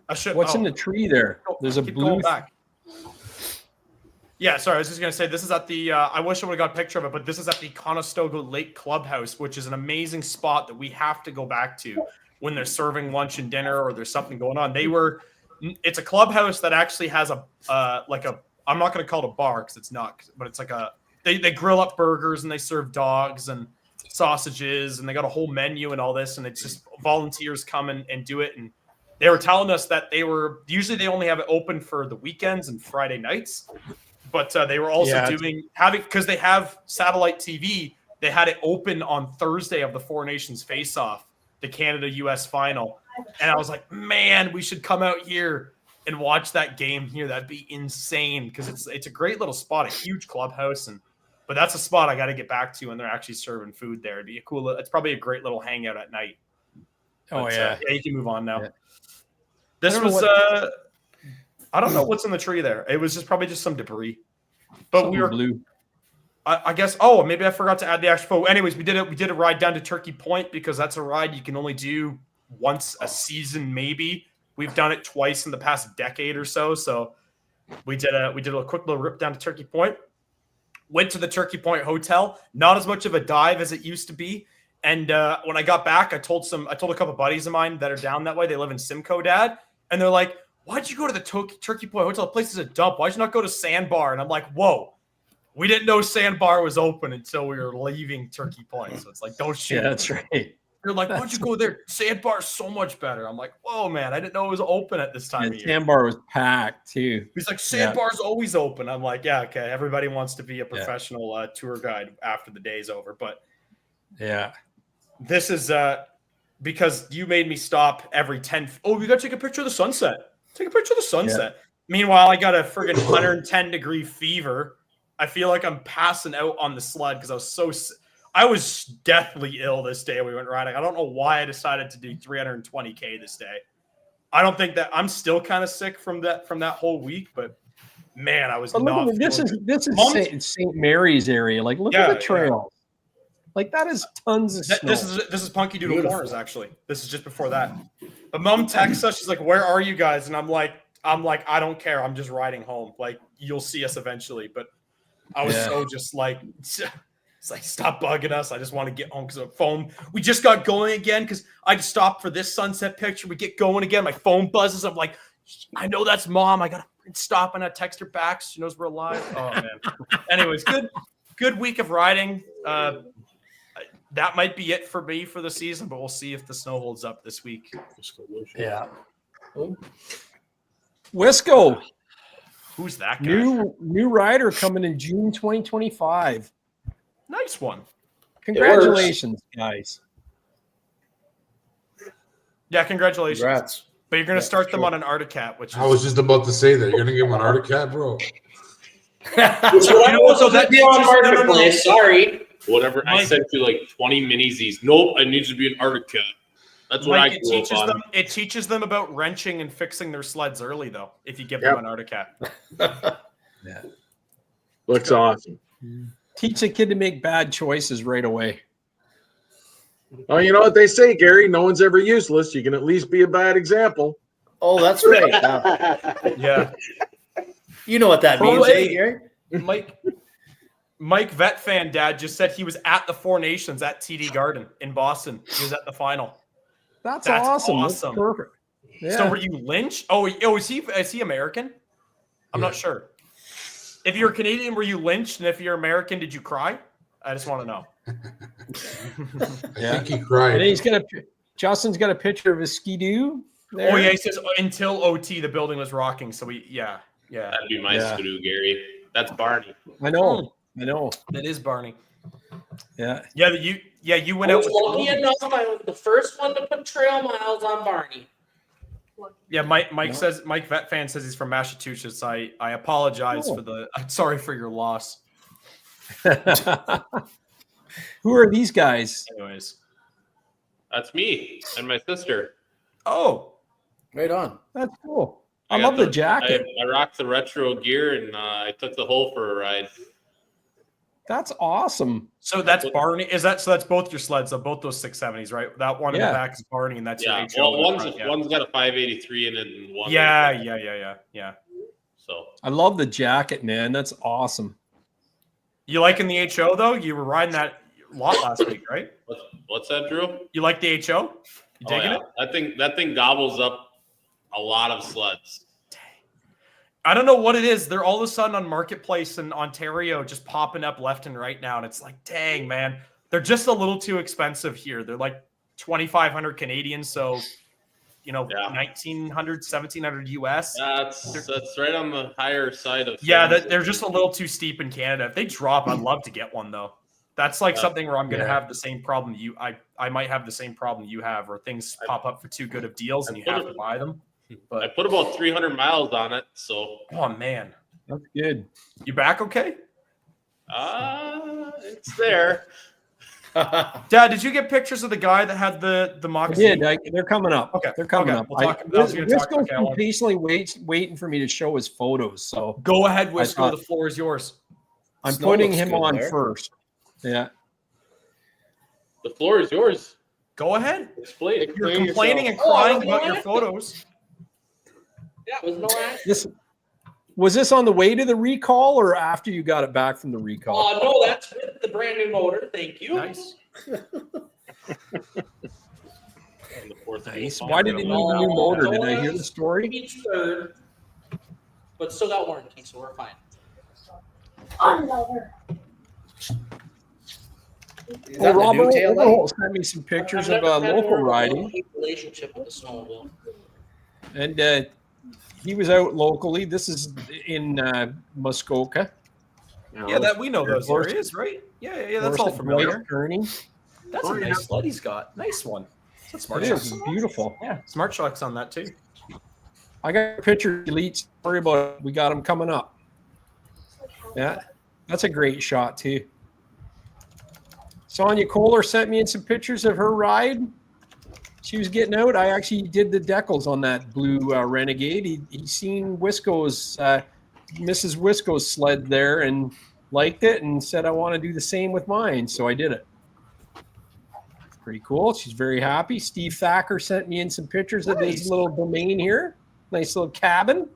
I should. What's in the tree there? There's a blue. Back. Yeah, sorry. I was just gonna say this is at the. I wish I would have got a picture of it, but this is at the Conestoga Lake Clubhouse, which is an amazing spot that we have to go back to when they're serving lunch and dinner or there's something going on. It's a clubhouse that actually has I'm not gonna call it a bar because it's not, but it's like they grill up burgers and they serve dogs and sausages, and they got a whole menu and all this, and it's just volunteers come and do it. And they were telling us that they only have it open for the weekends and Friday nights, but they were also because they have satellite TV, they had it open on Thursday of the Four Nations face-off, the Canada-US final. And I was like, man, we should come out here and watch that game here. That'd be insane, because it's a great little spot, a huge clubhouse. But that's a spot I got to get back to when they're actually serving food there. It'd be it's probably a great little hangout at night. But, yeah, you can move on now. Yeah. This was I don't know what's in the tree there. It was probably just some debris. But something we were blue. I guess. Oh, maybe I forgot to add the actual photo. Anyways, we did a ride down to Turkey Point, because that's a ride you can only do once a season, maybe. We've done it twice in the past decade or so. So we did a quick little rip down to Turkey Point. Went to the Turkey Point Hotel. Not as much of a dive as it used to be. And when I got back, I told a couple of buddies of mine that are down that way. They live in Simcoe, Dad, and they're like, "Why'd you go to the Turkey Point Hotel? The place is a dump. Why'd you not go to Sandbar?" And I'm like, "Whoa, we didn't know Sandbar was open until we were leaving Turkey Point." So it's like, don't shoot. Yeah, that's right. They're like, "Why'd you go there? Sandbar's so much better." I'm like, "Whoa, man, I didn't know it was open at this time of year." Sandbar was packed too. He's like, "Sandbar's always open." I'm like, "Yeah, okay." Everybody wants to be a professional tour guide after the day's over, but yeah, this is because you made me stop every 10. Oh, we got to take a picture of the sunset. Take a picture of the sunset. Yeah. Meanwhile, I got a friggin' 110-degree fever. I feel like I'm passing out on the sled because I was deathly ill this day we went riding. I don't know why I decided to do 320K this day. I don't think that I'm still kind of sick from that whole week, but man, I was not. This is St. Mary's area. Like, look at the trail. Like, that is tons of snow. This is Punky Doodle Corners, actually. This is just before that. But Mom texts us. She's like, "Where are you guys?" And I'm like, I don't care. I'm just riding home. Like, you'll see us eventually. But I was so just like, it's like, stop bugging us. I just want to get home because of phone. We just got going again because I just stopped for this sunset picture. We get going again. My phone buzzes. I'm like, I know that's Mom. I got to stop and I text her back. She knows we're alive. Oh, man. Anyways, good week of riding. That might be it for me for the season, but we'll see if the snow holds up this week. Yeah. Wisco. Who's that guy? New rider coming in June 2025. Nice one. Congratulations, guys. Yeah, congratulations. Congrats. But you're going to start them on an Articat, which is... I was just about to say that. You're going to give them an Articat, bro. So that be on Marketplace. Sorry. Whatever. Mike, I sent you like 20 minis. Nope, it needs to be an Articat. That's what Mike, it teaches them about wrenching and fixing their sleds early, though, if you give them an Articat. Yeah. Looks awesome. Teach a kid to make bad choices right away. Oh, you know what they say, Gary? No one's ever useless. You can at least be a bad example. Oh, that's right. Yeah. You know what that means, eh, Gary? Mike Vet Fan Dad just said he was at the Four Nations at TD Garden in Boston. He was at the final. That's awesome. That's perfect. Yeah. So were you lynched? Oh, is he American? I'm not sure. If you're Canadian, were you lynched? And if you're American, did you cry? I just want to know. I think he cried. And Justin's got a picture of his skidoo. There. Oh yeah, he says until OT the building was rocking. So yeah. That'd be my skidoo, Gary. That's Barney. I know. That is Barney. Yeah. You went I out was with lucky enough. I was the first one to put trail miles on Barney. Yeah, Mike Vet Fan says he's from Massachusetts. I apologize for I'm sorry for your loss. Who are these guys? Anyways. That's me and my sister. Oh. Right on. That's cool. I love the jacket. I rocked the retro gear and I took the whole for a ride. That's awesome. So that's Barney. So that's both your sleds, so both those 670s, right? That one in the back is Barney, and that's your HO. Well, one's got a 583 in it, and one. Yeah. So I love the jacket, man. That's awesome. You liking the HO though? You were riding that a lot last week, right? What's that, Drew? You like the HO? You digging it? That thing gobbles up a lot of sleds. I don't know what it is. They're all of a sudden on Marketplace in Ontario just popping up left and right now. And it's like, dang, man. They're just a little too expensive here. They're like 2,500 Canadian. So, 1,900, 1,700 US. That's right on the higher side of things. Yeah, they're just a little too steep in Canada. If they drop, I'd love to get one, though. That's like something where I'm going to have the same problem I might have the same problem you have, where things pop up for too good of deals and you have to buy them. But I put about 300 miles on it, so. Oh man, that's good. You back okay? It's there. Dad, did you get pictures of the guy that had the moccasin? I did. They're coming up. Okay, they're coming up. We'll talk. Wisco's patiently waiting for me to show his photos. So go ahead, Wisco. The floor is yours. I'm putting him on first. Yeah. The floor is yours. Go ahead. Explain. You're complaining and crying about your photos. Yeah, it was no accident. Was this on the way to the recall or after you got it back from the recall? No, that's with the brand new motor. Thank you. Nice. Nice. Why did it need a new motor? Did I hear the story? Each third, but still got warranty, so we're fine. Robert sent me some pictures of local riding. Relationship with the snowmobile. And he was out locally. This is in Muskoka. Yeah, that we know those areas, right? Yeah. That's all familiar. That's a nice sled he's got. Nice one. That's smart. It is beautiful. Yeah, smart shocks on that too. I got a picture of Elites. Worry about it. We got them coming up. Yeah, that's a great shot too. Sonia Kohler sent me in some pictures of her ride. She was getting out. I actually did the decals on that blue Renegade. He seen Wisco's, Mrs. Wisco's sled there and liked it and said, I want to do the same with mine. So I did it. Pretty cool. She's very happy. Steve Thacker sent me in some pictures of his little domain here. Nice little cabin.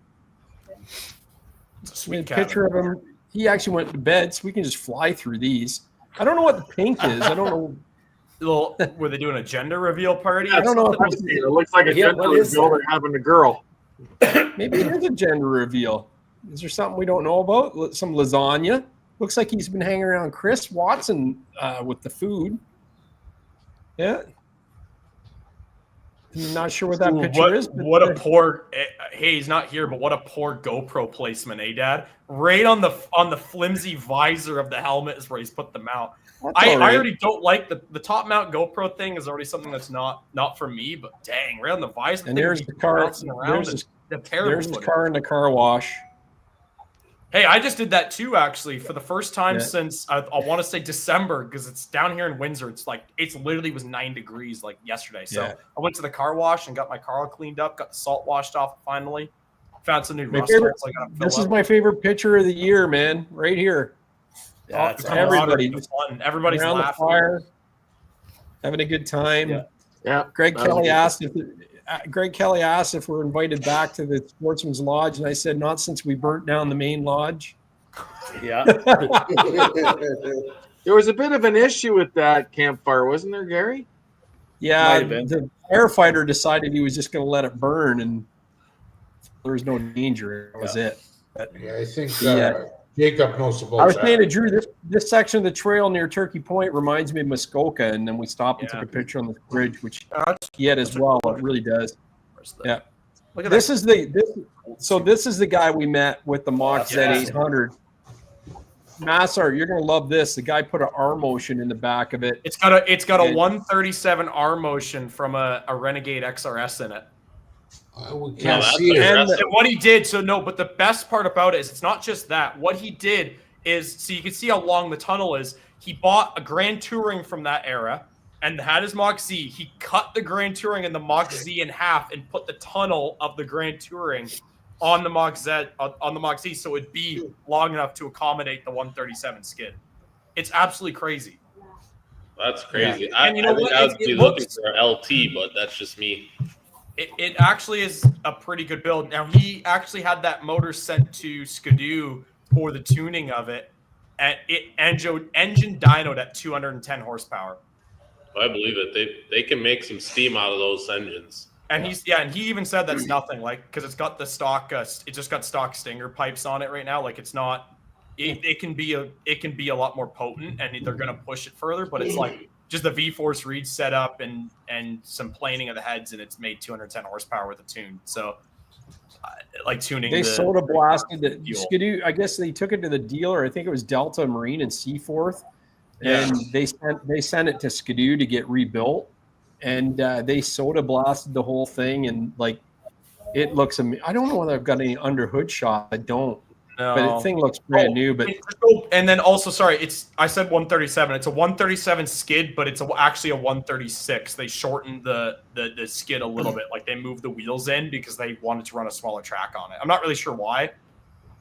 Sweet picture of him. He actually went to bed, so we can just fly through these. I don't know what the pink is. I don't know. Were they doing a gender reveal party? I don't know. It looks like a gender reveal they're having a girl. Maybe it is a gender reveal. Is there something we don't know about? Some lasagna. Looks like he's been hanging around Chris Watson with the food. Yeah. I'm not sure what that picture is. What a poor. Hey, he's not here, but what a poor GoPro placement, eh, Dad? Right on the flimsy visor of the helmet is where he's put the mount. I already don't like the top mount GoPro thing. Is already something that's not for me. But dang, right on the visor. And there's the car. There's the car in the car wash. Hey, I just did that too, actually, for the first time since I want to say December, because it's down here in Windsor. It's literally was 9 degrees like yesterday. So I went to the car wash and got my car all cleaned up, got the salt washed off finally. Found some new rust salts. This is my favorite picture of the year, man. Right here. Yeah, everybody's around laughing. The fire, having a good time. Yeah. Greg Kelly asked if we're invited back to the Sportsman's Lodge, and I said not since we burnt down the main lodge. Yeah. There was a bit of an issue with that campfire, wasn't there, Gary? Yeah, the firefighter decided he was just going to let it burn, and there was no danger. That was it. But, I think Jacob knows about I was that. saying to Drew, this section of the trail near Turkey Point reminds me of Muskoka, and then we stopped and took a picture on the bridge, which he had as well. It really does. Yeah. Look at this that. is this is the guy we met with the Mach Z800. Massar, you're gonna love this. The guy put an R motion in the back of it. It's got a 137 R motion from a Renegade XRS in it. We can't see it. And what he did, but the best part about it is it's not just that. What he did is, so you can see how long the tunnel is. He bought a Grand Touring from that era and had his Mach Z. He cut the Grand Touring and the Mach Z in half and put the tunnel of the Grand Touring on the Mach Z, so it'd be long enough to accommodate the 137 skid. It's absolutely crazy. That's crazy. Yeah. And you know what? I would be looking for an LT, but that's just me. It actually is a pretty good build. Now, he actually had that motor sent to Skidoo for the tuning of it, and it engine dynoed at 210 horsepower. I believe it. They can make some steam out of those engines. And and he even said that's nothing, like, because it's got the stock, it just got stock Stinger pipes on it right now. Like, it's not, it can be a lot more potent, and they're gonna push it further. But it's like just the V-Force reed setup and some planing of the heads, and it's made 210 horsepower with a tune. So, like tuning. They soda blasted the Skidoo. I guess they took it to the dealer. I think it was Delta Marine and Seaforth, and they sent it to Skidoo to get rebuilt. And they soda blasted the whole thing, and like it looks amazing. I don't know whether I've got any under hood shot. I don't. No. But the thing looks brand new. But and then also, sorry, I said 137. It's a 137 skid, but it's actually a 136. They shortened the skid a little bit, like they moved the wheels in because they wanted to run a smaller track on it. I'm not really sure why.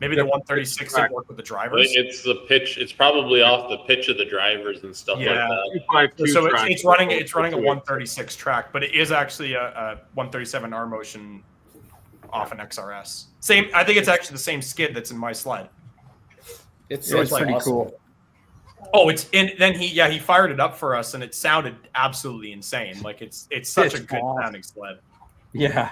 Maybe the 136 didn't work with the drivers. It's the pitch. It's probably off the pitch of the drivers and stuff like that. So it's running a 136 track, but it is actually a 137 R motion off an XRS. Same. I think it's actually the same skid that's in my sled. It's pretty awesome. cool. Oh, it's in. Then he fired it up for us, and it sounded absolutely insane. Like it's such a good sounding sled. Yeah,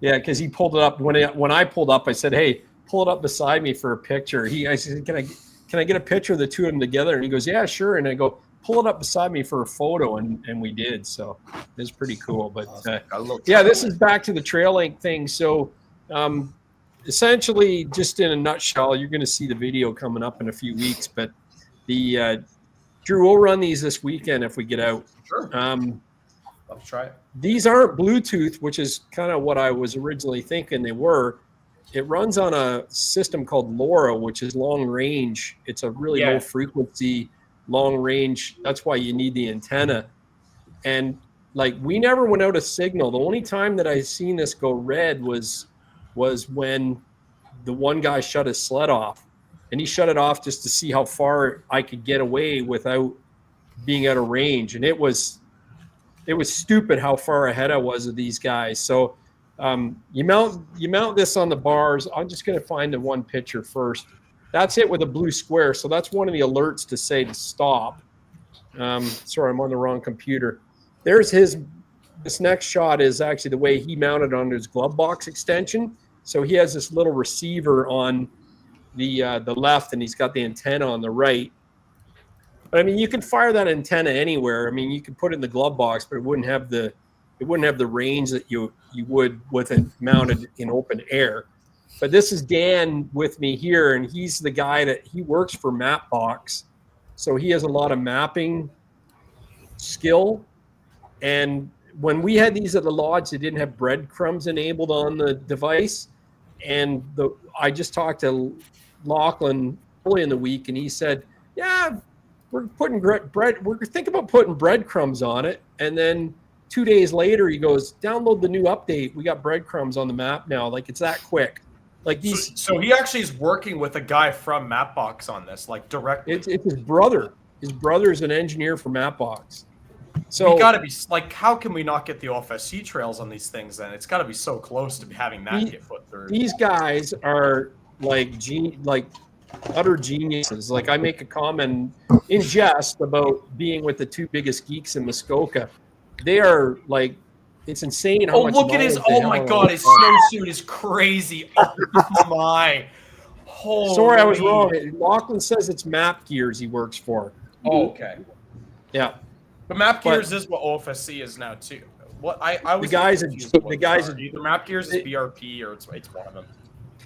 because he pulled it up when I pulled up. I said, "Hey, pull it up beside me for a picture." I said, "Can I get a picture of the two of them together?" And he goes, "Yeah, sure." And I go, "Pull it up beside me for a photo," and we did. So it's pretty cool. But this is back to the trail link thing. So essentially, just in a nutshell, you're going to see the video coming up in a few weeks. But the Drew, we'll run these this weekend if we get out. Sure. Let's try it. These aren't Bluetooth, which is kind of what I was originally thinking they were. It runs on a system called LoRa, which is long range. It's a really low frequency, long range. That's why you need the antenna. And like, we never went out a signal. The only time that I seen this go red was when the one guy shut his sled off, and he shut it off just to see how far I could get away without being out of range. And it was stupid how far ahead I was of these guys. So you mount this on the bars. I'm just going to find the one picture first. That's it with a blue square. So that's one of the alerts to say to stop. Sorry, I'm on the wrong computer. There's this next shot is actually the way he mounted on his glove box extension. So he has this little receiver on the left, and he's got the antenna on the right. But I mean, you can fire that antenna anywhere. I mean, you can put it in the glove box, but it wouldn't have the range that you would with it mounted in open air. But this is Dan with me here, and he's the guy that he works for Mapbox. So he has a lot of mapping skill. And when we had these at the lodge, they didn't have breadcrumbs enabled on the device. And I just talked to Lachlan early in the week, and he said, "Yeah, we're putting we're thinking about putting breadcrumbs on it." And then 2 days later, he goes, "Download the new update. We got breadcrumbs on the map now." Like, it's that quick. Like these. So he actually is working with a guy from Mapbox on this, like directly. It's his brother. His brother is an engineer for Mapbox. So we got to be like, how can we not get the OFSC trails on these things? Then it's got to be so close to having that get put through. These guys are like utter geniuses. Like, I make a comment in jest about being with the two biggest geeks in Muskoka. They are like, it's insane how much. Look at his! Oh my God, his snowsuit is crazy. Oh my! Sorry, I was wrong. Lachlan says it's Map Gears he works for. Oh, okay. Yeah. But Map Gears is what OFSC is now too. What I was the guys either Map Gears is BRP or it's one of them.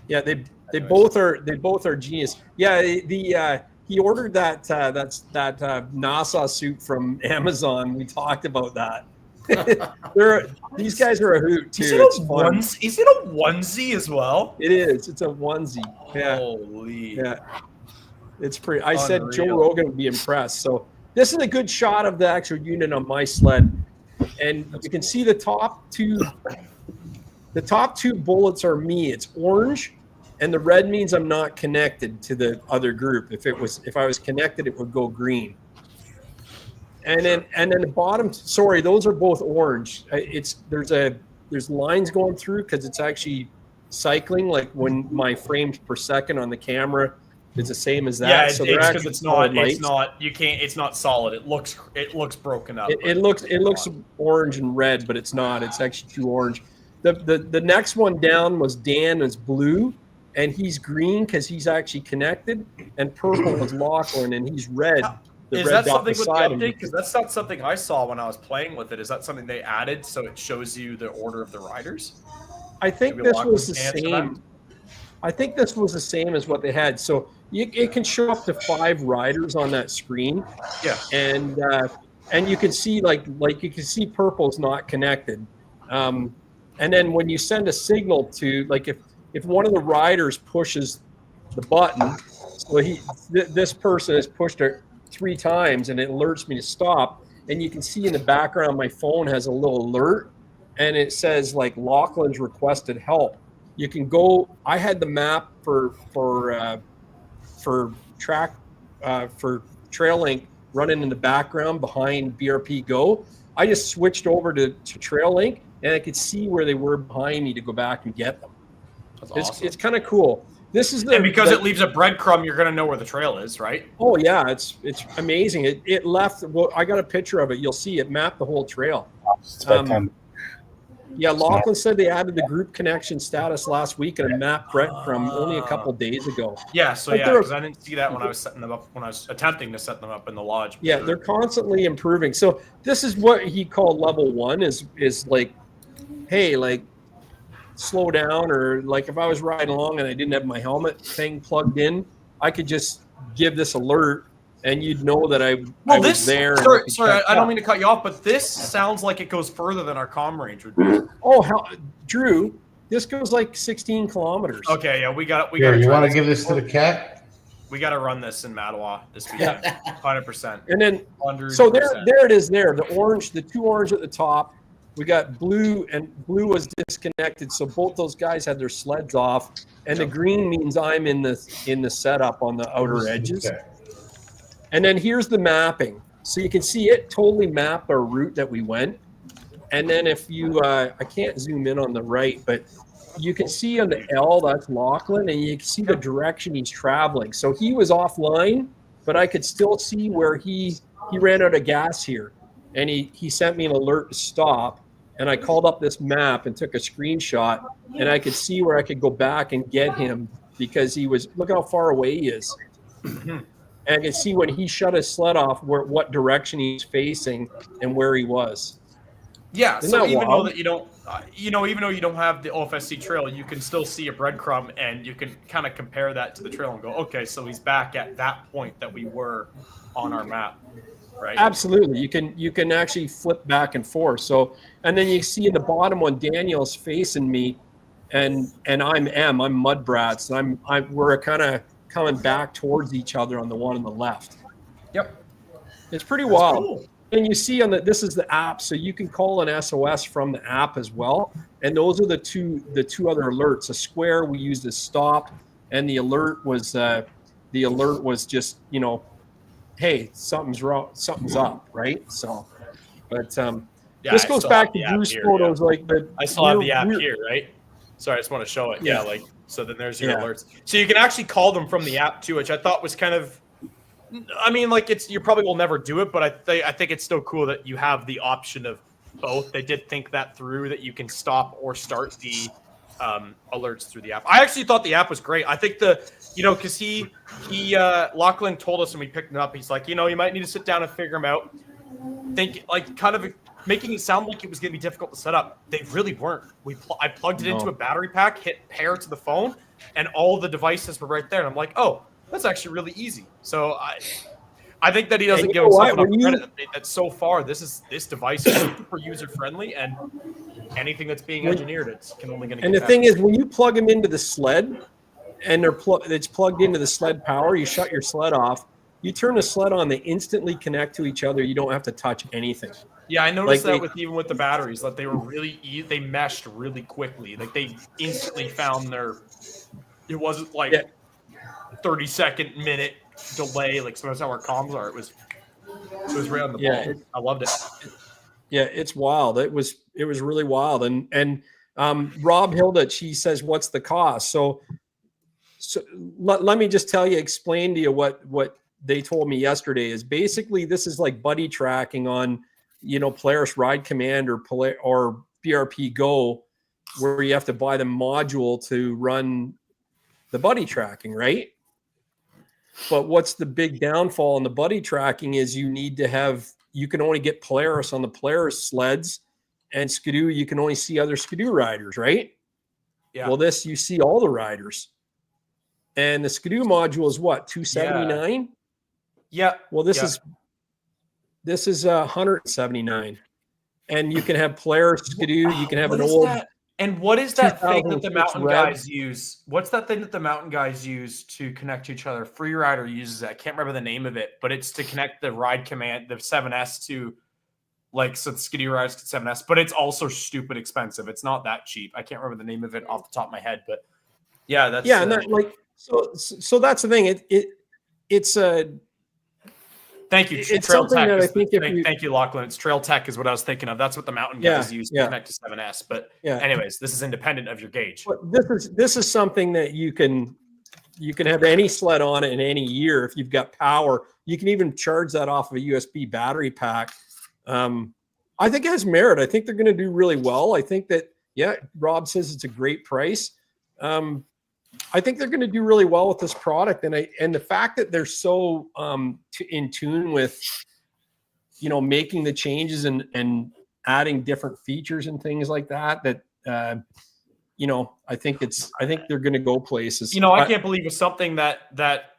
Yeah, they both are genius. Yeah, he ordered that NASA suit from Amazon. We talked about that. These guys are a hoot too. Is it a onesie as well? It is. It's a onesie. Yeah. Holy. Yeah. It's pretty. I said Joe Rogan would be impressed. So this is a good shot of the actual unit on my sled, and you can see the top two. The top two bullets are me. It's orange, and the red means I'm not connected to the other group. If I was connected, it would go green. And then the bottom. Sorry, those are both orange. There's lines going through because it's actually cycling. Like when my frames per second on the camera is the same as that. Yeah, so it's because it's not. You can't. It's not solid. It looks broken up. It looks orange and red, but it's not. It's actually too orange. The next one down was Dan is blue, and he's green because he's actually connected, and purple was Lachlan, and he's red. Is that something with the update? Because that's not something I saw when I was playing with it. Is that something they added so it shows you the order of the riders? I think this was the same. I think this was the same as what they had. So it can show up to 5 riders on that screen. Yeah. And you can see like you can see purple's not connected. And then when you send a signal to like if one of the riders pushes the button, so this person has pushed it 3 times and it alerts me to stop, and you can see in the background my phone has a little alert and it says like Lachlan's requested help. You can go. I had the map for TRAC for TrailLink running in the background behind BRP Go. I just switched over to TrailLink and I could see where they were behind me to go back and get them. That's awesome. It's kind of cool. This is and because it leaves a breadcrumb, you're going to know where the trail is, right? Oh yeah, it's amazing. It left. Well, I got a picture of it. You'll see it mapped the whole trail. Yeah, Lachlan said they added the group connection status last week and a map breadcrumb only a couple days ago. Yeah, so because I didn't see that when I was setting them up, when I was attempting to set them up in the lodge. Yeah, they're constantly improving. So this is what he called level 1 is like, hey, like slow down, or like if I was riding along and I didn't have my helmet thing plugged in, I could just give this alert and you'd know that I was there. Sorry, I don't mean to cut you off, but this sounds like it goes further than our comm range would be. Oh, Drew, this goes like 16 kilometers. Okay, yeah, we got. You want to give this to the cat? We got to run this in Mattawa this weekend, 100%. And then, 100%. So there it is. There, the orange, the 2 orange at the top. We got blue, and blue was disconnected, so both those guys had their sleds off. And the green means I'm in the setup on the outer edges. Okay. And then here's the mapping. So you can see it totally mapped our route that we went. And then if you, I can't zoom in on the right, but you can see on the L, that's Lachlan, and you can see the direction he's traveling. So he was offline, but I could still see where he ran out of gas here. And he sent me an alert to stop. And I called up this map and took a screenshot, and I could see where I could go back and get him because he was, look how far away he is. And I could see when he shut his sled off what direction he's facing and where he was. Yeah, so even though that you don't, even though you don't have the OFSC trail, you can still see a breadcrumb, and you can kind of compare that to the trail and go, okay, so he's back at that point that we were on our map, right? Absolutely, you can actually flip back and forth. So, and then you see in the bottom one, Daniel's facing me, and I'm MUDBRATS, and we're kind of coming back towards each other on the one on the left. Yep. It's pretty wild. Cool. And you see this is the app, so you can call an SOS from the app as well. And those are the two other alerts. A square we used as stop, and the alert was just, hey, something's wrong, something's up, right? So, but this goes back to Drew's photos, like I still have the app here, right? Sorry, I just want to show it. Yeah, like so. Then there's your alerts. So you can actually call them from the app too, which I thought was kind of. I mean, like you probably will never do it, but I think it's still cool that you have the option of both. They did think that through, that you can stop or start the alerts through the app. I actually thought the app was great. I think because Lachlan told us when we picked it up, he's like, you might need to sit down and figure them out. Kind of making it sound like it was going to be difficult to set up. They really weren't. I plugged it into a battery pack, hit pair to the phone, and all the devices were right there. And I'm like, oh, that's actually really easy. So I think that he doesn't give himself enough credit that so far this device is super user friendly, and anything that's being engineered, it's only going to. And the thing is, when you plug them into the sled, and it's plugged into the sled power, you shut your sled off. You turn the sled on, they instantly connect to each other. You don't have to touch anything. Yeah, I noticed that even with the batteries, that they were they meshed really quickly. Like they instantly found it wasn't like 30-second minute delay, like sometimes how our comms are. It was right on the ball. I loved it. Yeah, it's wild. It was really wild. And Rob Hilda, she says, what's the cost? So let me just explain to you what they told me yesterday is basically this is like buddy tracking on, Polaris Ride Command or BRP Go, where you have to buy the module to run the buddy tracking, right? But what's the big downfall in the buddy tracking is you can only get Polaris on the Polaris sleds, and Skidoo, you can only see other Skidoo riders, right? Yeah. Well, you see all the riders. And the Skidoo module is what, $279? Yeah. Well, this is $179, and you can have Polaris Skidoo. You can have an old. And what is that thing that the mountain guys use? What's that thing that the mountain guys use to connect to each other? Freerider uses it. I can't remember the name of it, but it's to connect the Ride Command, the 7S to, so the Skidoo riders to 7S. But it's also stupid expensive. It's not that cheap. I can't remember the name of it off the top of my head, but yeah, that's so that's the thing. It's a. Thank you. It's Trail Tech. That I think thank you, Lachlan. It's Trail Tech is what I was thinking of. That's what the mountain guys use to connect to 7S. But anyways, this is independent of your gauge. But this is something that you can have any sled on it in any year if you've got power. You can even charge that off of a USB battery pack. I think it has merit. I think they're going to do really well. I think that Rob says it's a great price. I think they're going to do really well with this product, and the fact that they're so in tune with, making the changes and adding different features and things like that. I think they're going to go places. I can't believe it's something that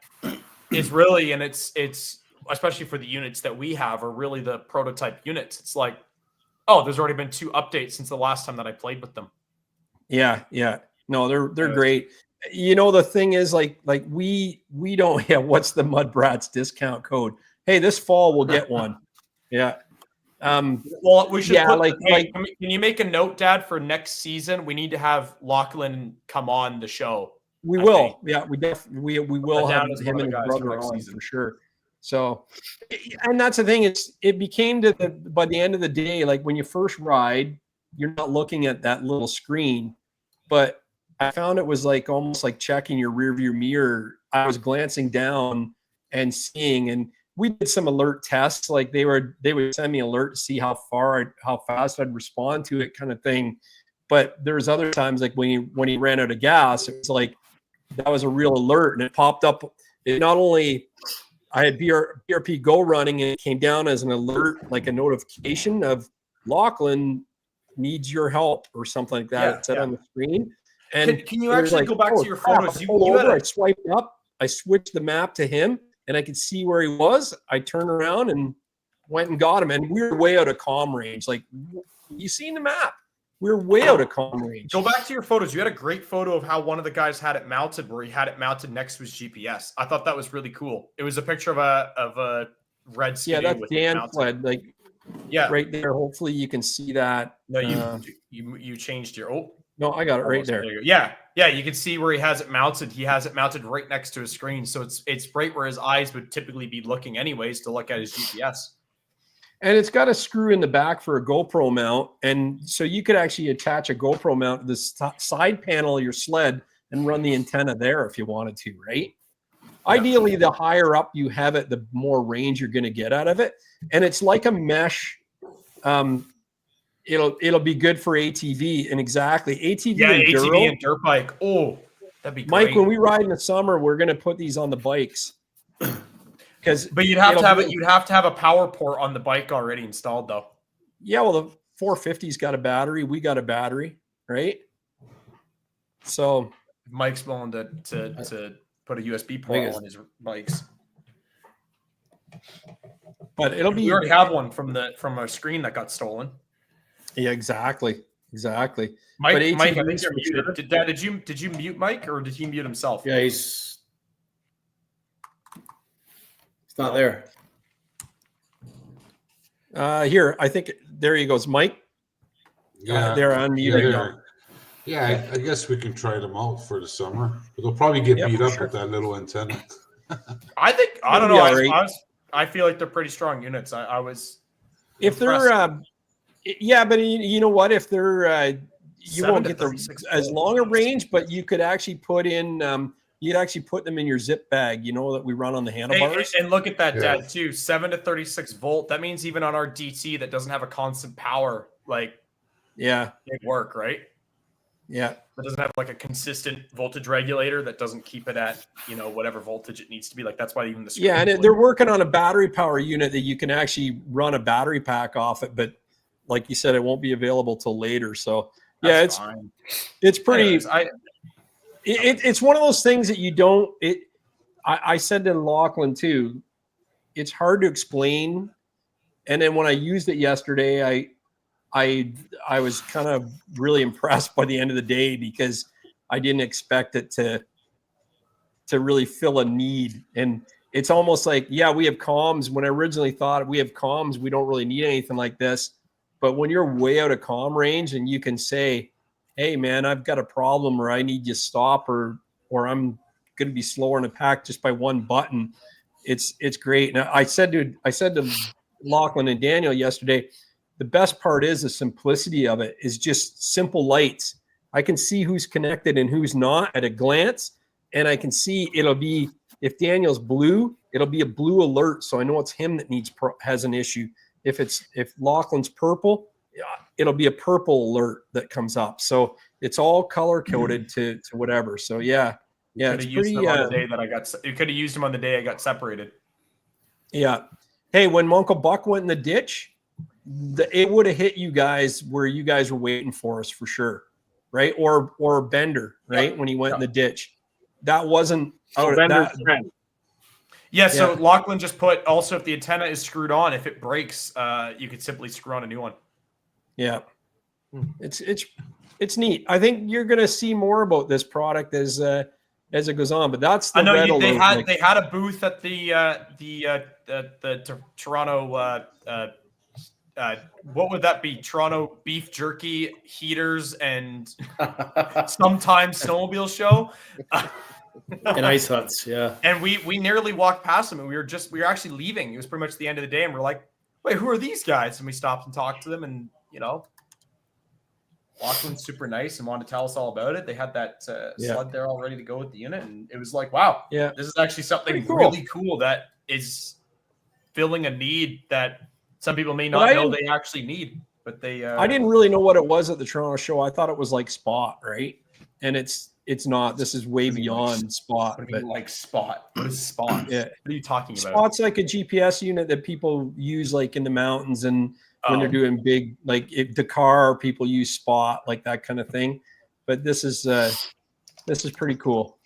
is really, and it's especially for the units that we have are really the prototype units. It's like, oh, there's already been 2 updates since the last time that I played with them. Yeah. No, they're great. The thing is like we don't what's the MUDBRATS discount code? Hey, this fall we'll get one. Yeah. Well, we should can you make a note, Dad, for next season? We need to have Lachlan come on the show. We will. Yeah, we will have him and his brother on for sure. So, and that's the thing, it became by the end of the day, like when you first ride, you're not looking at that little screen, but I found it was like almost like checking your rear view mirror. I was glancing down and seeing, and we did some alert tests. Like they would send me alert to see how fast I'd respond to it, kind of thing. But there's other times like when he ran out of gas, it was like that was a real alert, and it popped up. It not only I had BRP Go running, and it came down as an alert, like a notification of Lachlan needs your help or something like that. It said on the screen. And can you actually go back to your photos? I swiped up, I switched the map to him, and I could see where he was. I turned around and went and got him, and we were way out of comm range. Like, you seen the map? We were way out of comm range. Go back to your photos. You had a great photo of how one of the guys had it mounted, where he had it mounted next to his GPS. I thought that was really cool. It was a picture of a red Skidoo. Yeah, that's Dan fled. Like, right there. Hopefully, you can see that. No, you changed your No, I got it right there. Yeah, you can see where he has it mounted. He has it mounted right next to his screen, so it's right where his eyes would typically be looking anyways to look at his GPS. And it's got a screw in the back for a GoPro mount, and so you could actually attach a GoPro mount to the side panel of your sled and run the antenna there if you wanted to, right? Ideally, the higher up you have it, the more range you're going to get out of it. And it's like a mesh. it'll be good for ATV. And exactly ATV Yeah, and ATV Duro. and dirt bike. Oh, that'd be Mike, great. when we ride in the summer, we're going to put these on the bikes. But you'd have to have a power port on the bike already installed, though. Yeah, well, the 450's got a battery. We got a battery, right? So Mike's willing to put a USB port on his bikes. But it'll be. We already have one from a screen that got stolen. Yeah, exactly. Mike, but I think you're ATVs for muted. sure. Did you mute Mike or did he mute himself? Yeah, he's not there. Here, I think there he goes, Mike. Yeah, they're unmuted. Yeah, I guess we can try them out for the summer. But they'll probably get beat up with that little antenna. I don't know. I feel like they're pretty strong units. I was if impressed. they're yeah, but you know what? If they're you won't get as long a range, but you could actually put in you'd actually put them in your zip bag, that we run on the handlebars. And look at that, Dad, too. 7 to 36 volt. That means even on our DT that doesn't have a constant power, like it work, right? Yeah. That doesn't have like a consistent voltage regulator that doesn't keep it at, whatever voltage it needs to be. Like that's why even the screen. Yeah, and they're working on a battery power unit that you can actually run a battery pack off it, but like you said, it won't be available till later. So that's it's pretty. Anyways, it's one of those things that you don't. I said to Lachlan too. It's hard to explain, and then when I used it yesterday, I was kind of really impressed by the end of the day because I didn't expect it to really fill a need. And it's almost like, we have comms. When I originally thought we have comms, we don't really need anything like this. But when you're way out of comm range and you can say, hey man, I've got a problem or I need you to stop or I'm going to be slower in a pack just by one button. It's great. Now I said to Lachlan and Daniel yesterday, the best part is the simplicity of it is just simple lights. I can see who's connected and who's not at a glance. And I can see it'll be, if Daniel's blue, it'll be a blue alert. So I know it's him that has an issue. If Lachlan's purple, it'll be a purple alert that comes up. So it's all color coded to whatever. So yeah, it's pretty. You could have used them on the day I got separated. Yeah. Hey, when Uncle Buck went in the ditch, it would have hit you guys where you guys were waiting for us for sure, right? Or Bender, right? When he went in the ditch, that wasn't out of that. Yeah, so Lachlan just put also if the antenna is screwed on, if it breaks, you could simply screw on a new one. Yeah, it's neat. I think you're going to see more about this product as it goes on. But that's the they had a booth at the Toronto. What would that be? Toronto beef jerky heaters and sometimes snowmobile show. And ice huts, yeah. And we nearly walked past them, and we were actually leaving. It was pretty much the end of the day, and we're like, "Wait, who are these guys?" And we stopped and talked to them, and Lachlan's super nice and wanted to tell us all about it. They had that sled there all ready to go with the unit, and it was like, "Wow, this is actually something really cool that is filling a need that some people may not know they actually need." But they, I didn't really know what it was at the Toronto show. I thought it was like Spot, right? And it's not. This is way beyond Spot. But like Spot. What is Spot? Yeah. What are you talking about? Spot's like a GPS unit that people use like in the mountains and when they're doing big, like Dakar, people use Spot, like that kind of thing. But this is pretty cool.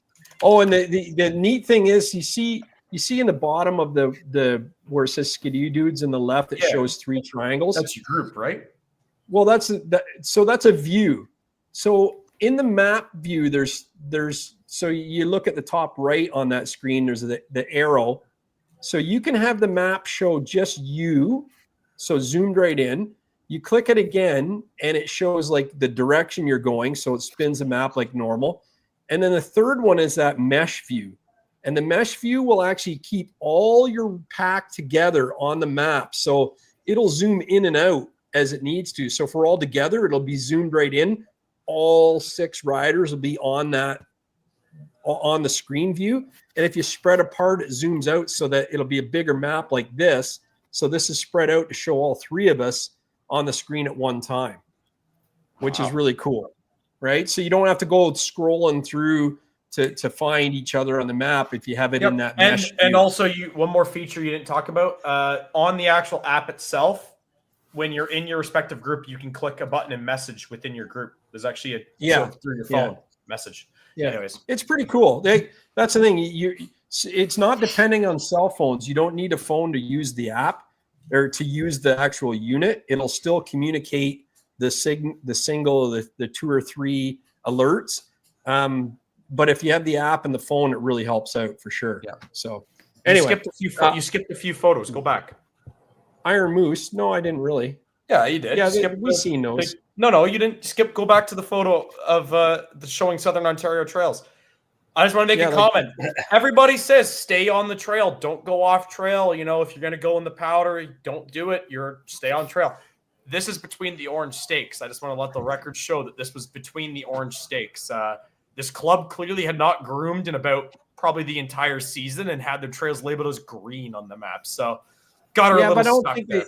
Oh, and the neat thing is you see in the bottom of the where it says Skidoo Dudes in the left, it shows 3 triangles. That's your group, right? Well, that's a view. So in the map view, there's so you look at the top right on that screen, there's the arrow. So you can have the map show just you. So zoomed right in. You click it again, and it shows like the direction you're going. So it spins the map like normal. And then the third one is that mesh view. And the mesh view will actually keep all your pack together on the map. So it'll zoom in and out as it needs to. So if we're all together, it'll be zoomed right in. All 6 riders will be on the screen view. And if you spread apart, it zooms out so that it'll be a bigger map like this. So this is spread out to show all 3 of us. on the screen at one time, which is really cool, right? So you don't have to go scrolling through to find each other on the map if you have it in that mesh. And also, one more feature you didn't talk about on the actual app itself. When you're in your respective group, you can click a button and message within your group. There's actually a through your phone message. Yeah, anyways, it's pretty cool. That's the thing. It's not depending on cell phones. You don't need a phone to use the app or to use the actual unit. It'll still communicate the single, the 2 or 3 alerts. But if you have the app and the phone, it really helps out for sure. Yeah. So anyway, you skipped a few photos. Go back. Iron Moose. No, I didn't really. Yeah, you did. Yeah, we've seen those. No, you didn't skip. Go back to the photo of the showing Southern Ontario trails. I just want to make a comment. Everybody says stay on the trail. Don't go off trail. You know, if you're going to go in the powder, don't do it. Stay on trail. This is between the orange stakes. I just want to let the record show that this was between the orange stakes. This club clearly had not groomed in about probably the entire season and had their trails labeled as green on the map. So got her a little stuck there.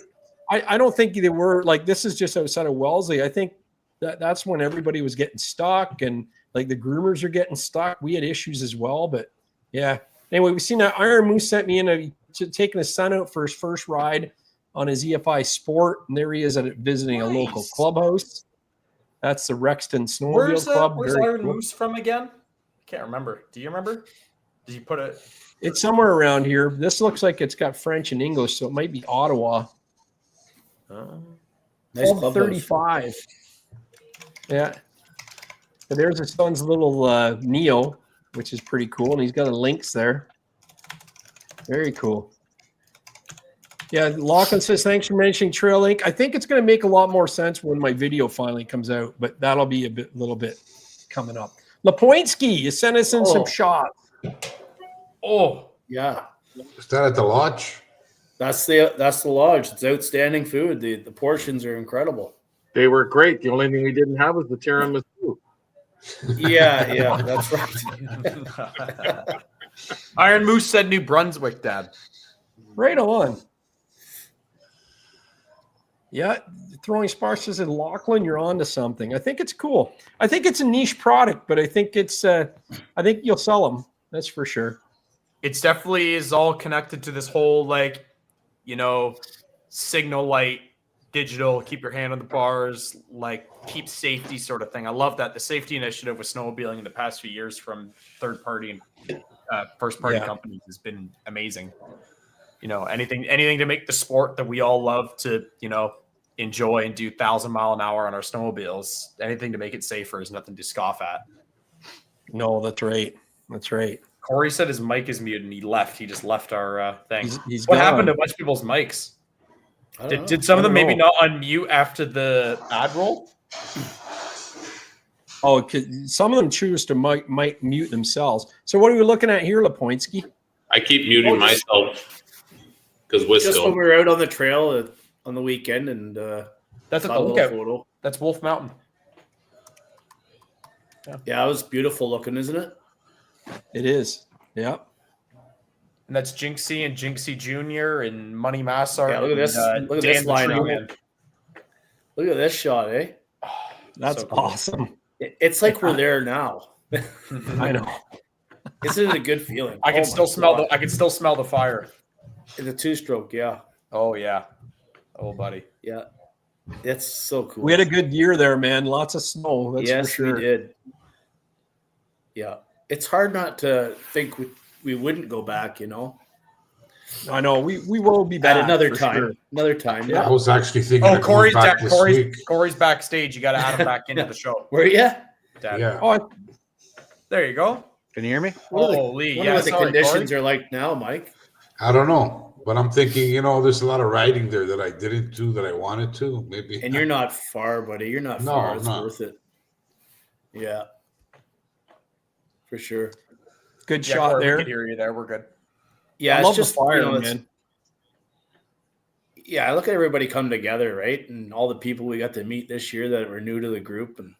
I don't think they were like, this is just outside of Wellesley. I think that's when everybody was getting stuck and like the groomers are getting stuck. We had issues as well, but yeah. Anyway, we've seen that Iron Moose sent me in taking his son out for his first ride on his EFI Sport. And there he is visiting a local clubhouse. That's the Rexton Snowmobile Club. Where's Iron Moose from again? I can't remember. Do you remember? Did you put it? It's somewhere around here. This looks like it's got French and English, so it might be Ottawa. Nice 35. Yeah. So there's his son's little Neo, which is pretty cool. And he's got a Lynx there. Very cool. Yeah, Lachlan says, thanks for mentioning Trail Link. I think it's going to make a lot more sense when my video finally comes out, but that'll be a little bit coming up. Lapoinski, you sent us in some shots. Oh, yeah. Is that at the lodge? That's the lodge. It's outstanding food. The portions are incredible. They were great. The only thing we didn't have was the tiramisu. Yeah, that's right. Iron Moose said New Brunswick, Dad. Right on. Yeah, throwing sparks says, Lachlan, you're on to something. I think it's cool. I think it's a niche product, but I think it's I think you'll sell them. That's for sure. It's definitely is all connected to this whole signal light, digital, keep your hand on the bars, keep safety sort of thing. I love that. The safety initiative with snowmobiling in the past few years from third party and first party companies has been amazing. Anything to make the sport that we all love to, enjoy and do 1,000-mile-an-hour on our snowmobiles. Anything to make it safer is nothing to scoff at. No, that's right. That's right. Corey said his mic is muted and he left. He just left our thing. He's what gone. happened to a bunch of people's mics? Did some of them maybe not unmute after the ad roll? Oh, some of them choose to might mute themselves. So what are we looking at here, Lapoinski? I keep muting myself because just when we were out on the trail on the weekend, and that's at the lookout photo. That's Wolf Mountain. Yeah, it was beautiful looking, isn't it? It is. Yeah. And that's Jinxie and Jinxie Jr. and Money Massar. Yeah, look at this. Look at this lineup. Look at this shot, eh? That's so cool. Awesome. It's like we're there now. I know. Isn't it a good feeling? I can still smell the fire. It's a 2-stroke, yeah. Oh yeah. Oh buddy. Yeah. It's so cool. We had a good year there, man. Lots of snow. That's yes, for sure. we did. Yeah. It's hard not to think we wouldn't go back, I know. We will be back at another time. Sure. Another time. Yeah. I was actually thinking. Oh, Corey's backstage. You got to add him back into the show. Where you? Yeah. Oh, there you go. Can you hear me? Holy, what are the conditions are like now, Mike? I don't know, but I'm thinking, there's a lot of riding there that I didn't do that I wanted to. Maybe. And you're not far, buddy. You're not far. It's worth it. Yeah. For sure. Good shot there. We can hear you there. We're good. Yeah, I love the fire, man. Yeah, I look at everybody come together, right? And all the people we got to meet this year that were new to the group. And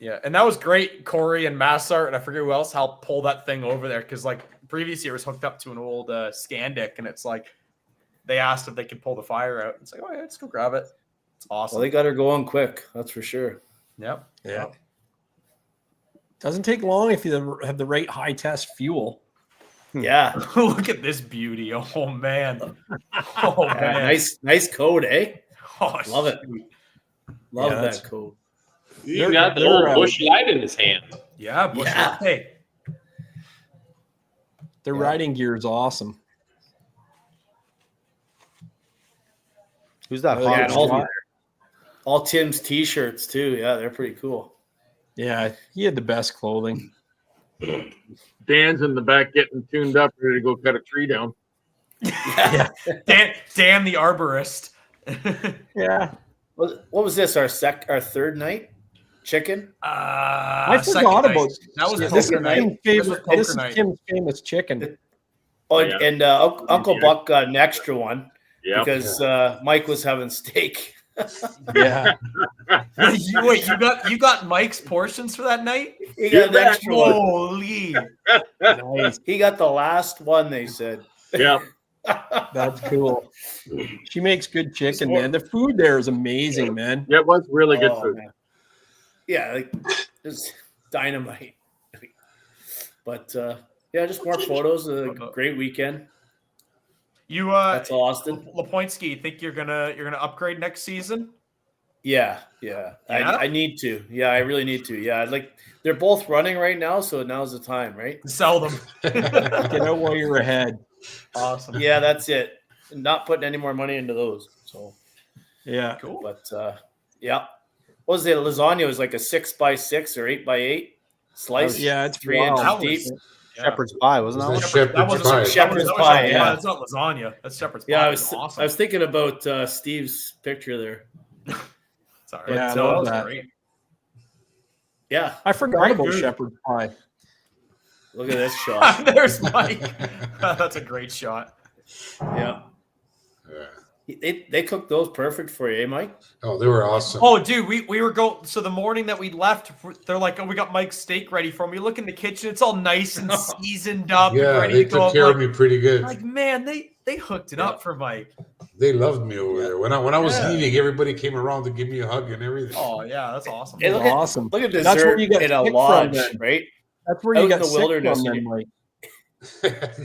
yeah, and that was great. Corey and Massart, and I forget who else helped pull that thing over there because, previous year was hooked up to an old Scandic, and it's they asked if they could pull the fire out. It's oh yeah, let's go grab it. It's awesome. Well, they got her going quick. That's for sure. Yep. Yeah. Doesn't take long if you have the right high test fuel. Yeah. Look at this beauty. Oh man. Oh Yeah, man. nice code, eh? Oh, Love it. Love Yeah, that code. You got the old Bush Light in his hand. Yeah, Bush Yeah. Light. Their riding gear is awesome. Who's that? Oh, yeah, Hot and all Tim's t-shirts too. Yeah, they're pretty cool. Yeah, he had the best clothing. Dan's in the back getting tuned up, ready to go cut a tree down. Yeah. Dan the arborist. Yeah. What was this? Our third night? Chicken? I forgot about that. Was this. poker night. This is Tim's famous chicken. Oh, Yeah. and Uncle Buck got an extra one because Yeah. Mike was having steak. Yeah. you got Mike's portions for that night? He got an extra one. Holy. Nice. He got the last one, they said. Yeah. That's cool. She makes good chicken, man. The food there is amazing, man. Yeah, it was really good Oh, food. man. Yeah, like just dynamite. But yeah, just more photos. A great weekend. You That's Austin. Lapoinski, think you're gonna upgrade next season? Yeah. I need to. Yeah, I really need to. Yeah, like they're both running right now, so now's the time, right? Sell them. Get out while you're ahead. Awesome. Yeah, that's it. Not putting any more money into those. So Yeah. Cool. but yeah. What was it? Lasagna was like a 6x6 or 8x8 slice. Yeah, it's 3 wild. inches deep. Shepherd's pie, wasn't that? Was one? that That was Shepherd's pie? Shepherd's pie. Yeah, That's not lasagna. That's shepherd's pie. yeah. It's awesome. I was thinking about Steve's picture there. Sorry. Yeah, I that love was that. great. Yeah, I forgot Great about food. shepherd's pie. look at this shot. There's Mike. That's a great shot. Yeah, Yeah. they cooked those perfect for you, eh, Mike? Oh, they were awesome. Oh, dude, we were going. So the morning that we left, they're like, "Oh, we got Mike's steak ready for him." We look in the kitchen; it's all nice and seasoned up, and Yeah, ready they to go. took care of me pretty good. Like, man, they hooked it up for Mike. They loved me over there. When I was eating, everybody came around to give me a hug and everything. Oh yeah, that's awesome. Hey, look Awesome. Look at That's where dessert you got in a sick from lodge, then. right? That's where you Out in got the sick wilderness, from you- then, Mike.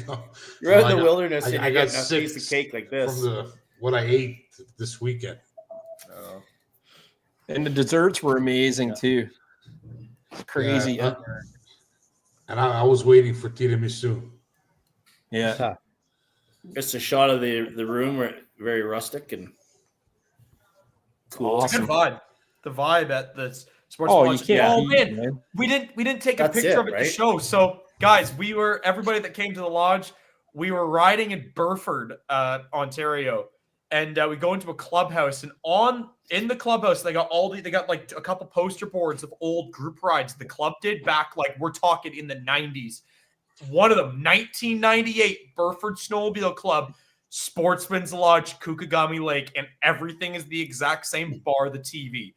No. You're out No, in I the got- wilderness and I you got get a sick piece of cake like this. from what I ate this weekend. And the desserts were amazing too. It's crazy. Yeah, and I was waiting for tiramisu. Yeah. Just a shot of the room, where very rustic and cool. It's a good vibe. The vibe at the sports. Oh, Lodge. you can't Oh beat, man, we didn't take a That's picture it, of it right? to show. So guys, everybody that came to the lodge, we were riding in Burford, Ontario, and we go into a clubhouse, and in the clubhouse they got like a couple poster boards of old group rides the club did back, like we're talking in the 90s. One of them, 1998, Burford Snowmobile Club, Sportsman's Lodge, Kukagami Lake, and everything is the exact same bar the TV.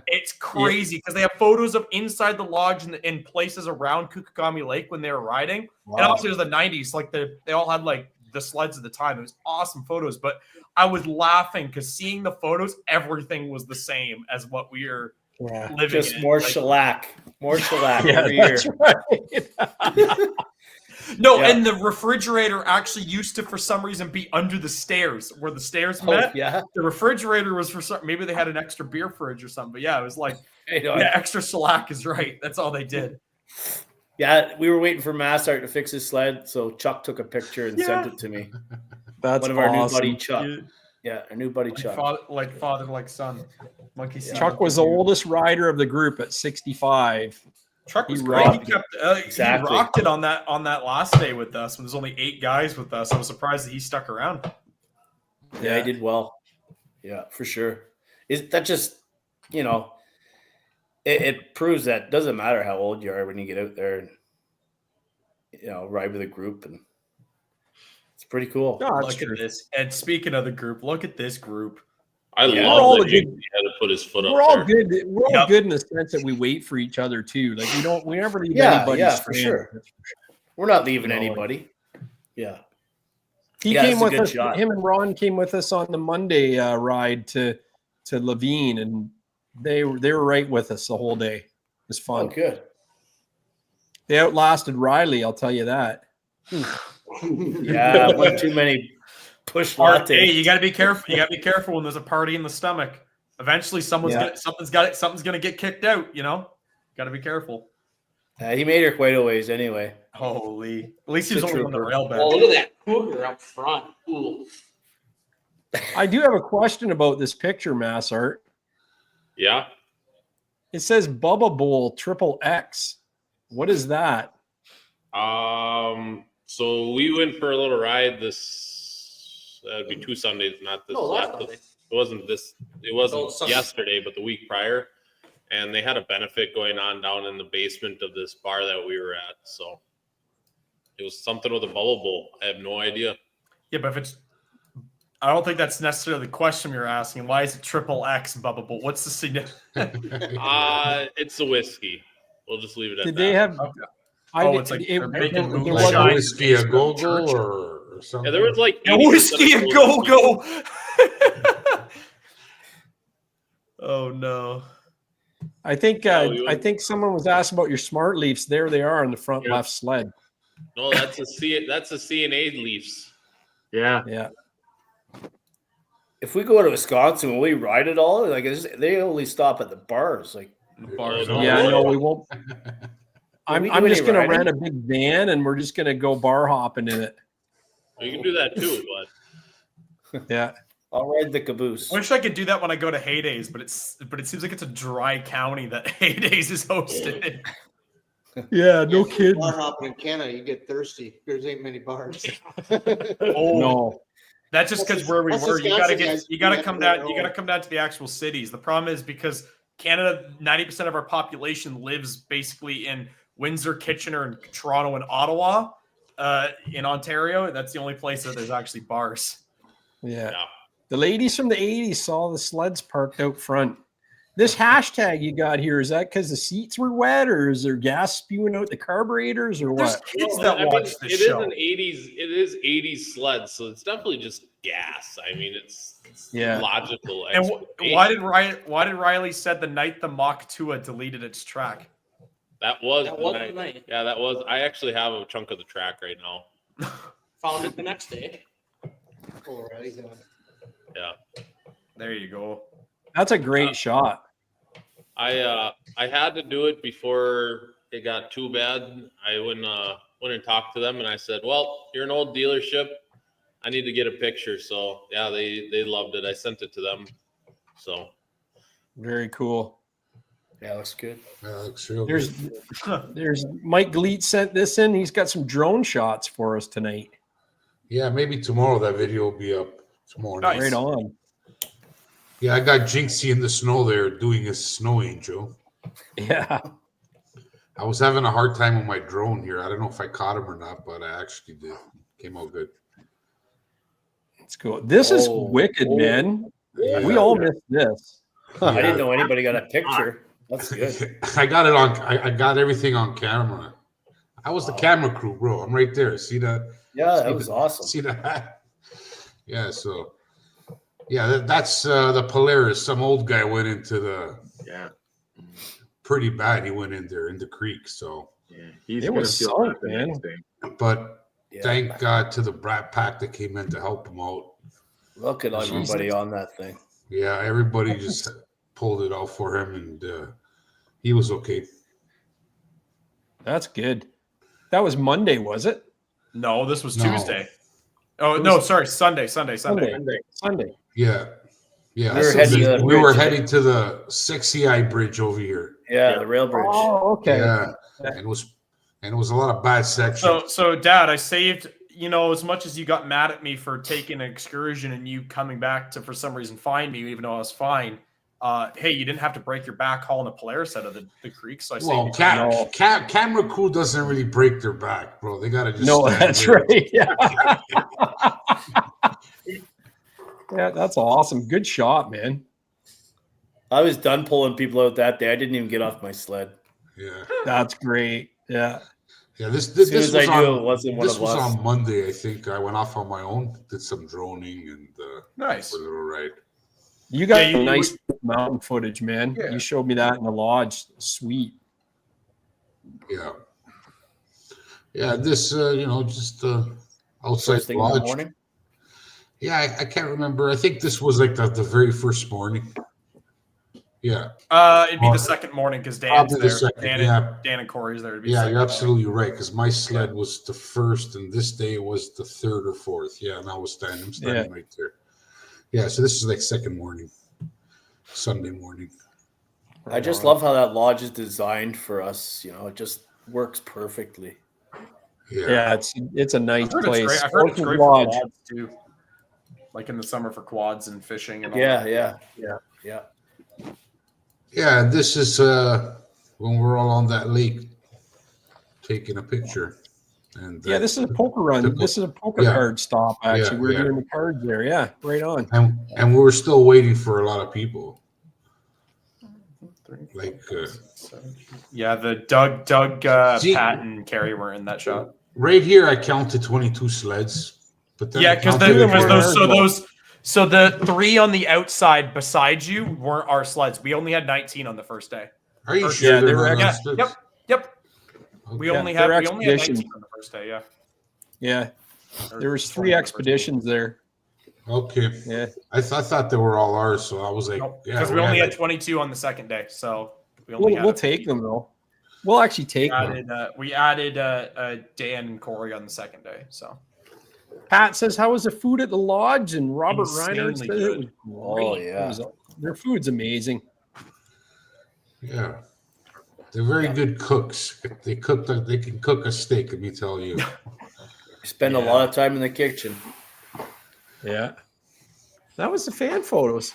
It's crazy because they have photos of inside the lodge and in places around Kukagami Lake when they were riding. Wow. And obviously it was the 90s, like they all had like the sleds at the time. It was awesome photos, but I was laughing because seeing the photos, everything was the same as what we are living Just in. more Like, shellac Yeah, every year. that's right. No, Yeah. and the refrigerator actually used to, for some reason, be under the stairs where the stairs met. Oh, yeah. The refrigerator was for some, maybe they had an extra beer fridge or something. But yeah, it was like, You know, yeah, extra shellac is right. That's all they did. Yeah, we were waiting for Massart to fix his sled, so Chuck took a picture and sent it to me. That's One of our new awesome. buddy Chuck. Yeah, our new buddy Chuck. Father, like son. Monkey see. Chuck was the oldest rider of the group at 65. Chuck was He great. He rocked kept Exactly. he rocked it on that last day with us when there's only 8 guys with us. I was surprised that he stuck around. Yeah, he did well. Yeah, for sure. Is that just, it proves that it doesn't matter how old you are when you get out there and ride with a group, and it's pretty cool. No, that's Look true. at this. And speaking of the group, look at this group. I We're love all that a he good- had to put his foot We're up all there. good. We're all Yep. good in the sense that we wait for each other too. Like we never leave Yeah, anybody's yeah, for stand. sure. We're not leaving No. anybody. Yeah. He Yeah, came it's a with good us. shot. Him and Ron came with us on the Monday ride to to Levine, and they were right with us the whole day. It was fun. Oh, good. They outlasted Riley, I'll tell you that. Yeah, one too many push lattes. Hey, you got to be careful. You got to be careful when there's a party in the stomach. Eventually, something's gonna get kicked out. You know, got to be careful. He made her quite a ways anyway. Holy! At least he was only on the rail bed. Oh, look at that cougar up front. Ooh. I do have a question about this picture, Mass Art. Yeah. It says Bubba Bowl XXX. What is that? So we went for a little ride that'd be 2 Sundays, not this. It wasn't this. It wasn't yesterday, but the week prior. And they had a benefit going on down in the basement of this bar that we were at. So it was something with a bubble bowl. I have no idea. Yeah, but if it's, I don't think that's necessarily the question you're asking. Why is it XXX Bubba Bowl? What's the significance? It's a whiskey. We'll just leave it at that. Did they have? It's like they're making Like a whiskey a go-go or something. Yeah, there was like a whiskey a go-go. Oh no. I think someone was asked about your smart leafs. There they are on the front left sled. No, that's a C&A Leafs. Yeah. If we go to Wisconsin, will we ride it all? Like they only stop at the bars. Like bars. Yeah, no, we won't. I'm just gonna riding? rent a big van and we're just gonna go bar hopping in it. You can do that too, but yeah. I'll ride the caboose. I wish I could do that when I go to Heydays, but it seems like it's a dry county that Heydays is hosted. Yeah, no kidding. Bar hopping in Canada, you get thirsty. There's ain't many bars. Oh no. That's just because where we us were. Wisconsin You gotta guys, come down. You gotta come down to the actual cities. The problem is because Canada, 90% of our population lives basically in Windsor, Kitchener, and Toronto, and Ottawa. In Ontario, that's the only place that there's actually bars. Yeah. The ladies from the 80s saw the sleds parked out front. This hashtag you got here, is that because the seats were wet, or is there gas spewing out the carburetors, or what? Kids that watch this show. It is 80s sled, so it's definitely just gas. I mean, it's logical. And why did Riley said the night the Mach 2 deleted its track? That was the night. Yeah, that was. I actually have a chunk of the track right now. Found it the next day. Alright. Yeah. There you go. That's a great shot. I had to do it before it got too bad. I went and talked to them, and I said, "Well, you're an old dealership. I need to get a picture." So yeah, they loved it. I sent it to them. So very cool. Yeah, looks good. Yeah, looks real There's good. there's Mike Gleet sent this in. He's got some drone shots for us tonight. Yeah, maybe tomorrow that video will be up tomorrow. Nice. Right on. Yeah, I got Jinxie in the snow there doing his snow angel. Yeah. I was having a hard time with my drone here. I don't know if I caught him or not, but I actually did. Came out good. It's cool. This is wicked, man. Yeah. We all missed this. I didn't know anybody got a picture. That's good. I got it on. I got everything on camera. I was the camera crew, bro. I'm right there. See that? Yeah, that was awesome. See that? Yeah. So, yeah, that's the Polaris. Some old guy went into the. Yeah. Pretty bad. He went in there in the creek. So. Yeah, it was sunk, man. But thank God to the Brat Pak that came in to help him out. Look at everybody on that thing. Yeah, everybody just pulled it out for him, and he was okay. That's good. That was Monday, was it? No, this was Tuesday. Oh no, sorry, Sunday. Yeah. Yeah. We were heading to the Sexy Eye Bridge over here. Yeah, the rail bridge. Oh, okay. Yeah. And it was a lot of bad sections. So Dad, I saved, as much as you got mad at me for taking an excursion and you coming back to, for some reason, find me, even though I was fine. Hey, you didn't have to break your back hauling a Polaris out of the creek. So I saved camera crew doesn't really break their back, bro. They got to just. No, that's there. right. Yeah. Yeah, that's awesome. Good shot, man. I was done pulling people out that day. I didn't even get off my sled. Yeah. That's great. Yeah. Yeah, this as was I knew on, it wasn't one this of was us. on Monday, I think. I went off on my own, did some droning, and nice. a little ride. You got Yeah, nice mountain footage, man. Yeah. You showed me that in the lodge. Sweet. Yeah. Yeah, this just outside First the thing in the lodge. morning. Yeah, I can't remember. I think this was like the very first morning. Yeah. It'd be the second morning because Dan's Probably the there. second, Dan and Corey's there. It'd be Yeah, second you're morning. absolutely right. Because my sled was the first, and this day was the third or fourth. Yeah, and I'm standing right there. Yeah, so this is like second morning, Sunday morning. I just love how that lodge is designed for us. It just works perfectly. Yeah, it's a nice place. I've heard it's great for quads too. Like in the summer for quads and fishing and all that. Yeah. Yeah, this is when we're all on that lake taking a picture. And this is a poker run. This is a poker card stop. Actually, we're doing the cards there. Yeah, right on. And we're still waiting for a lot of people. Like, the Doug, Pat, and Carrie were in that shot. Right here, I counted 22 sleds. But then because the 3 on the outside beside you weren't our sleds. We only had 19 on the first day. Are you sure? They were. Yep. Okay. We only had 19 on the first day. Yeah. Yeah. There was 3 expeditions there. Okay. Yeah. I thought they were all ours, so I was like, because we only had 22 on the second day, so we'll take them though. We'll actually take them. We added Dan and Corey on the second day. So Pat says, "How was the food at the lodge?" And Robert Reiner said it was great. Oh yeah, their food's amazing. Yeah, they're very good cooks. They can cook a steak. Let me tell you. Spend a lot of time in the kitchen. Yeah, that was the fan photos.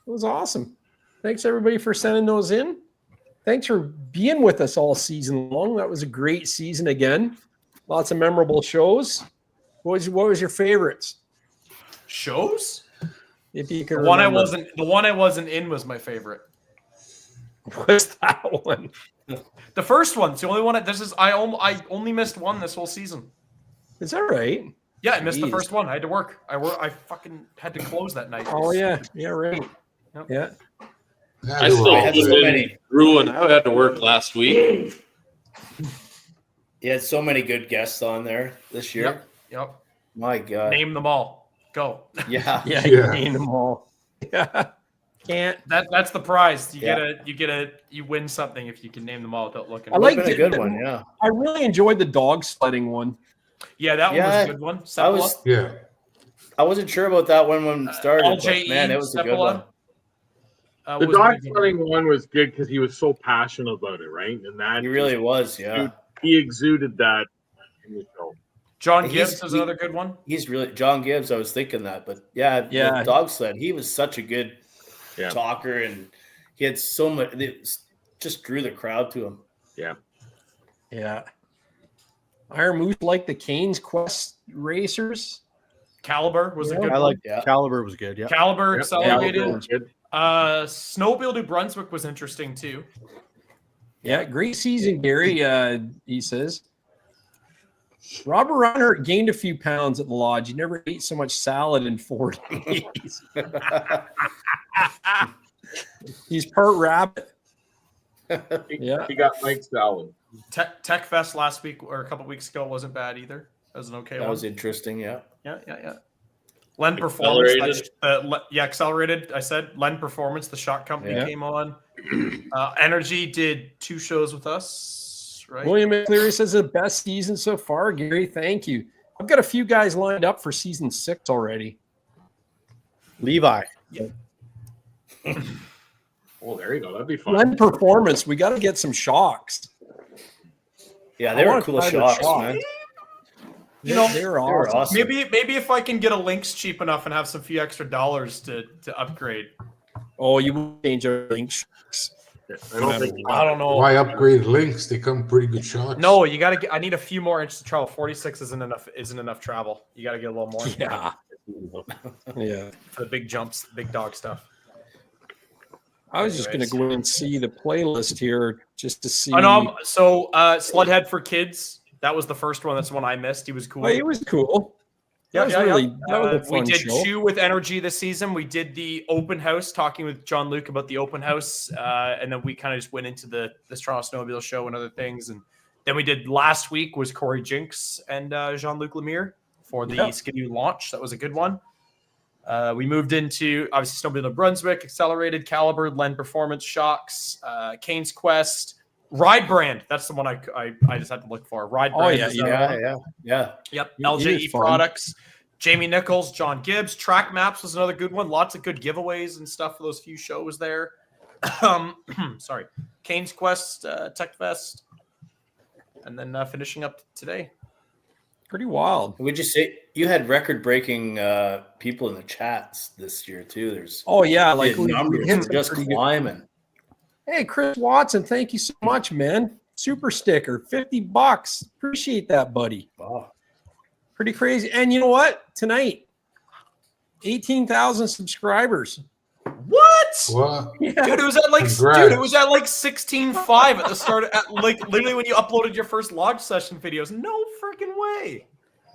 It was awesome. Thanks everybody for sending those in. Thanks for being with us all season long. That was a great season again. Lots of memorable shows. What was your favorites? Shows? If you can the one I wasn't in was my favorite. What's that one? The first one. It's the only one. I only missed one this whole season. Is that right? Yeah, I missed the first one. I had to work. I fucking had to close that night. Oh yeah, right. Yep. Yeah. I still didn't. Drew and I had to work last week. You had so many good guests on there this year. Yep. My God. Name them all. Go. Yeah. Name them all. Yeah. Can't. That's the prize. You win something if you can name them all without looking. I like a good one. Yeah. I really enjoyed the dog sledding one. Yeah, that one was a good one. I wasn't sure about that one when it started. But man, it was a good one. The dog sledding one was good because he was so passionate about it, right? And that he really was. Yeah. He exuded that in the show. John Gibbs is another good one. He's really John Gibbs. I was thinking that, but the dog sled. He was such a good talker, and he had so much. It just drew the crowd to him. Yeah. Yeah. Iron Moose liked the Canes Quest racers. Caliber was a good one. I like Caliber was good. Yeah. Caliber accelerated. Caliber was good. Snowmobile New Brunswick was interesting too. Yeah, great season, Gary. He says. Robert Reiner gained a few pounds at the lodge. He never ate so much salad in 4 days. He's part rabbit. He got Mike salad. Tech Fest last week or a couple weeks ago wasn't bad either. That was an okay one. That was interesting. Yeah. Len Performance. Accelerated. I said Len Performance, the shot company came on. Energy did 2 shows with us. Right. William McCleary says the best season so far. Gary, thank you. I've got a few guys lined up for season 6 already. Levi. Oh, there you go. That'd be fun. Len Performance. We got to get some shocks. Yeah, they were cool shocks, man. You know, they were awesome. Maybe if I can get a Lynx cheap enough and have some few extra dollars to upgrade. Oh, you will change our Lynx. I don't know. Why upgrade Lynx? They come pretty good shots. No, you gotta get. I need a few more inches to travel. 46 isn't enough travel. You gotta get a little more. Yeah. For the big jumps, big dog stuff. I was just gonna go in and see the playlist here just to see. So Sludhead for Kids. That was the first one. That's the one I missed. He was cool. Oh, he was cool. That was really that was a we fun did show. 2 with Energy this season. We did the open house, talking with John Luke about the open house, and then we kind of just went into the Toronto Snowmobile show and other things. And then we did last week was Corey Jinks and Jean-Luc Lemire for the Skidoo launch. That was a good one. We moved into obviously Snowmobile New Brunswick, Accelerated, Caliber, Len Performance Shocks, Kane's Quest. Ride Brand, that's the one I just had to look for. Ride Brand. Yeah. Yep. LJE Products, Jamie Nichols, John Gibbs. Track Maps was another good one. Lots of good giveaways and stuff for those few shows there. Sorry. Kane's Quest, Tech Fest, and then finishing up today. Pretty wild. Would you say you had record-breaking people in the chats this year too? There's like numbers just climbing. Hey, Chris Watson, thank you so much, man. Super sticker, $50. Appreciate that, buddy. Wow. Pretty crazy. And you know what? Tonight, 18,000 subscribers. What? Yeah. Dude, it was at like 16.5 at the start at like literally when you uploaded your first lodge session videos. No freaking way.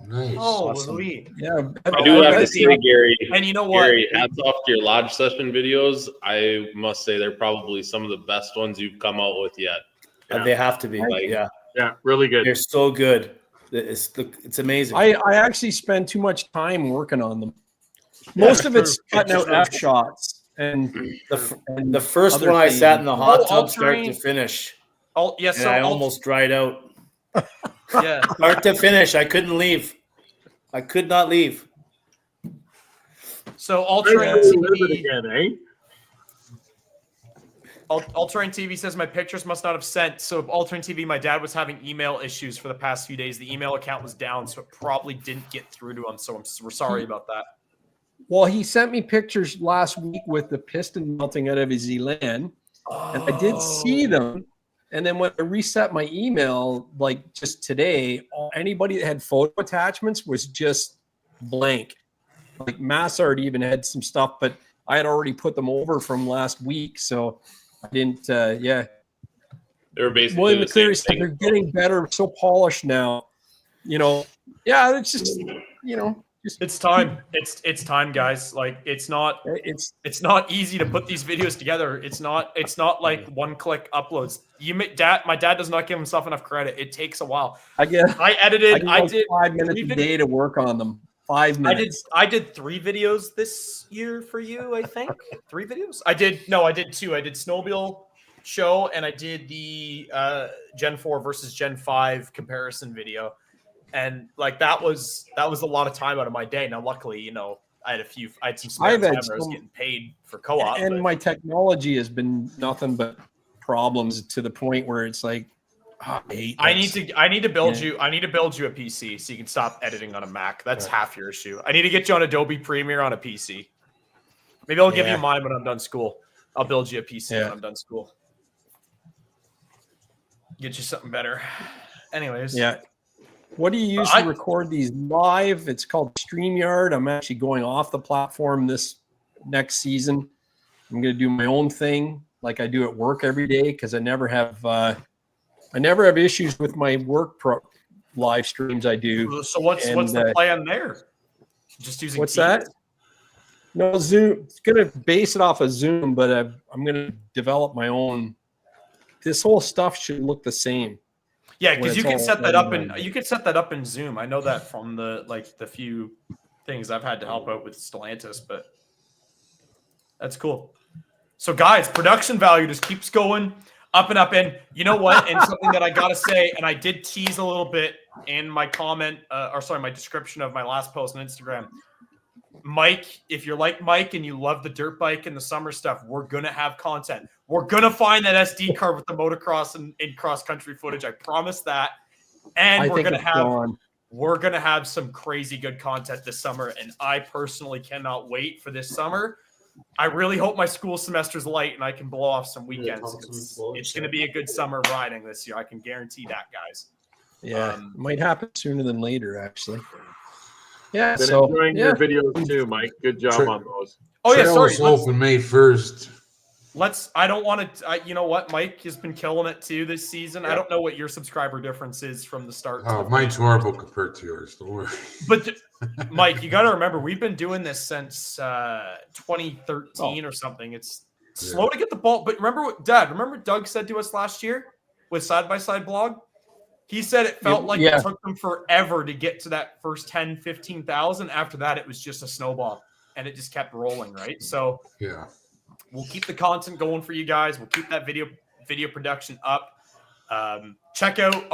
Nice. Oh, awesome. Yeah. I do have to say, Gary. And you know what? Gary, hats off to your lodge session videos. I must say they're probably some of the best ones you've come out with yet. Yeah. They have to be. Yeah, really good. They're so good. It's amazing. I actually spend too much time working on them. Most of it's cutting out F shots. And the first one I sat in the hot tub start to finish. Yes, I almost dried out. Yeah. Start to finish. I couldn't leave. I could not leave. So All-Terrain TV, again, All-Terrain TV says my pictures must not have sent. So All-Terrain TV, my dad was having email issues for the past few days. The email account was down, so it probably didn't get through to him. So we're sorry about that. Well, he sent me pictures last week with the piston melting out of his Elan, and I did see them. And then when I reset my email, like just today, anybody that had photo attachments was just blank. Like Massard even had some stuff, but I had already put them over from last week, so I didn't. They're basically William the McCleary same said thing. they're getting better, so polished now. It's just It's time. It's time, guys. Like it's not easy to put these videos together. It's not like one-click uploads. My dad does not give himself enough credit. It takes a while. I did 5 minutes a day to work on them. 5 minutes. I did 3 videos this year for you, I think. 3 videos? I did 2. I did Snowmobile show and I did the Gen 4 versus Gen 5 comparison video. And like that was a lot of time out of my day. Now, luckily, I had some spare time where I was getting paid for co-op. And my technology has been nothing but problems to the point where it's like, I hate this. I need to build you a PC so you can stop editing on a Mac. That's half your issue. I need to get you on Adobe Premiere on a PC. Maybe I'll give you mine when I'm done school. I'll build you a PC when I'm done school. Get you something better. Anyways. Yeah. What do you use to record these live? It's called StreamYard. I'm actually going off the platform this next season. I'm going to do my own thing like I do at work every day because I never have issues with my work live streams I do. So what's the plan there? Just using what's Teams? that? No, Zoom. It's going to base it off of Zoom, but I'm going to develop my own. This whole stuff should look the same. Yeah, because you can set that up in Zoom. I know that from the few things I've had to help out with Stellantis, but that's cool. So guys, production value just keeps going up and up. And you know what? And something that I gotta say, and I did tease a little bit in my comment, my description of my last post on Instagram. Mike, if you're like Mike and you love the dirt bike and the summer stuff, we're gonna have content. We're gonna find that SD card with the motocross and cross country footage. I promise that. And we're gonna have some crazy good content this summer. And I personally cannot wait for this summer. I really hope my school semester's light and I can blow off some weekends. It's gonna be a good summer of riding this year. I can guarantee that, guys. Yeah, it might happen sooner than later, actually. Yeah, been so enjoying your videos too, Mike. Good job on those. Trail was open May 1st. I don't want to. You know what? Mike has been killing it too this season. I don't know what your subscriber difference is from the start. Oh, mine's horrible compared to yours. Don't worry. But Mike, you got to remember, we've been doing this since 2013 or something. It's slow to get the ball. But remember what Doug said to us last year with Side by Side blog? He said it felt like it took them forever to get to that first 10, 15,000. After that, it was just a snowball, and it just kept rolling, right? So yeah, we'll keep the content going for you guys. We'll keep that video production up. Check out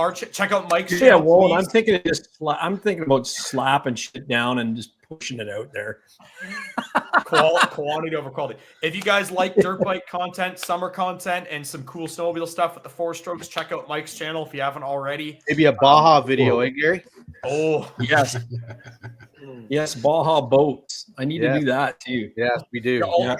Mike's channel. Yeah, well, I'm thinking about slapping shit down and just pushing it out there. Quantity over quality. If you guys like dirt bike content, summer content, and some cool snowmobile stuff with the 4-strokes, check out Mike's channel if you haven't already. Maybe a Baja video, Gary? Oh, yes. Yes, Baja boats. I need to do that too. Yes, we do. Yeah.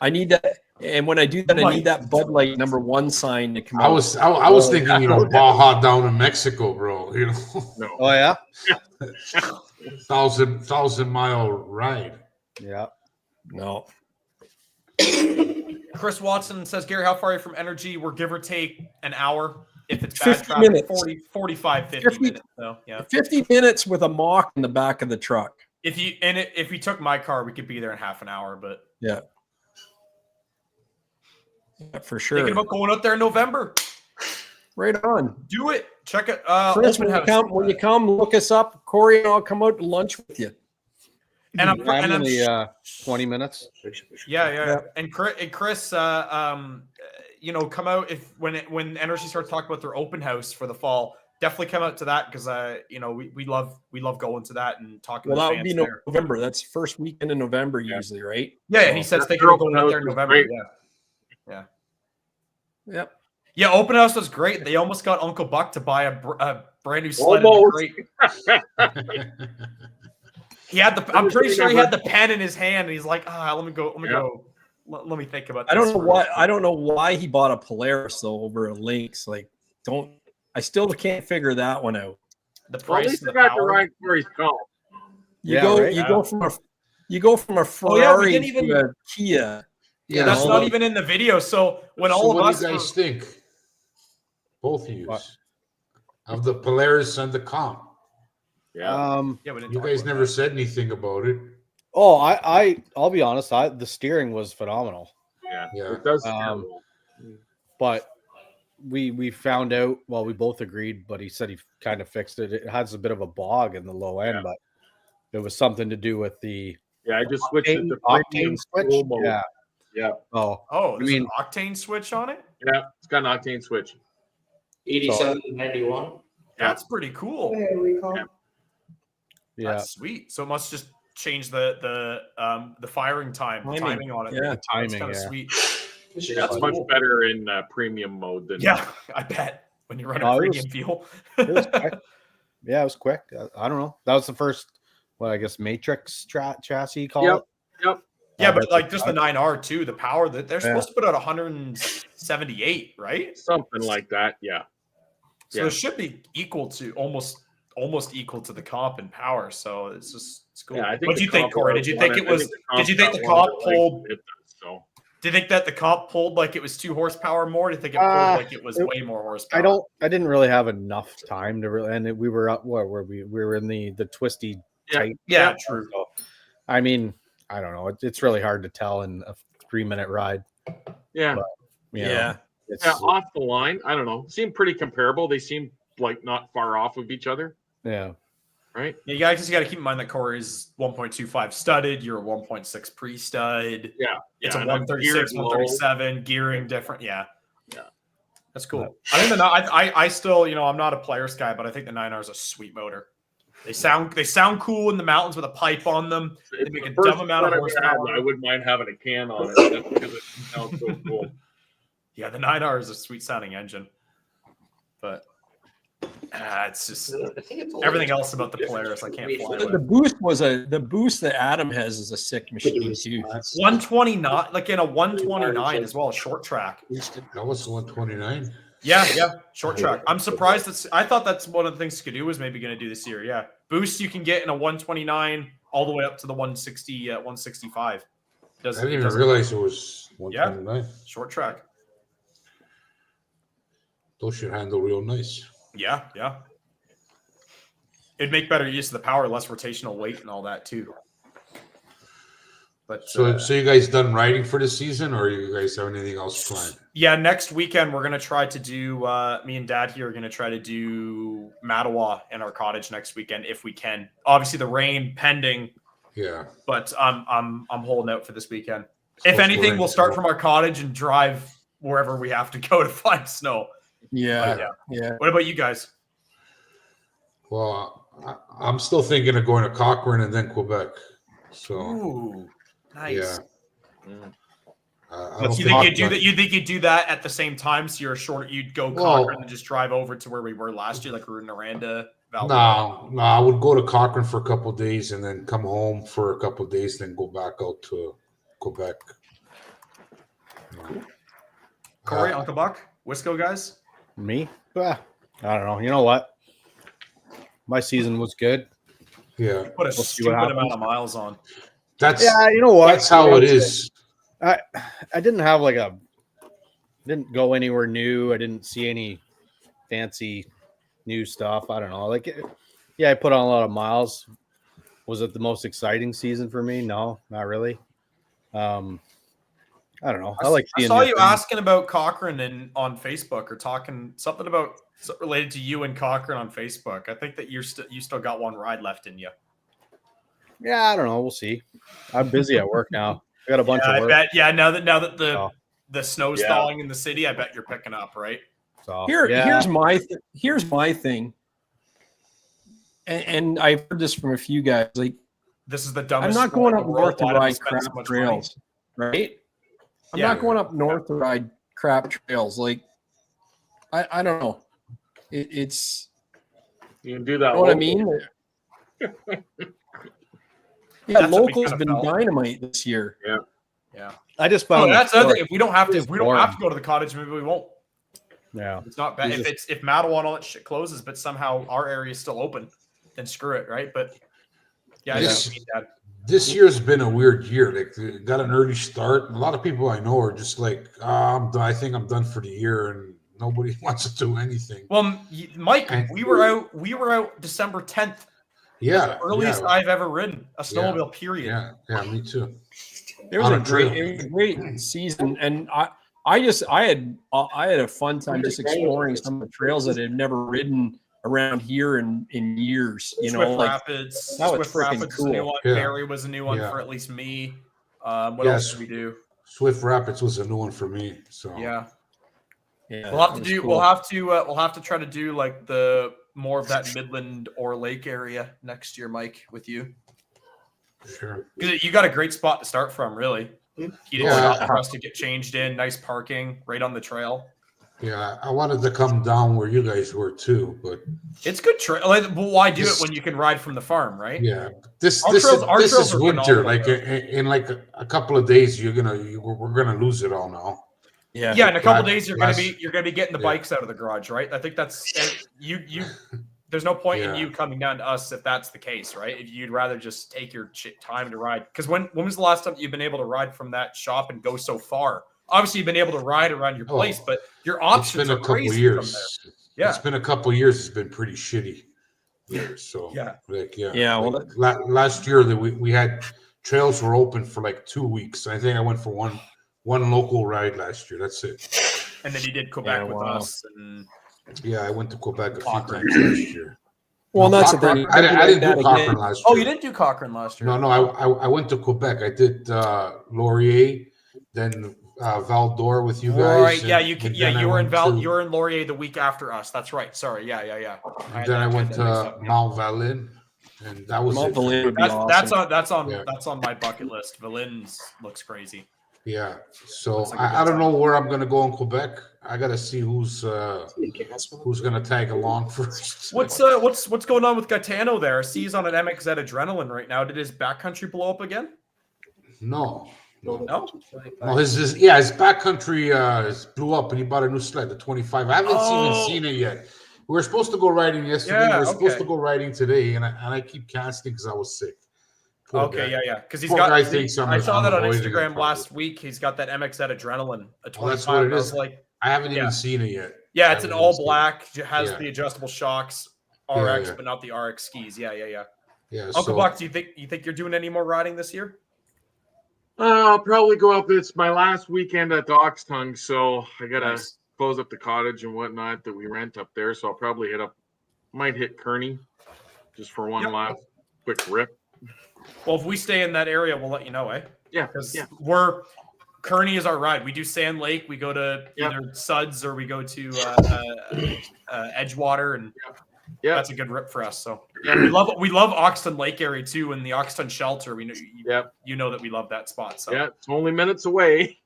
I need that. And when I do that, I need that Bud Light #1 sign to come out. I was thinking, Baja down in Mexico, bro. No. Oh yeah, 1,000 mile ride. Yeah. No. Chris Watson says, Gary, how far are you from Energy? We're give or take an hour. If it's bad 50 traffic, minutes. 45, 50 minutes. So yeah, 50 minutes with a mock in the back of the truck. If you took my car, we could be there in half an hour. But yeah, for sure. Thinking about going out there in November. Right on. Do it. Check it. Chris, open house. when you come, look us up. Corey and I'll come out to lunch with you. And I'm 20 minutes. Yeah. And Chris, come out when Energy starts talking about their open house for the fall. Definitely come out to that because we love going to that and talking. Well, to that fans would be there. November. That's first weekend in November usually, right? Yeah, he says thinking about going out there in November. Yeah. Yep. Yeah, open house was great. They almost got Uncle Buck to buy a brand new sled. In the crate. I'm pretty sure he had the pen in his hand, and he's like, let me go. Let me think about this. I don't know why he bought a Polaris though over a Lynx. I still can't figure that one out. The price. Well, got the right Corey's call. You go from a Ferrari to a Kia. Yeah, that's not even in the video. So when all of what us do you guys think? Both of you of the Polaris and the Comp. Yeah. You guys never said anything about it. Oh, I'll be honest. The steering was phenomenal. Yeah. It does. But we found out. Well, we both agreed. But he said he kind of fixed it. It has a bit of a bog in the low end, but it was something to do with the. Yeah, I just switched it to octane switch. Mode. Yeah. Oh, there's an octane switch on it? Yeah, it's got an octane switch. 87 to 91. That's pretty cool. There we go. Yeah. That's sweet. So it must just change the firing timing on it. Yeah, timing. That's kind of sweet. That's much better in premium mode than. Yeah, I bet when you run a premium fuel. It was quick. Yeah, it was quick. I don't know. That was the first, Matrix chassis call it? Yep. Yeah, but just the 9R too, the power that they're supposed to put out 178, right? Something like that. Yeah. So it should be equal to almost equal to the Comp in power. So it's cool. Yeah, what do you think, Corey? Did you think the Comp pulled? Do you think that the Comp pulled like it was 2 horsepower more? Do you think it pulled like it was way more horsepower? I didn't really have enough time to really, and we were up. What were we? We were in the twisty. Yeah, true. So, I mean, I don't know. It's really hard to tell in a 3-minute ride. Yeah. But, off the line. I don't know. Seemed pretty comparable. They seem like not far off of each other. Yeah. Right. Yeah, you guys just got to keep in mind that Corey's 1.25 studded. You're a 1.6 pre-stud. Yeah. It's a 136, 137 gearing different. Yeah. That's cool. I think I still, I'm not a players guy, but I think the 9R is a sweet motor. They sound cool in the mountains with a pipe on them. They make a dumb amount of horsepower. I wouldn't mind having a can on it just because it sounds so cool. Yeah, the 9R is a sweet sounding engine, but it's just everything else about the Polaris I can't fly with. The boost that Adam has is a sick machine too. 129, like in a 129 as well, a short track. That was 129. Yeah, short track. I'm surprised I thought that's one of the things Skidoo was maybe going to do this year. Yeah, boost you can get in a 129 all the way up to the 160, 165. I didn't even realize it was 129. Short track. Those should handle real nice. Yeah. It'd make better use of the power, less rotational weight and all that too. But so you guys done riding for the season, or you guys have anything else planned? Yeah, next weekend we're gonna try to do. Me and Dad here are gonna try to do Mattawa in our cottage next weekend if we can. Obviously, the rain pending. Yeah. But I'm holding out for this weekend. If anything, we'll start from our cottage and drive wherever we have to go to find snow. Yeah. What about you guys? Well, I'm still thinking of going to Cochrane and then Quebec. So. Ooh, nice. Yeah. You think you'd do that? You think you'd do that at the same time? So you'd go Cochrane and just drive over to where we were last year, like Rouyn-Noranda, Val. No, I would go to Cochrane for a couple of days and then come home for a couple of days, then go back out to Quebec. Corey, Uncle Buck, Wisco guys. Me? I don't know. You know what? My season was good. Yeah. Put a stupid amount of miles on. You know what? That's how it is. I didn't have didn't go anywhere new. I didn't see any fancy new stuff. I don't know. I put on a lot of miles. Was it the most exciting season for me? No, not really. I don't know. I saw you asking about Cochrane on Facebook, or talking something about related to you and Cochrane on Facebook. I think that you still got one ride left in you. Yeah, I don't know. We'll see. I'm busy at work now. I got a bunch of work. I bet. Yeah, now that the snow's thawing in the city, I bet you're picking up, right? So here's my thing, and I've heard this from a few guys. Like, this is the dumbest. I'm not going up north to ride crap trails, right? I'm not going up north to ride crap trails. Like, I don't know. It's you can do that. You know what I mean? Yeah, local's been dynamite this year. Yeah. I just found that's the other thing. If we don't have to go to the cottage, maybe we won't. Yeah. It's not bad. If Mattawa and all that shit closes, but somehow our area is still open, then screw it, right? But yeah, this year's been a weird year. Like, got an early start. A lot of people I know are just like, I think I'm done for the year, and nobody wants to do anything. Well, Mike, we were out December 10th. Yeah, the earliest I've ever ridden a snowmobile. Period. Yeah, me too. It was a great season, and I had a fun time just exploring some of the trails that I've never ridden around here in years. Swift Rapids. Swift Rapids cool. was a new one. Barry was a new one for at least me. What else did we do? Swift Rapids was a new one for me. So yeah. We'll have to do. Cool. We'll have to try to do like the more of that Midland or Lake area next year, Mike, with you. Sure. You got a great spot to start from, really. You didn't stop for us to get changed in. Nice parking right on the trail. Yeah, I wanted to come down where you guys were too, but it's good trail. Well, why do it when you can ride from the farm, right? Yeah, this is winter. Like in like a couple of days, we're gonna lose it all now. Yeah. In a couple of days, you're gonna be getting the bikes out of the garage, right? I think that's you. There's no point in you coming down to us if that's the case, right? If you'd rather just take your time to ride. Because when was the last time you've been able to ride from that shop and go so far? Obviously, you've been able to ride around your place, but your options are crazy. It's been a couple years. Yeah, it's been a couple of years. It's been pretty shitty. So last year that we had trails were open for like 2 weeks. I think I went for one local ride last year. That's it. And then you did Quebec with us. And yeah, I went to Quebec a few times last year. Well, that's the thing. I didn't do Cochrane last year. Oh, you didn't do Cochrane last year? No, I went to Quebec. I did Laurier, then Val d'Or with you guys. Right? Yeah, you were in Laurier the week after us. That's right. Sorry. Yeah. And then I went to Mount Valin, and that was Mount Valin would be awesome. That's on my bucket list. Valin looks crazy. Yeah. So I don't know where I'm gonna go in Quebec. I gotta see who's gonna tag along first. What's going on with Gaetano there? I see he's on an MXZ Adrenaline right now. Did his backcountry blow up again? No. His backcountry blew up, and he bought a new sled, the 25. I haven't even seen it yet. We were supposed to go riding yesterday. We were supposed to go riding today, and I keep canceling because I was sick. Poor Okay, guy. yeah. Because he's Poor got. guy thinks I'm I saw that on avoiding him, Instagram probably. last week. He's got that MXZ Adrenaline, a 25. Well, that's what it and I is. was like, I haven't even seen it yet. yeah, I it's an haven't even all seen black. It has Yeah. the adjustable shocks, Yeah, RX, yeah. but not the RX skis. Yeah. Yeah. Uncle So Buck, do you think you're doing any more riding this year? I'll probably go up. It's my last weekend at Doc's Tongue, so I gotta Nice. close up the cottage and whatnot that we rent up there. So I'll probably might hit Kearney just for one last quick rip. Well, if we stay in that area, we'll let you know, eh? Yeah, Because Kearney is our ride. We do Sand Lake. We go to either Suds or we go to Edgewater, and that's a good rip for us. So we love Oxton Lake area too, and the Oxton Shelter. We know you know that we love that spot. So it's only minutes away.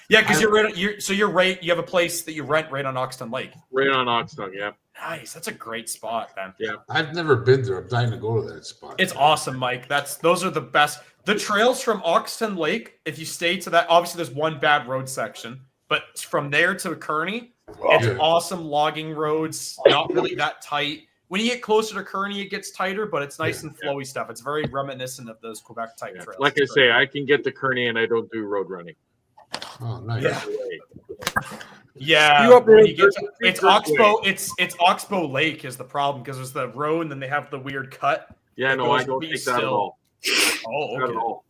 because you're right. You have a place that you rent right on Oxton Lake. Right on Oxton, yeah. Nice. That's a great spot, man. Yeah. I've never been there. I'm dying to go to that spot. It's awesome, Mike. Those are the best. The trails from Oxton Lake, if you stay to that, obviously there's one bad road section, but from there to Kearney, it's awesome logging roads, not really that tight. When you get closer to Kearney, it gets tighter, but it's nice and flowy stuff. It's very reminiscent of those Quebec type trails. Like I say, I can get to Kearney and I don't do road running. Oh, nice. Yeah, You up when there- you get to, it's Oxbow. It's Oxbow Lake is the problem because there's the road and then they have the weird cut. Yeah, that no, I goes don't pretty take that at still. all. Oh, Not at okay. all.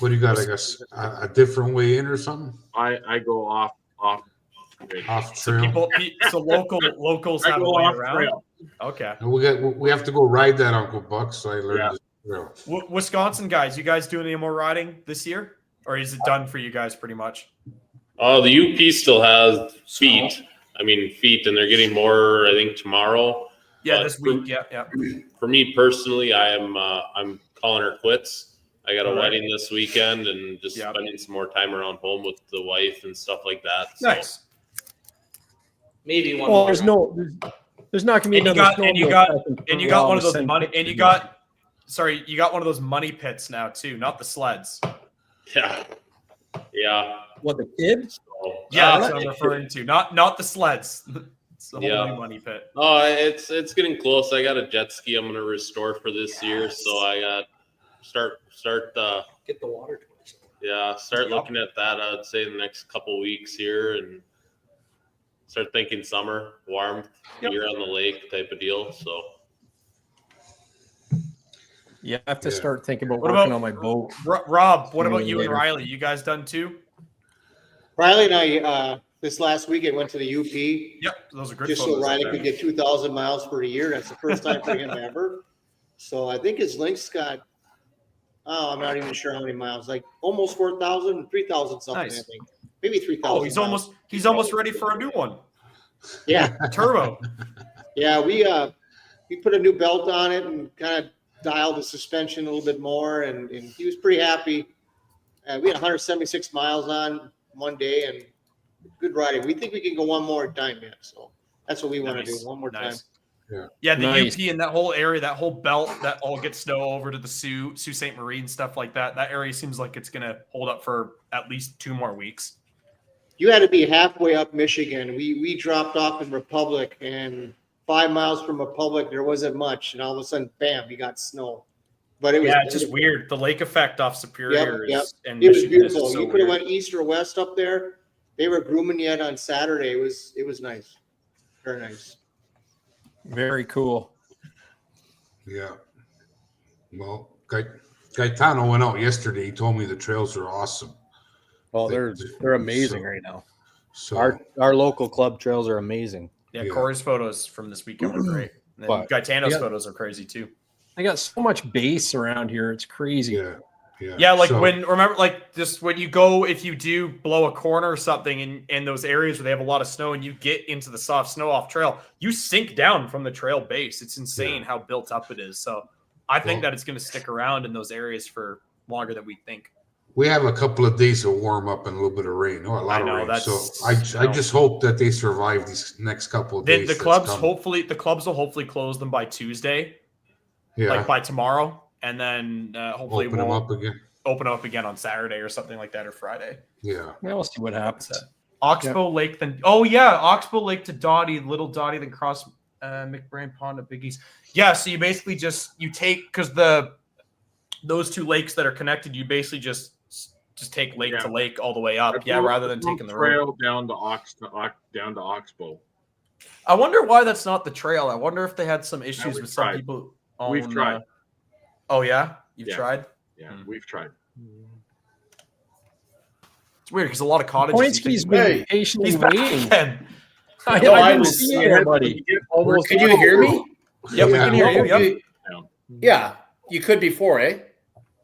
What do you got? Like a different way in or something? I go off. Off So trail. so locals I have a go way off around. trail. Okay. And we have to go ride that, Uncle Buck. So I learned the trail. Wisconsin guys, you guys doing any more riding this year, or is it done for you guys pretty much? Oh, the UP still has feet. I mean, feet, and they're getting more, I think, tomorrow. Yeah, But this week. Yeah. For me personally, I'm calling her quits. I got a All right. wedding this weekend and just spending some more time around home with the wife and stuff like that. So. Nice. Maybe one Well, more. there's not going to be And you another. got one of those money, and you got one of those money pits now too, not the sleds. Yeah. What, the kid? Yeah, that's what I'm referring to. Not the sleds. It's the whole new money pit. Oh, it's getting close. I got a jet ski I'm gonna restore for this year, so I got start Get the water toys. Yeah, start looking at that. I'd say the next couple weeks here, and start thinking summer, warm, year on the lake type of deal. So Yeah, I have to start thinking about What working about on my boat. Rob? What about you and Later. Riley? You guys done too? Riley and I, this last weekend went to the UP. Yep, those are good. Just so Riley could get 2,000 miles for a year. That's the first time for him ever. So I think his link's got, I'm not even sure how many miles, like almost 4,000, 3,000 something, Nice. I think. Maybe 3,000. Oh, he's almost ready for a new one. Yeah. Turbo. Yeah, we put a new belt on it and kind of dialed the suspension a little bit more, and he was pretty happy. We had 176 miles on one day and good riding. We think we can go one more time yet, so that's what we want to do, one more time. Yeah, the Nice. UP and that whole area, that whole belt that all gets snow over to the Sault Ste. Marie and stuff like that. That area seems like it's going to hold up for at least 2 more weeks. You had to be halfway up Michigan. We dropped off in Republic, and 5 miles from Republic, there wasn't much, and all of a sudden, bam, you got snow. But it was It's just weird. The lake effect off Superior Yep. and It was Michigan is beautiful. so You could have weird. went east or west up there. They were grooming yet on Saturday. It was nice, very nice. Very cool. Yeah. Well, Gaetano went out yesterday. He told me the trails are awesome. Oh, they're amazing right now. So Our local club trails are amazing. Yeah, Corey's photos from this weekend were great. And then But- Gaetano's Yeah. photos are crazy too. I got so much base around here. It's crazy. Yeah, like So- when you go, if you do blow a corner or something in those areas where they have a lot of snow and you get into the soft snow off trail, you sink down from the trail base. It's insane how built up it is. So I think that it's going to stick around in those areas for longer than we think. we have a couple of days of warm up and a little bit of rain, or a lot I know, of rain. So that's- I just hope that they survive these next couple of The days. clubs that's coming. the clubs will hopefully close them by Tuesday, Yeah. like by tomorrow, and then hopefully Open them we'll up again. open up again on Saturday or something like that, or Friday. Yeah. We'll see what happens. Oxbow Lake, then Oxbow Lake to Dottie, Little Dottie, then cross McBrain Pond at Big East. Yeah, so you basically you take, because those two lakes that are connected, you basically just take lake to lake all the way up. Rather than taking the trail road down to Oxbow. I wonder why that's not the trail. I wonder if they had some issues with some tried. people. We've tried. Oh yeah, you've tried. Yeah, we've tried. It's weird because a lot of cottages. Poinski's been patiently waiting. I didn't see anybody. Can you hear me? Yep, we can hear you. Yep. Yeah, you could before, eh?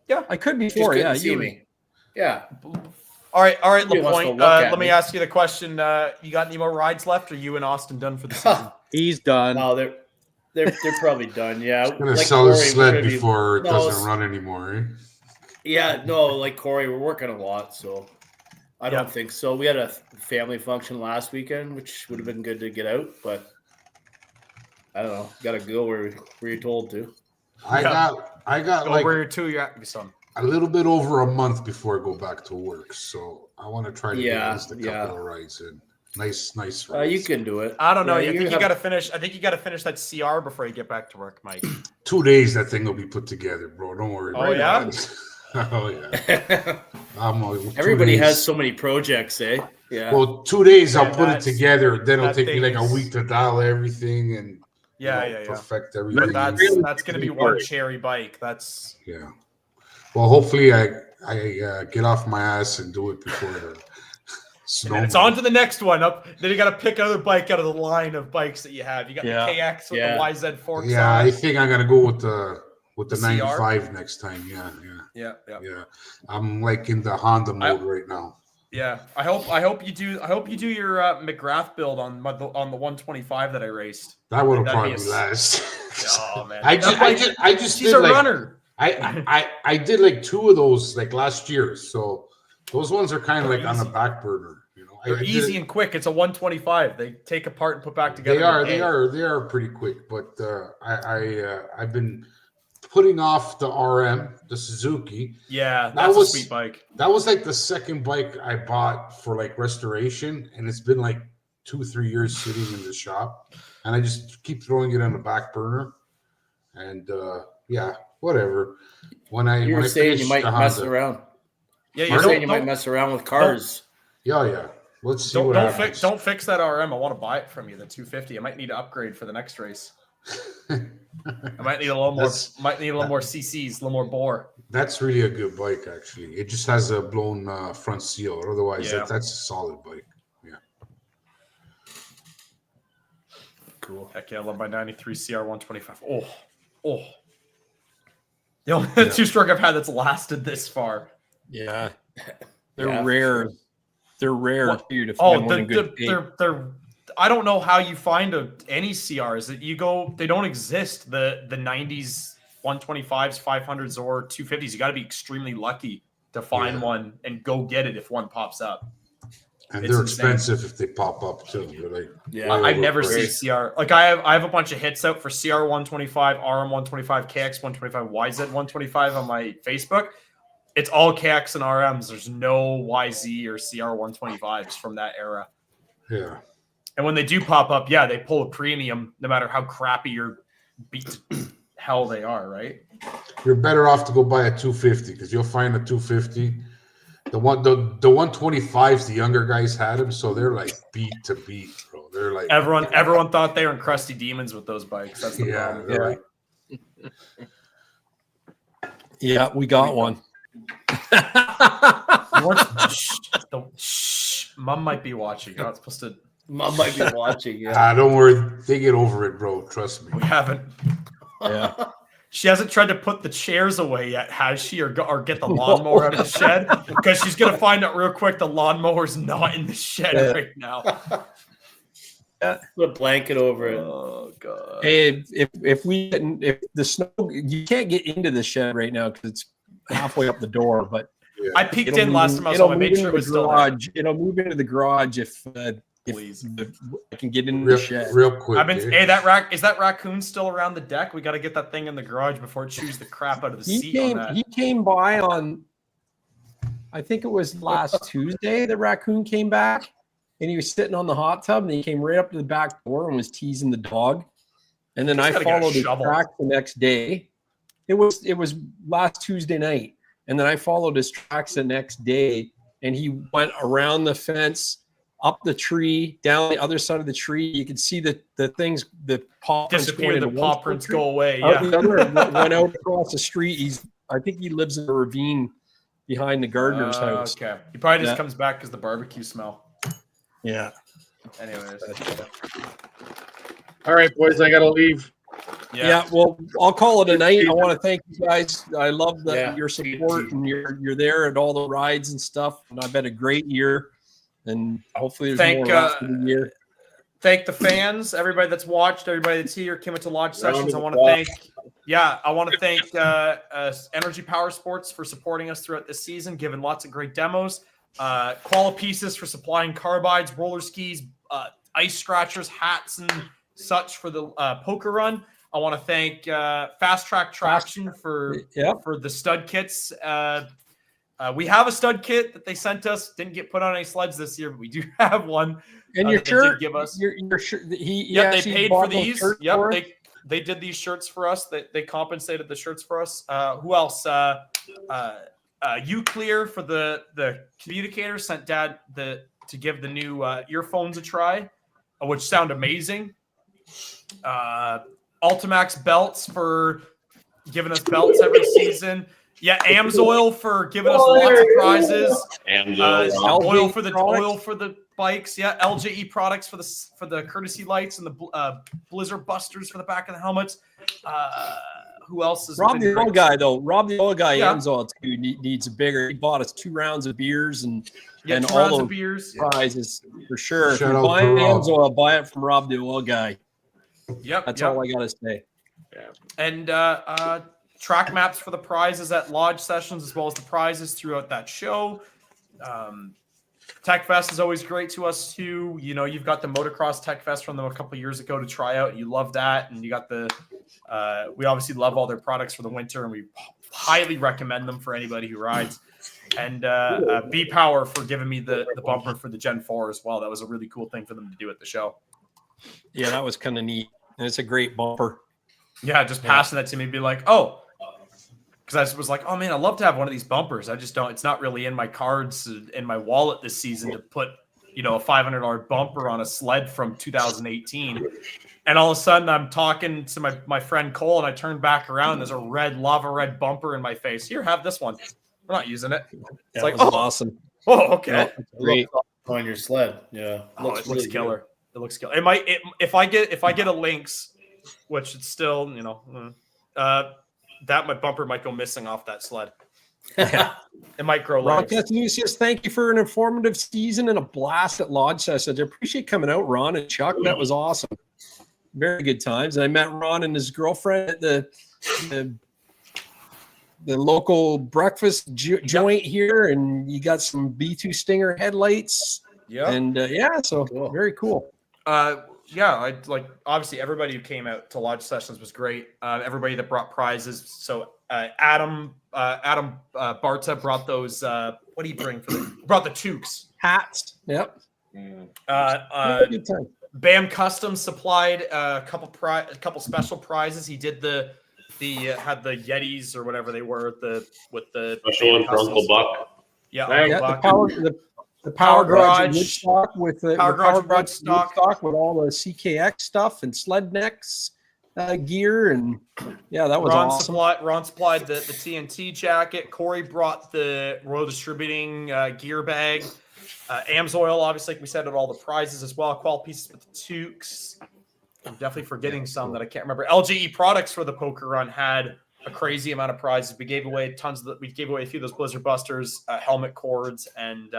Yeah, I could Just before. couldn't Yeah, see me. Yeah. All right, He wants to LaPointe. look at Let me me. ask you the question. You got any more rides left? Or you and Austin done for the season? He's done. No, they're probably done. Yeah, He's gonna like sell his Corey, we're sled gonna be- before it No, doesn't run anymore. Eh? Yeah, no, like Corey, we're working a lot, so I don't think so. We had a family function last weekend, which would have been good to get out, but I don't know. Got to go where you're told to. I got Go like where you're at, your son. a little bit over a month before I go back to work, so I want to try to get Yeah, at least a couple of rides in. Nice rides. You can do it. I don't know. Yeah, I think you have- got to finish. I think you got to finish that CR before you get back to work, Mike. 2 days that thing will be put together, bro. Don't worry. Oh, about yeah? it. Oh yeah. Everybody 2 days. has so many projects, eh? Yeah. Well, 2 days I'll Yeah, put it that's- together. Then it'll that take me thing like a is- week to dial everything and Yeah. perfect everything. That's gonna be one cherry bike. That's Yeah. Well, hopefully I get off my ass and do it before the snow. And it's on to the next one. Up then you got to pick another bike out of the line of bikes that you have. You got Yeah. the KX with the YZ forks. Yeah, on I it. think I'm gonna go with the The 95 next time. Yeah. I'm like in the Honda mode right now. Yeah, I hope you do. I hope you do your McGrath build on the 125 that I raced. That would have That'd be probably a- last. Oh man, I That just she's did a like, runner. I did like 2 of those like last year, so those ones are kind of They're like on the easy. back burner. You know, They're I did easy it- and quick. It's a 125. They take apart and put back together. They are pretty quick, but I've been putting off the RM, the Suzuki. Yeah, that's a sweet bike. That was like the second bike I bought for like restoration, and it's been like 2-3 years sitting in the shop, and I just keep throwing it on the back burner. And yeah, whatever. When I You were saying you might mess Honda- around. Yeah, You're saying you might mess around with cars. Yeah. Let's see Don't, what don't happens. fix don't fix that RM. I want to buy it from you. The 250. I might need to upgrade for the next race. I might need a little more. Might need a little more CCs, a little more bore. That's really a good bike, actually. It just has a blown front seal. Otherwise, Yeah. that's a solid bike. Yeah. Cool. Heck yeah, I love my 93 CR 125. Oh. The only two-stroke I've had that's lasted this far. Yeah. They're rare. They're rare too to Oh, find one in good shape. they're. I don't know how you find any CRs that you go. They don't exist. The 90s 125s, 500s, or 250s. You got to be extremely lucky to find one and go get it if one pops up. And It's they're insane. expensive if they pop up too. They're like I've never overpriced. seen CR. Like I have a bunch of hits out for CR 125, RM 125, KX 125, YZ 125 on my Facebook. It's all KX and RMs. There's no YZ or CR 125s from that era. Yeah. And when they do pop up, yeah, they pull a premium no matter how crappy or beat to hell they are, right? You're better off to go buy a 250 because you'll find a 250. The 125s, the younger guys had them, so they're like beat to beat, bro. They're like Everyone thought they were crusty demons with those bikes. That's the problem. they're like, Yeah, we got one. Mom might be watching. You're not supposed to. Mom might be watching. Yeah. don't worry, they get over it, bro. Trust me. We haven't. Yeah. She hasn't tried to put the chairs away yet, has she? Or get the lawnmower out of the shed? Because she's going to find out real quick the lawnmower's not in the shed right now. Put a blanket over it. Oh, God. Hey, if the snow, you can't get into the shed right now because it's halfway up the door. But I peeked in last time I saw. I made sure it was still there. It'll move into the garage if I can get into Real, the shed. real quick. Hey, is that raccoon still around the deck? We got to get that thing in the garage before it chews the crap out of the seat on that. He came by on, I think it was last Tuesday. The raccoon came back, and he was sitting on the hot tub, and he came right up to the back door and was teasing the dog. and then Just I gotta get a followed his shovel. track the next day. It was last Tuesday night, and then I followed his tracks the next day, and he went around the fence, up the tree, down the other side of the tree. You could see the things, the paw prints Disappear, going the into one paw prints tree, go away. out Yeah. the other, went out across the street. I think he lives in a ravine behind the gardener's house. Okay. He probably just Yeah. comes back because the barbecue smell. Yeah. Anyways. All right, boys, I gotta leave. Yeah, well, I'll call it a night. I want to thank you guys. I love Yeah. your support, and you're there at all the rides and stuff. And I've had a great year, and hopefully there's more rest of the year. Thank the fans, everybody that's watched, everybody that's here, came into Lodge Round Sessions. of I want to applause. thank Energy Power Sports for supporting us throughout this season, giving lots of great demos. QUALIPIECES for supplying carbides, roller skis, ice scratchers, hats, and such for the poker run. I want to thank Fast Track Traction for the stud kits. We have a stud kit that they sent us. Didn't get put on any sleds this year, but we do have one. And your that they shirt, did give us. your shirt. They Paid for these. Yep, they did these shirts for us. They compensated the shirts for us. Who else? Uclear for the communicator sent Dad to give the new earphones a try, which sound amazing. Ultimax belts for giving us belts every season. Yeah, Amsoil for giving us lots of prizes. Oil for the bikes. Yeah, LJE products for the courtesy lights and the blizzard busters for the back of the helmets. Who else is Rob the old guy though? Rob the old guy, Yeah. Amsoil too needs a bigger. He bought us 2 rounds of beers and 2 all rounds those of beers prizes for sure. If Shout you're out buying to Rob. Amsoil, buy it from Rob the old guy. Yep, That's yep. all I gotta say. And track maps for the prizes at Lodge Sessions, as well as the prizes throughout that show. Tech Fest is always great to us too. You know, you've got the Motocross Tech Fest from them a couple years ago to try out. You love that, and you got the. We obviously love all their products for the winter, and we highly recommend them for anybody who rides. And B Power for giving me the bumper for the Gen 4 as well. That was a really cool thing for them to do at the show. Yeah, that was kind of neat, and it's a great bumper. Yeah, just passing that to me, be like, oh, because I was like, oh man, I'd love to have one of these bumpers. I just don't. It's not really in my cards in my wallet this season to put, a $500 bumper on a sled from 2018. And all of a sudden, I'm talking to my friend Cole, and I turn back around. There's a lava red bumper in my face. Here, have this one. We're not using it. It's like, was awesome. Oh, okay. Yeah, great. On your sled, yeah. Oh, it looks killer. It looks killer. It might. If I get a Lynx, which it's still, that my bumper might go missing off that sled. Yeah. It might grow Ron legs. Castanusius, thank you for an informative season and a blast at Lodge Sessions. I appreciate coming out, Ron and Chuck. That was awesome. Very good times. I met Ron and his girlfriend at the local breakfast joint here, and you got some B2 Stinger headlights. Yeah. And so very cool. I obviously everybody who came out to Lodge Sessions was great. Everybody that brought prizes. So Adam Barta brought those. What do you bring for them? Brought the toques, hats. Yep. Good time. Bam Custom supplied a couple special prizes. He did had the Yetis or whatever they were with the special one for Uncle Buck. Yeah, the Power Garage Garage Woodstock with the Power Garage Woodstock with all the CKX stuff and sled necks gear, and that was awesome. Ron supplied the TNT jacket. Corey brought the Royal Distributing gear bag. Amsoil, obviously, like we said, at all the prizes as well. QUALIPIECES with the toques. I'm definitely forgetting some that I can't remember. LGE products for the poker run had a crazy amount of prizes. We gave away we gave away a few of those Blizzard Busters, helmet cords, and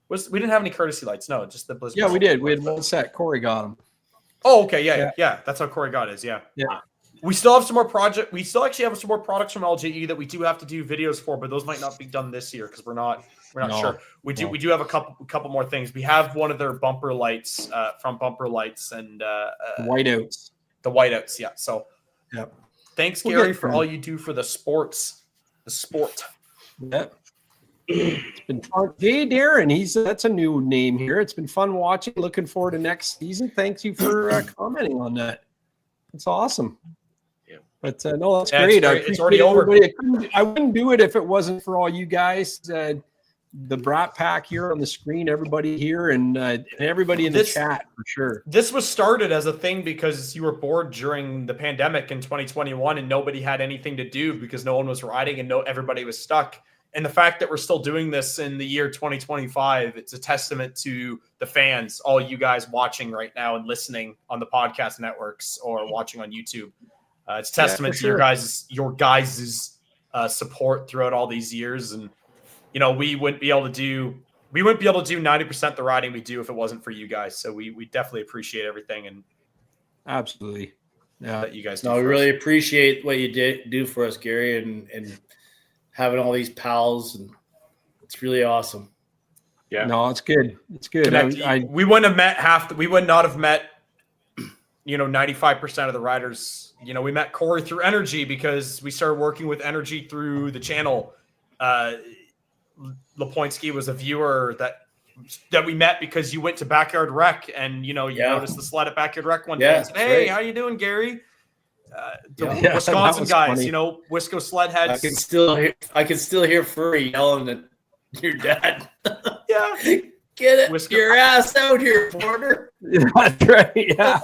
we didn't have any courtesy lights. No, just the Blizzard. Yeah, we did. We had one set. Corey got them. Oh, okay. Yeah. That's how Corey got his. Yeah. We still have some more We still actually have some more products from LGE that we do have to do videos for, but those might not be done this year because we're not sure. We do have a couple more things. We have one of their bumper lights from Bumper Lights and whiteouts. The whiteouts, yeah. So thanks, We'll Gary, get for them. all you do for the sport. Yep. It's been fun. Hey, Darren, that's a new name here. It's been fun watching. Looking forward to next season. Thanks you for commenting on that. It's awesome. Yeah. But no, that's Yeah, great. it's already over. I wouldn't do it if it wasn't for all you guys. The Brat Pack here on the screen, everybody here, and everybody in the chat for sure. This was started as a thing because you were bored during the pandemic in 2021 and nobody had anything to do because no one was riding and everybody was stuck. And the fact that we're still doing this in the year 2025, it's a testament to the fans, all you guys watching right now and listening on the podcast networks or watching on YouTube. It's a testament to your guys' support throughout all these years. And we wouldn't be able to do 90% the riding we do if it wasn't for you guys. So we definitely appreciate everything and absolutely that you guys do. No, we really appreciate what you do for us, Gary, and having all these pals, and it's really awesome. Yeah, no, it's good. It's good. We wouldn't have met we would not have met 95% of the riders. We met Corey through Energy because we started working with Energy through the channel. Lepoinski was a viewer that we met because you went to Backyard Rec and you noticed the sled at Backyard Rec one day and said, "Hey, how you doing, Gary?" Wisconsin guys, funny. Wisco Sledheads. I can still hear Furry yelling at your dad. Yeah, get it, your ass out here, Porter. That's right. Yeah.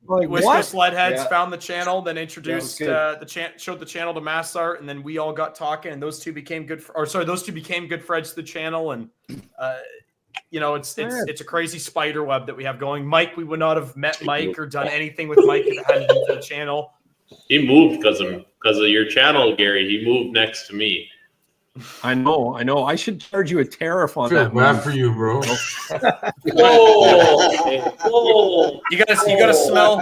Like Wisco Sledheads found the channel, then introduced showed the channel to Massart, and then we all got talking, and those two became good friends to the channel, and it's a crazy spider web that we have going. Mike, we would not have met Mike or done anything with Mike if it hadn't been for the channel. He moved because of your channel, Gary. He moved next to me. I know. I should charge you a tariff on that. Bad for you, bro. Whoa! You gotta smell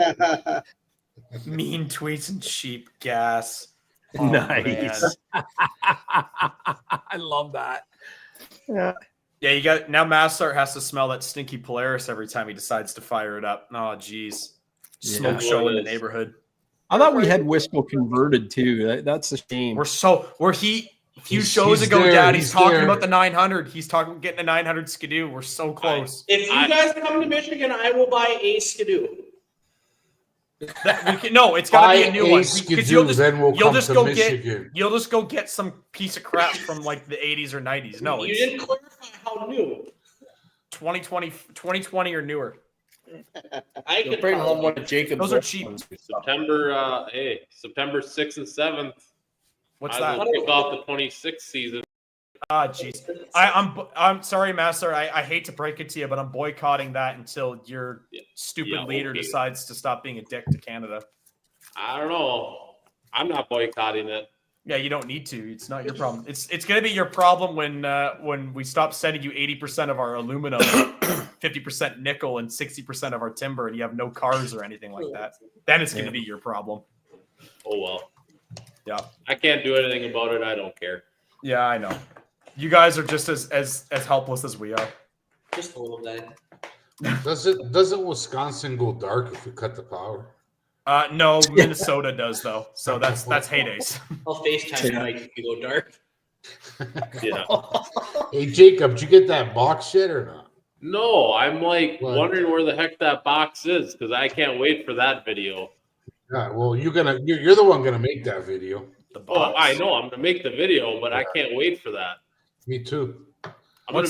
mean tweets and cheap gas. Oh, nice. I love that. Yeah, you got now. Massart has to smell that stinky Polaris every time he decides to fire it up. Oh, geez, smoke show in the neighborhood. I thought we had Wisco converted too. That's a shame. A few shows ago, Dad, he's talking about the 900. He's talking about getting a 900 Skidoo. We're so close. If you guys come to Michigan, I will buy a Skidoo. It's got to be a new one. Because you'll just go get some piece of crap from like the 80s or 90s. No, you didn't clarify how new. 2020 or newer. I can bring home one of Jacob's. Those are cheap. September 6th and 7th. What's I that? will kick off the 26th season. Ah, jeez. I'm sorry, Master. I hate to break it to you, but I'm boycotting that until your stupid leader decides to stop being a dick to Canada. I don't know. I'm not boycotting it. Yeah, you don't need to. It's not your problem. It's going to be your problem when we stop sending you 80% of our aluminum, 50% nickel, and 60% of our timber, and you have no cars or anything like that. Then it's going to be your problem. Oh well. Yeah, I can't do anything about it. I don't care. Yeah, I know. You guys are just as helpless as we are. Just a little bit. Doesn't Wisconsin go dark if we cut the power? No, Minnesota does though. So that's heydays. I'll FaceTime Mike if you go dark. Yeah. Hey Jacob, did you get that box yet or not? No, I'm wondering where the heck that box is because I can't wait for that video. Yeah, well, you're the one gonna make that video. Oh, I know I'm gonna make the video, but I can't wait for that. Me too. I'm gonna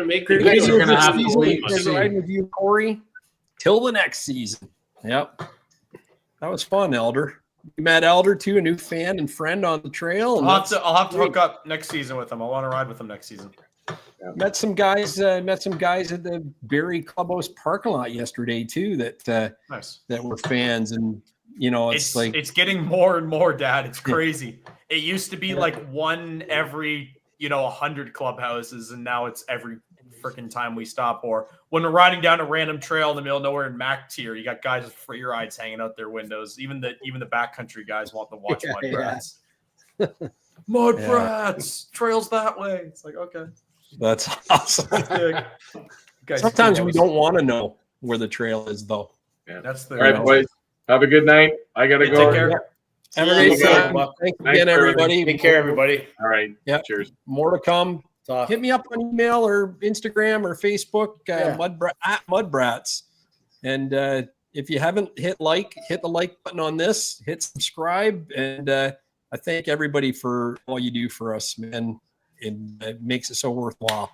make the video. You're gonna have to wait and see. Riding with you, Corey, till the next season. Yep, that was fun, Elder. We met Elder too, a new fan and friend on the trail. I'll have to hook up next season with him. I want to ride with him next season. Met some guys at the Barrie Clubhouse parking lot yesterday too. That were fans, and it's getting more and more, Dad. It's crazy. It used to be like one every 100 clubhouses, and now it's every freaking time we stop. Or when we're riding down a random trail in the middle of nowhere in Mac Tier, you got guys with free rides hanging out their windows. Even the backcountry guys want to watch MUDBRATS. MUDBRATS trails that way. It's like, okay. That's awesome. Sometimes we don't want to know where the trail is, though. Yeah. That's the all right, boys. Have a good night. I gotta go. Take care. Have a great time. Thanks again, everybody. Take care, everybody. All right. Yeah. Cheers. More to come. Hit me up on email or Instagram or Facebook. MUDBRATS. And if you haven't hit the like button on this, hit subscribe. And I thank everybody for all you do for us, man. It makes it so worthwhile.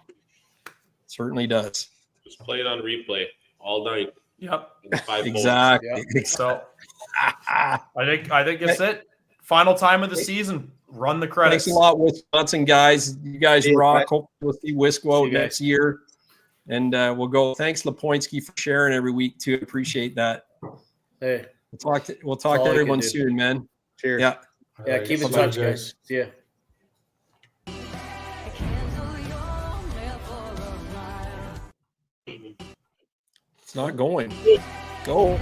It certainly does. Just play it on replay all night. Yep. Exactly. Yep. So I think it's it. Final time of the season. Run the credits. Thanks a lot, Wisconsin guys. You guys rock. Hope we'll see Wisco out next year. And we'll go. Thanks, Lepoinski, for sharing every week too. Appreciate that. Hey, we'll talk to everyone soon, man. Cheers. Yeah. Yeah. Keep in touch, guys. See ya. It's not going. Go.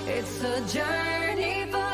It's a journey for